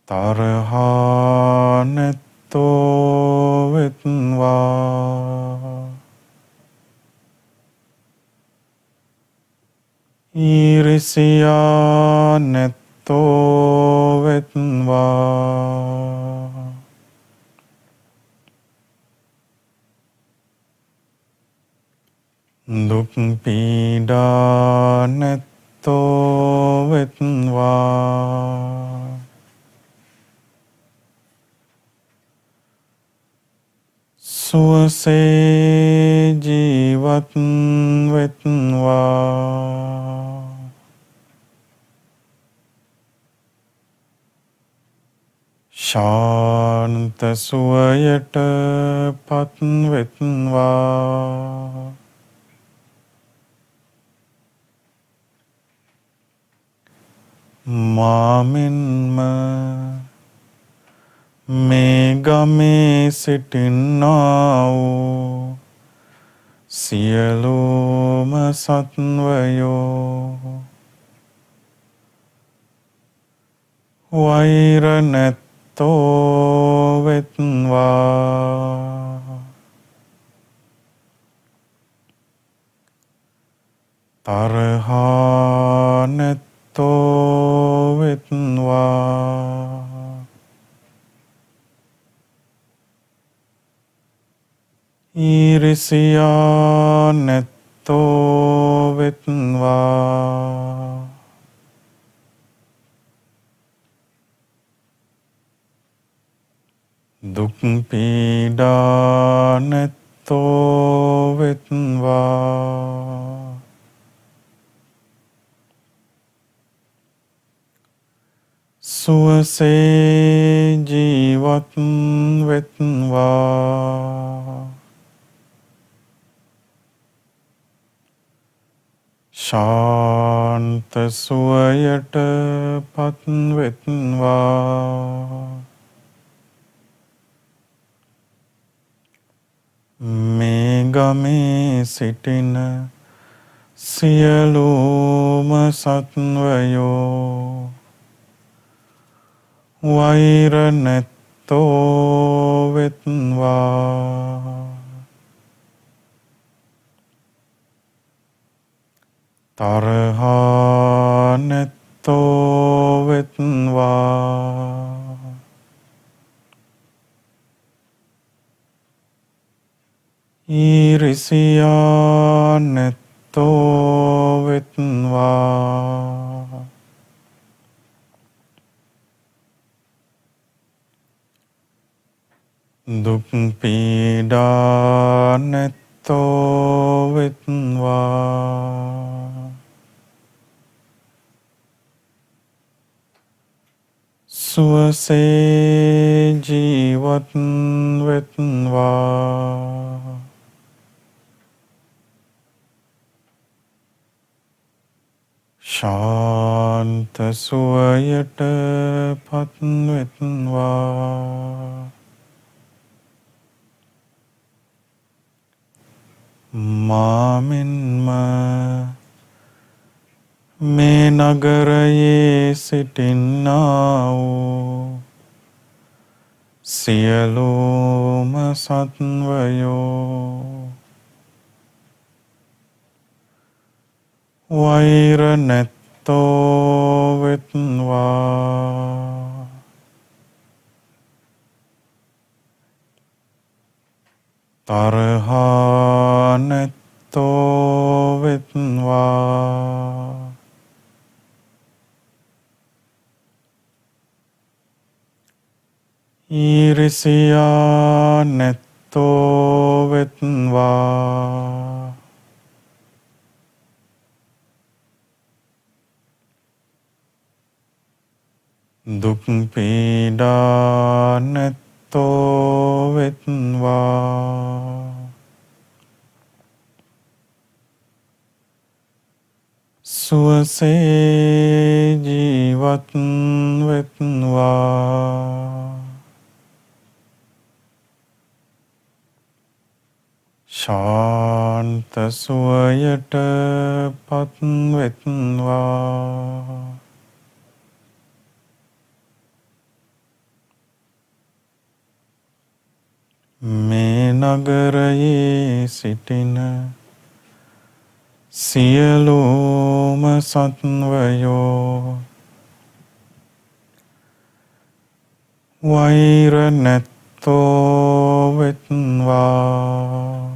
තරහා නැත්තෝ වෙත්වා. ඊරිසියා නැත්තෝ වෙත්වා. දුක් පීඩා නැත්තෝ වෙත්වා. සුවසේ ජීවත් වෙත්වා. ශාන්ත සුවයට පත්වෙත්වා. මාමෙන්ම මේ ගමේ සිටින්නා වූ සියලුම සත්වයෝ වෛර නැත්තෝ වෙත්වා. තරහා නැත්තෝ වෙත්වා. ඊරිසියා නැත්තෝ වෙත්වා. දුක් පීඩා නැත්තෝ වෙත්වා. සුවසේ ජීවත් වෙත්වා. ශාන්ත සුවයට පත් වෙත්වා. මේ ගමේ සිටින සියලුම සත්වයෝ වෛර නැත්තෝ වෙත්වා. තරහා නැත්තෝ වෙත්වා. ඊරිසියා නැත්තෝ වෙත්වා. දුක් පීඩා නැත්තෝ වෙත්වා. සුවසේ ජීවත් වෙත්වා. ශාන්ත සුවයට පත් වෙත්වා. මාමින්ම මේ නගරයේ සිටින්නා වූ සියලුම සත්වයෝ වෛර නැත්තෝ වෙත්වා. තරහා නැත්තෝ වෙත්වා. ඊරිසියා නැත්තෝ වෙත්වා. දුක් පීඩා නැත්තෝ වෙත්වා. සුවසේ ජීවත් වෙත්වා. ශාන්ත සුවයට පත් වෙත්වා. මේ නගරයේ සිටින සියලුම සත්වයෝ වෛර නැත්තෝ වෙත්වා.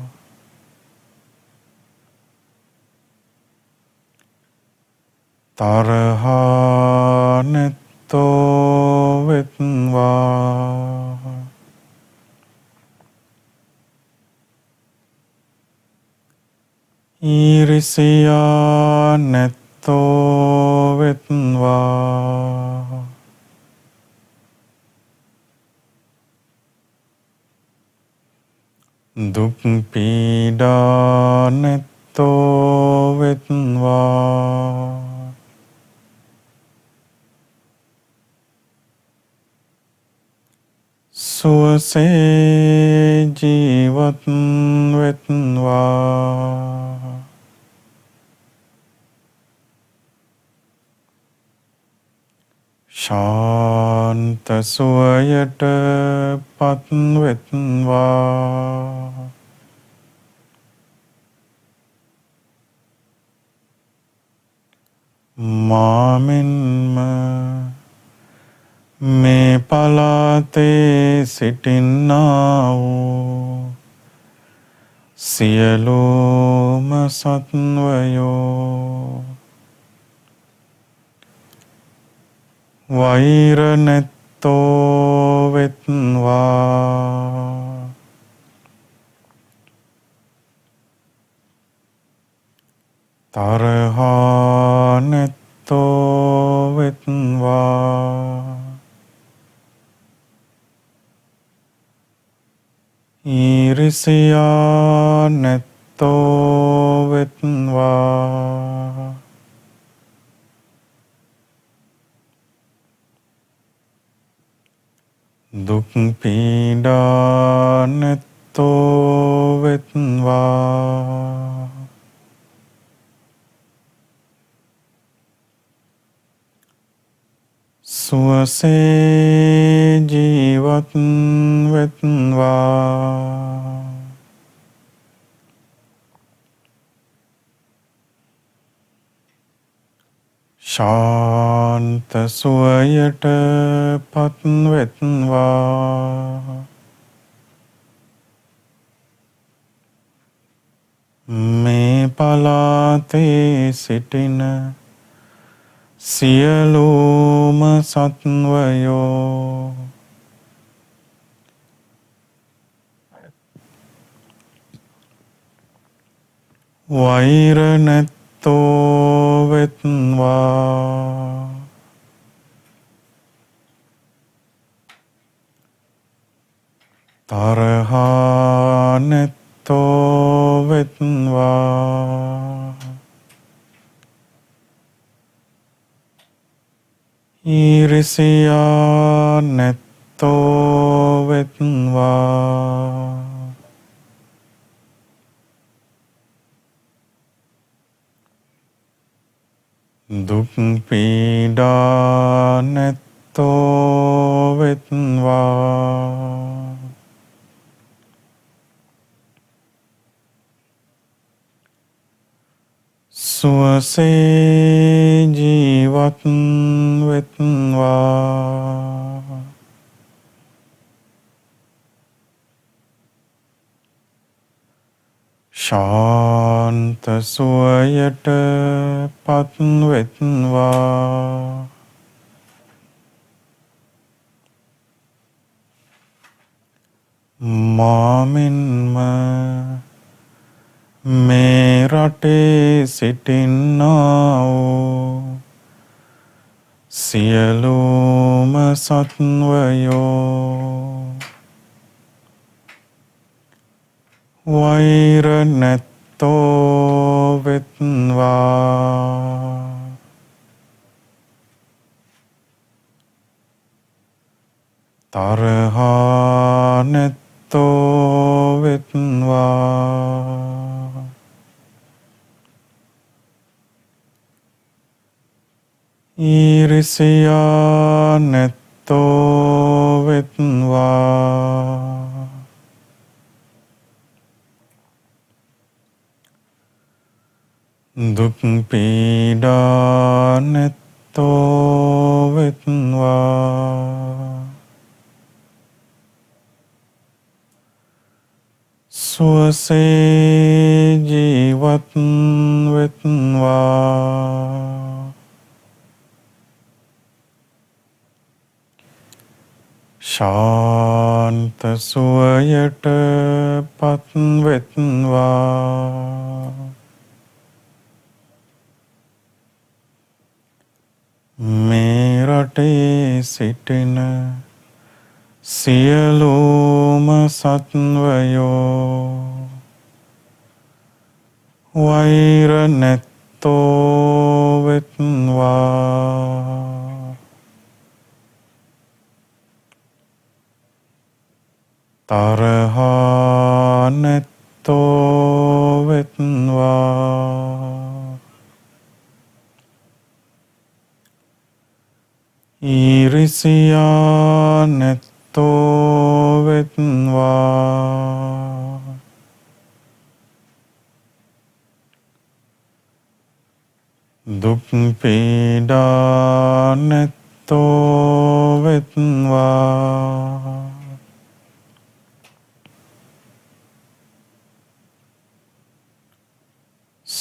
තරහා නැත්තෝ වෙත්වා. ඊරිසියා නැත්තෝ වෙත්වා. දුක් පීඩා නැත්තෝ වෙත්වා. සුවසේ ජීවත් වෙත්වා. ශාන්ත සුවයට පත් වෙත්වා. මාමින්ම මේ පලාතේ සිටින්නා වූ සියලුම සත්වයෝ වෛර නැත්තෝ වෙත්වා. ඊරිසියා නැත්තෝ වෙත්වා. දුක් පීඩා නැත්තෝ වෙත්වා. සුවසේ ජීවත් වෙත්වා. ශාන්ත සුවයට පත්වෙත්වා. මේ පලාතේ සිටින සියලුම සත්වයෝ වෛර නැත්තෝ වෙත්වා. තරහා නැත්තෝ වෙත්වා. ඊරිසියා නැත්තෝ වෙත්වා. දුක් පීඩා නැත්තෝ වෙත්වා. සුවසේ ජීවත් වෙත්වා. ශාන්ත සුවයට පත්වෙත්වා. මාමින්ම මේ රටේ සිටින්නා වූ සියලුම සත්වයෝ වෛර නැත්තෝ වෙත්වා. තරහා නැත්තෝ වෙත්වා. ඊරිසියා නැත්තෝ වෙත්වා. දුක් පීඩා නැත්තෝ වෙත්වා. සුවසේ ජීවත් වෙත්වා. ශාන්ත සුවයට පත්වෙත්වා. මේ රටේ සිටින සියලුම සත්වයෝ වෛර නැත්තෝ වෙත්වා. තරහා නැත්තෝ වෙත්වා. ඊරිසියා නැත්තෝ වෙත්වා. දුක් පීඩා නැත්තෝ වෙත්වා.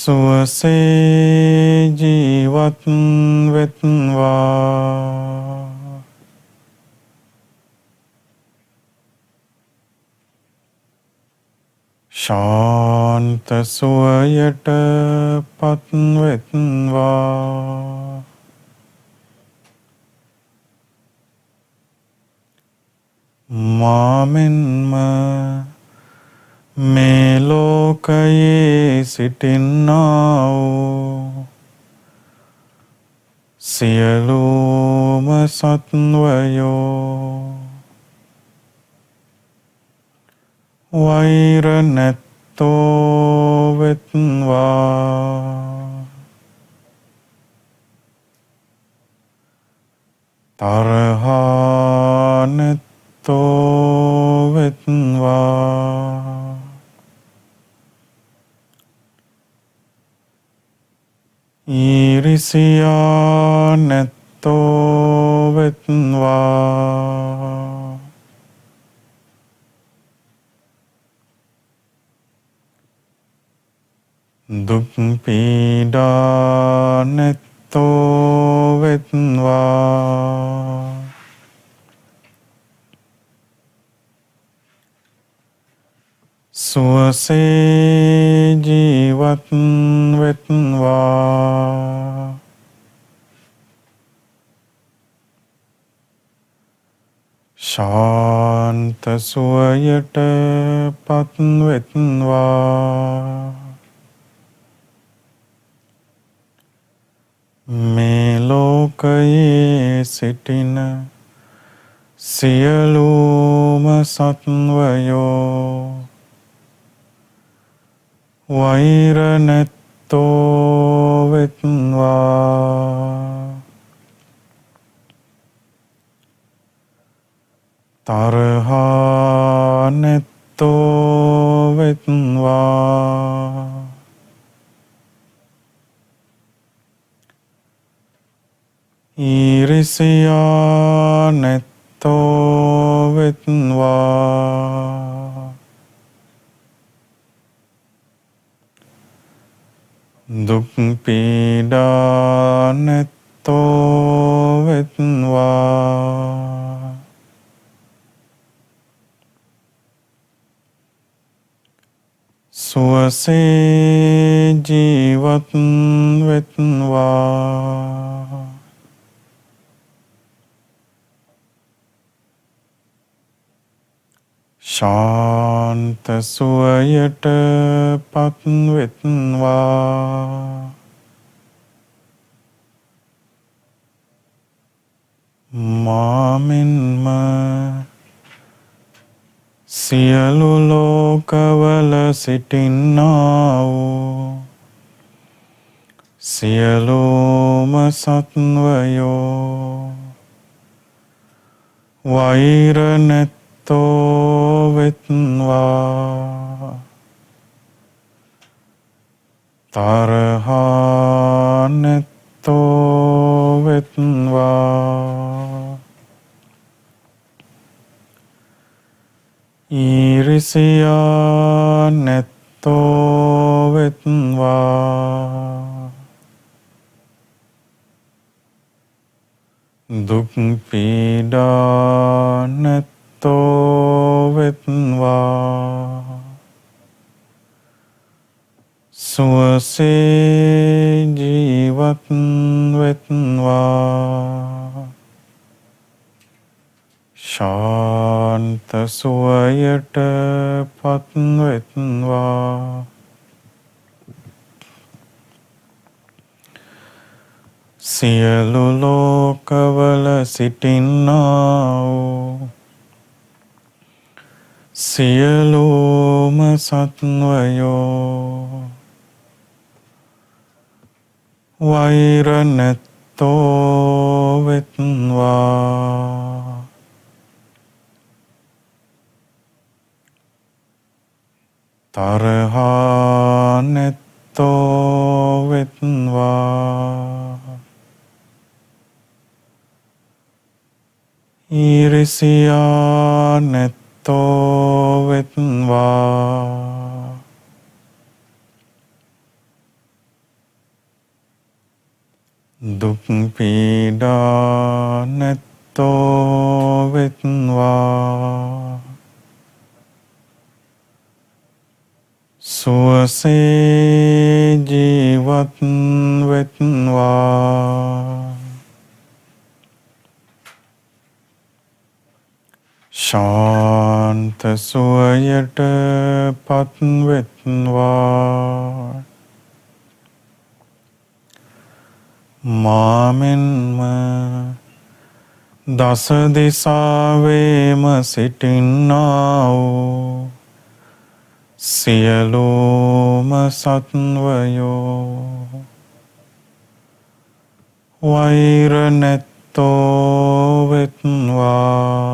සුවසේ ජීවත් වෙත්වා. ශාන්ත සුවයට පත්වෙත්වා. මාමෙන්ම මේ ලෝකයේ සිටින්නා වූ සියලුම සත්වයෝ වෛර නැත්තෝ වෙත්වා, තරහා නැත්තෝ වෙත්වා, ඊරිසියා නැත්තෝ වෙත්වා, දුක් පීඩා නැත්තෝ වෙත්වා, සුවසේ ජීවත් වෙත්වා, ශාන්ත සුවයට පත් වෙත්වා, මේ ලෝකයේ සිටින සියලුම සත්වයෝ වෛර නැත්තෝ වෙත්වා, තරහා නැත්තෝ වෙත්වා, ඊරිසියා නැත්තෝ වෙත්වා, දුක් පීඩා නැත්තෝ වෙත්වා, සුවසේ ජීවත් වෙත්වා, ශාන්ත සුවයට පත් වෙත්වා, මාමින්ම සියලු ලෝකවල සිටින්නා වූ සියලුම සත්වයෝ වෛර නැත්තෝ වෙත්වා, තරහා නැත්තෝ වෙත්වා, ඊරිසියා නැත්තෝ වෙත්වා, දුක් පීඩා නැත්තෝ වෙත්වා, සුවසේ ජීවත් වෙත්වා, ශාන්ත සුවයට පත් වෙත්වා, සියලු ලෝකවල සිටින්නා වූ සියලුම සත්වයෝ වෛර නැත්තෝ වෙත්වා, තරහා නැත්තෝ වෙත්වා, ඊරිසියා නැත්තෝ වෙත්වා, දුක් පීඩා නැත්තෝ වෙත්වා, සුවසේ ජීවත් වෙත්වා, ශාන්ත සුවයට පත්වෙත්වා මාමෙන්ම දස දිසාවේම සිටින්නා වූ සියලුම සත්වයෝ වෛර නැත්තෝ වෙත්වා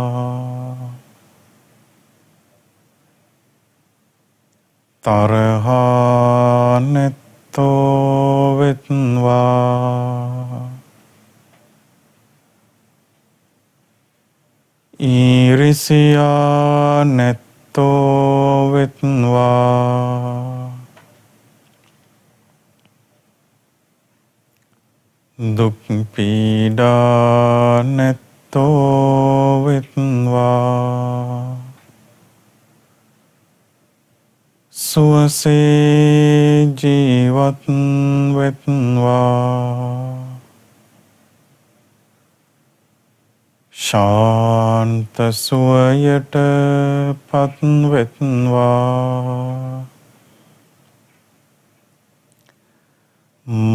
තරහා නැත්තෝ වෙත්වා ඊරිසියා නැත්තෝ වෙත්වා දුක් පීඩා නැත්තෝ වෙත්වා සුවසේ ජීවත් වෙත්වා ශාන්ත සුවයට පත්වෙත්වා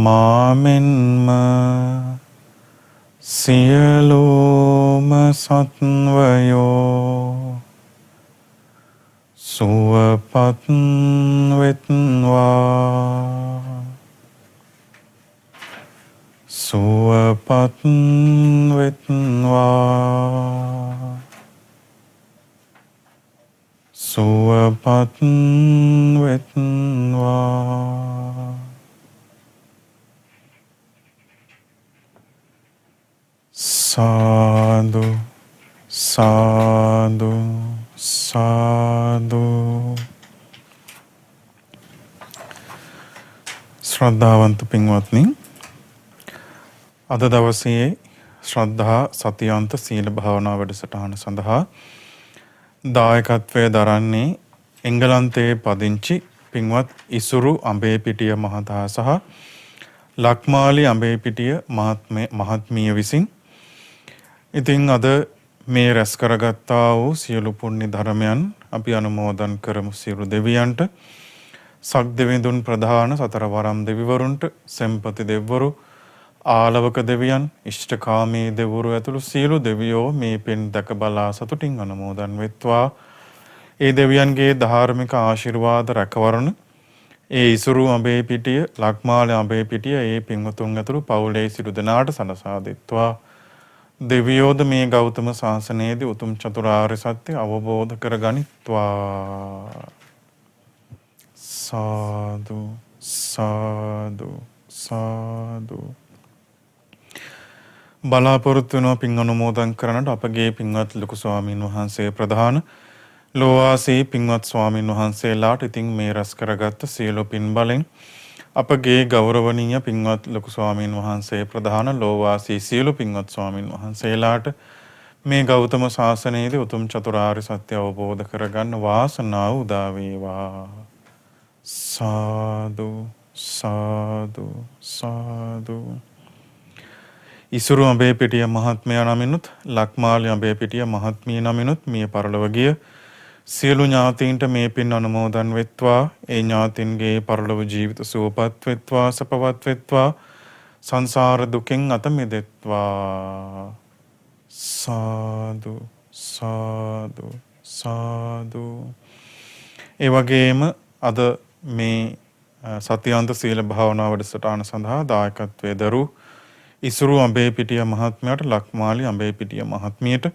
මාමෙන්ම සියලුම සත්වයෝ සුවපත් වෙත්වා සුවපත් වෙත්වා සුවපත් වෙත්වා සාදු සාදු සාදු ශ්‍රද්ධාවන්ත පින්වත්නි අද දවසේ ශ්‍රද්ධා සතියන්ත සීල භාවනා වැඩසටහන සඳහා දායකත්වය දරන්නේ එංගලන්තයේ පදිංචි පින්වත් ඉසුරු අඹේපිටිය මහතා සහ ලක්මාලි අඹේපිටිය මහත්මිය විසින්. ඉතින් අද මේ රැස් කරගත්තා වූ සියලු පුණ්‍ය ධර්මයන් අපි අනුමෝදන් කරමු සියලු දෙවියන්ට, සක්දෙවිඳුන් ප්‍රධාන සතර වරම් දෙවිවරුන්ට, සෙම්පති දෙවිවරු, ආලවක දෙවියන්, ඉෂ්ඨකාමී දෙවිවරු ඇතුළු සියලු දෙවියෝ මේ පින් දැක බලා සතුටින් අනුමෝදන් වෙත්වා. ඒ දෙවියන්ගේ ධාර්මික ආශිර්වාද රැකවරණ ඒ ඉසුරු අඹේපිටිය, ලක්මාල අඹේපිටිය ඒ පින්වතුන් ඇතුළු පවුලේ සියලු දෙනාට සලසා දෙත්වා. දෙවියෝද මේ ගෞතම ශාසනයේදී උතුම් චතුරාර්ය සත්‍ය අවබෝධ කරගනිත්වා. සාදු සාදු සාදු. බලාපොරොත්තු වෙනවා පින් අනුමෝදන් කරන්නට අපගේ පින්වත් ලොකු ස්වාමීන් වහන්සේ ප්‍රධාන ලෝවාසී පින්වත් ස්වාමීන් වහන්සේලාට ඉතින් මේ රැස් කරගත්ත සියලු පින් බලෙන් අපගේ ගෞරවනීය පින්වත් ලොකු ස්වාමීන් වහන්සේ ප්‍රධාන ලෝවාසී සියලු පින්වත් ස්වාමීන් වහන්සේලාට මේ ගෞතම ශාසනයේදී උතුම් චතුරාර්ය සත්‍ය අවබෝධ කරගන්න වාසනාව උදා වේවා. සාදු සාදු සාදු. ඉසුරු අඹේපිටිය මහත්මයා නමිනුත් ලක්මාලි අඹේපිටිය මහත්මිය නමිනුත් මිය පරලොව ගිය සියලු ඥාතීන්ට මේ පින් අනුමෝදන් වෙත්වා. ඒ ඥාතීන්ගේ පරලොව ජීවිත සුවපත් වෙත්වා, සපවත් වෙත්වා, සංසාර දුකෙන් අත මිදෙත්වා. සාදු සාදු සාදු. ඒ වගේම අද මේ සතියන්ත සීල භාවනා වැඩසටහන සඳහා දායකත්වයේ දරු ඉසුරු අඹේපිටිය මහත්මයාට, ලක්මාලි අඹේපිටිය මහත්මියට,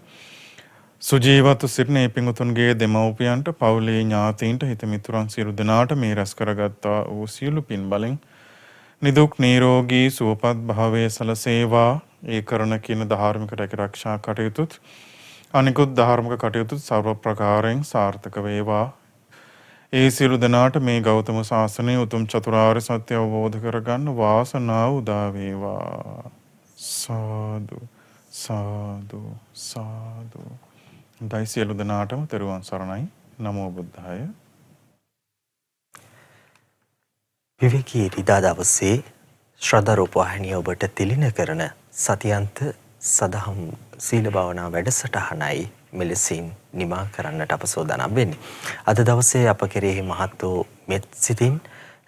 සුජීවත්ව සිටින ඒ පින්වතුන්ගේ දෙමව්පියන්ට, පවුලේ ඥාතීන්ට, හිතමිතුරන් සියලු දෙනාට මේ රැස් කරගත්තා වූ සියලු පින් බලෙන් නිදුක් නිරෝගී සුවපත් භාවයේ සලසේවා. ඒ කරන කින ධාර්මික රැකරක්ෂා කටයුතුත් අනිකුත් ධාර්මික කටයුතුත් සර්ව ප්‍රකාරයෙන් සාර්ථක වේවා. ඒ සියලු දෙනාට මේ ගෞතම ශාසනය උතුම් චතුරාර්ය සත්‍ය අවබෝධ කරගන්න වාසනාව උදා වේවා. සාදු සාදු සාදු. දයි සියලු දෙනාටම තෙරුවන් සරණයි. නමෝ බුද්ධාය. විවේකී ඉරිදා දවසේ ශ්‍රද්ධා රූපවාහිනිය ඔබට තිලින කරන සතියන්ත සදහම් සීල භාවනා වැඩසටහනයි මෙලෙසින් නිමා කරන්නට අප සෝදානම් වෙන්නේ. අද දවසේ අප කෙරෙහි මහත් වූ මෙත් සිතින්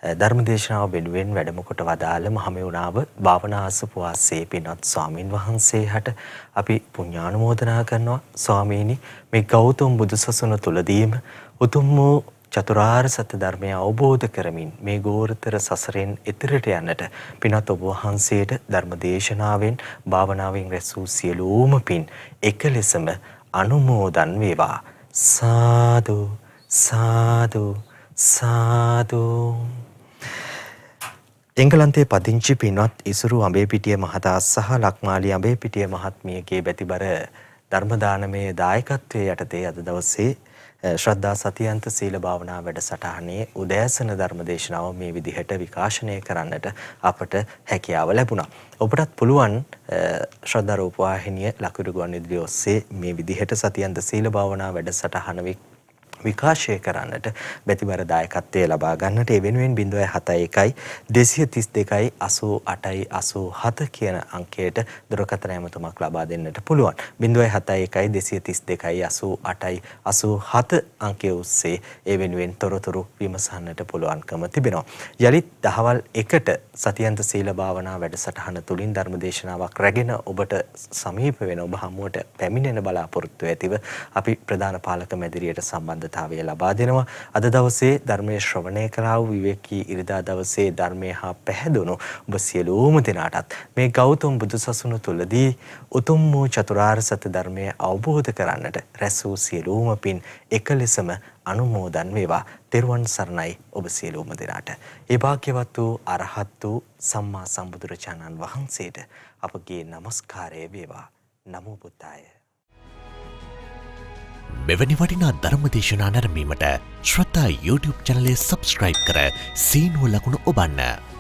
ධර්මදේශනාව වෙනුවෙන් වැඩම කොට වදාළ මහමෙවුනාව භාවනා අසපුවාසේ පින්වත් ස්වාමින් වහන්සේ හට අපි පුණ්‍යානුමෝදනා කරනවා. ස්වාමීනි, මේ ගෞතම බුදුසසුන තුලදීම උතුම් වූ චතුරාර්ය සත්‍ය ධර්මය අවබෝධ කරමින් මේ ගෝරතර සසරෙන් එතරට යන්නට පින්වත් ඔබ වහන්සේට ධර්මදේශනාවෙන් භාවනාවෙන් රැස් වූ සියලුම පින් එක ලෙසම අනුමෝදන් වේවා. සාදු සාදු සාදු. එංගලන්තයේ පදිංචි පින්වත් ඉසුරු අඹේපිටිය මහතා සහ ලක්මාලි අඹේපිටිය මහත්මියගේ බැතිබර ධර්ම දානමය දායකත්වයේ යටතේ අද දවසේ ශ්‍රද්ධා සතියන්ත සීල භාවනා වැඩසටහනේ උදෑසන ධර්ම දේශනාව මේ විදිහට විකාශනය කරන්නට අපට හැකියාව ලැබුණා. ඔබටත් පුළුවන් ශ්‍රද්ධා රූපවාහිනිය ලකුරු ගුවන්විදුලිය ඔස්සේ මේ විදිහට සතියන්ත සීල භාවනා වැඩසටහන විකාශය කරන්නට බැතිබර දායකත්වය ලබා ගන්නට ඒ වෙනුවෙන් 071 232 88 87 කියන අංකයට දුරකථන ඇමතුමක් ලබා දෙන්නට පුළුවන්. 071 232 88 87 අංකය ඔස්සේ ඒ වෙනුවෙන් තොරතුරු විමසන්නට පුළුවන්කම තිබෙනවා. යලිත් දහවල් 1ට සතියන්ත සීල භාවනා වැඩසටහන තුලින් ධර්මදේශනාවක් රැගෙන ඔබට සමීප වෙන ඔබ හමුවට පැමිණෙන බලාපොරොත්තු ඇතිව අපි ප්‍රධාන පාලක මැදිරියට සම්බන්ධ ලබා දෙනවා. අද දවසේ ධර්මයේ ශ්‍රවණය කළා වූ විවේකී ඉරිදා දවසේ ධර්මයේ හා පැහැදුණු ඔබ සියලුම දෙනාටත් මේ ගෞතම බුදුසසුන තුලදී උතුම් වූ චතුරාර්ය සත්‍ය ධර්මය අවබෝධ කරන්නට රැස් වූ සියලුම පින් එක ලෙසම අනුමෝදන් වේවා. තෙරුවන් සරණයි ඔබ සියලුම දෙනාට. ඒ භාග්‍යවත් වූ අරහත් වූ සම්මා සම්බුදුරජාණන් වහන්සේට අපගේ নমස්කාරය වේවා. නමෝ බුද්දාය. මෙවැනි වටිනා ධර්මදේශනා නැරඹීමට ශ්‍රද්ධා YouTube චැනලය සබස්ක්‍රයිබ් කර සීනුව ලකුණ ඔබන්න.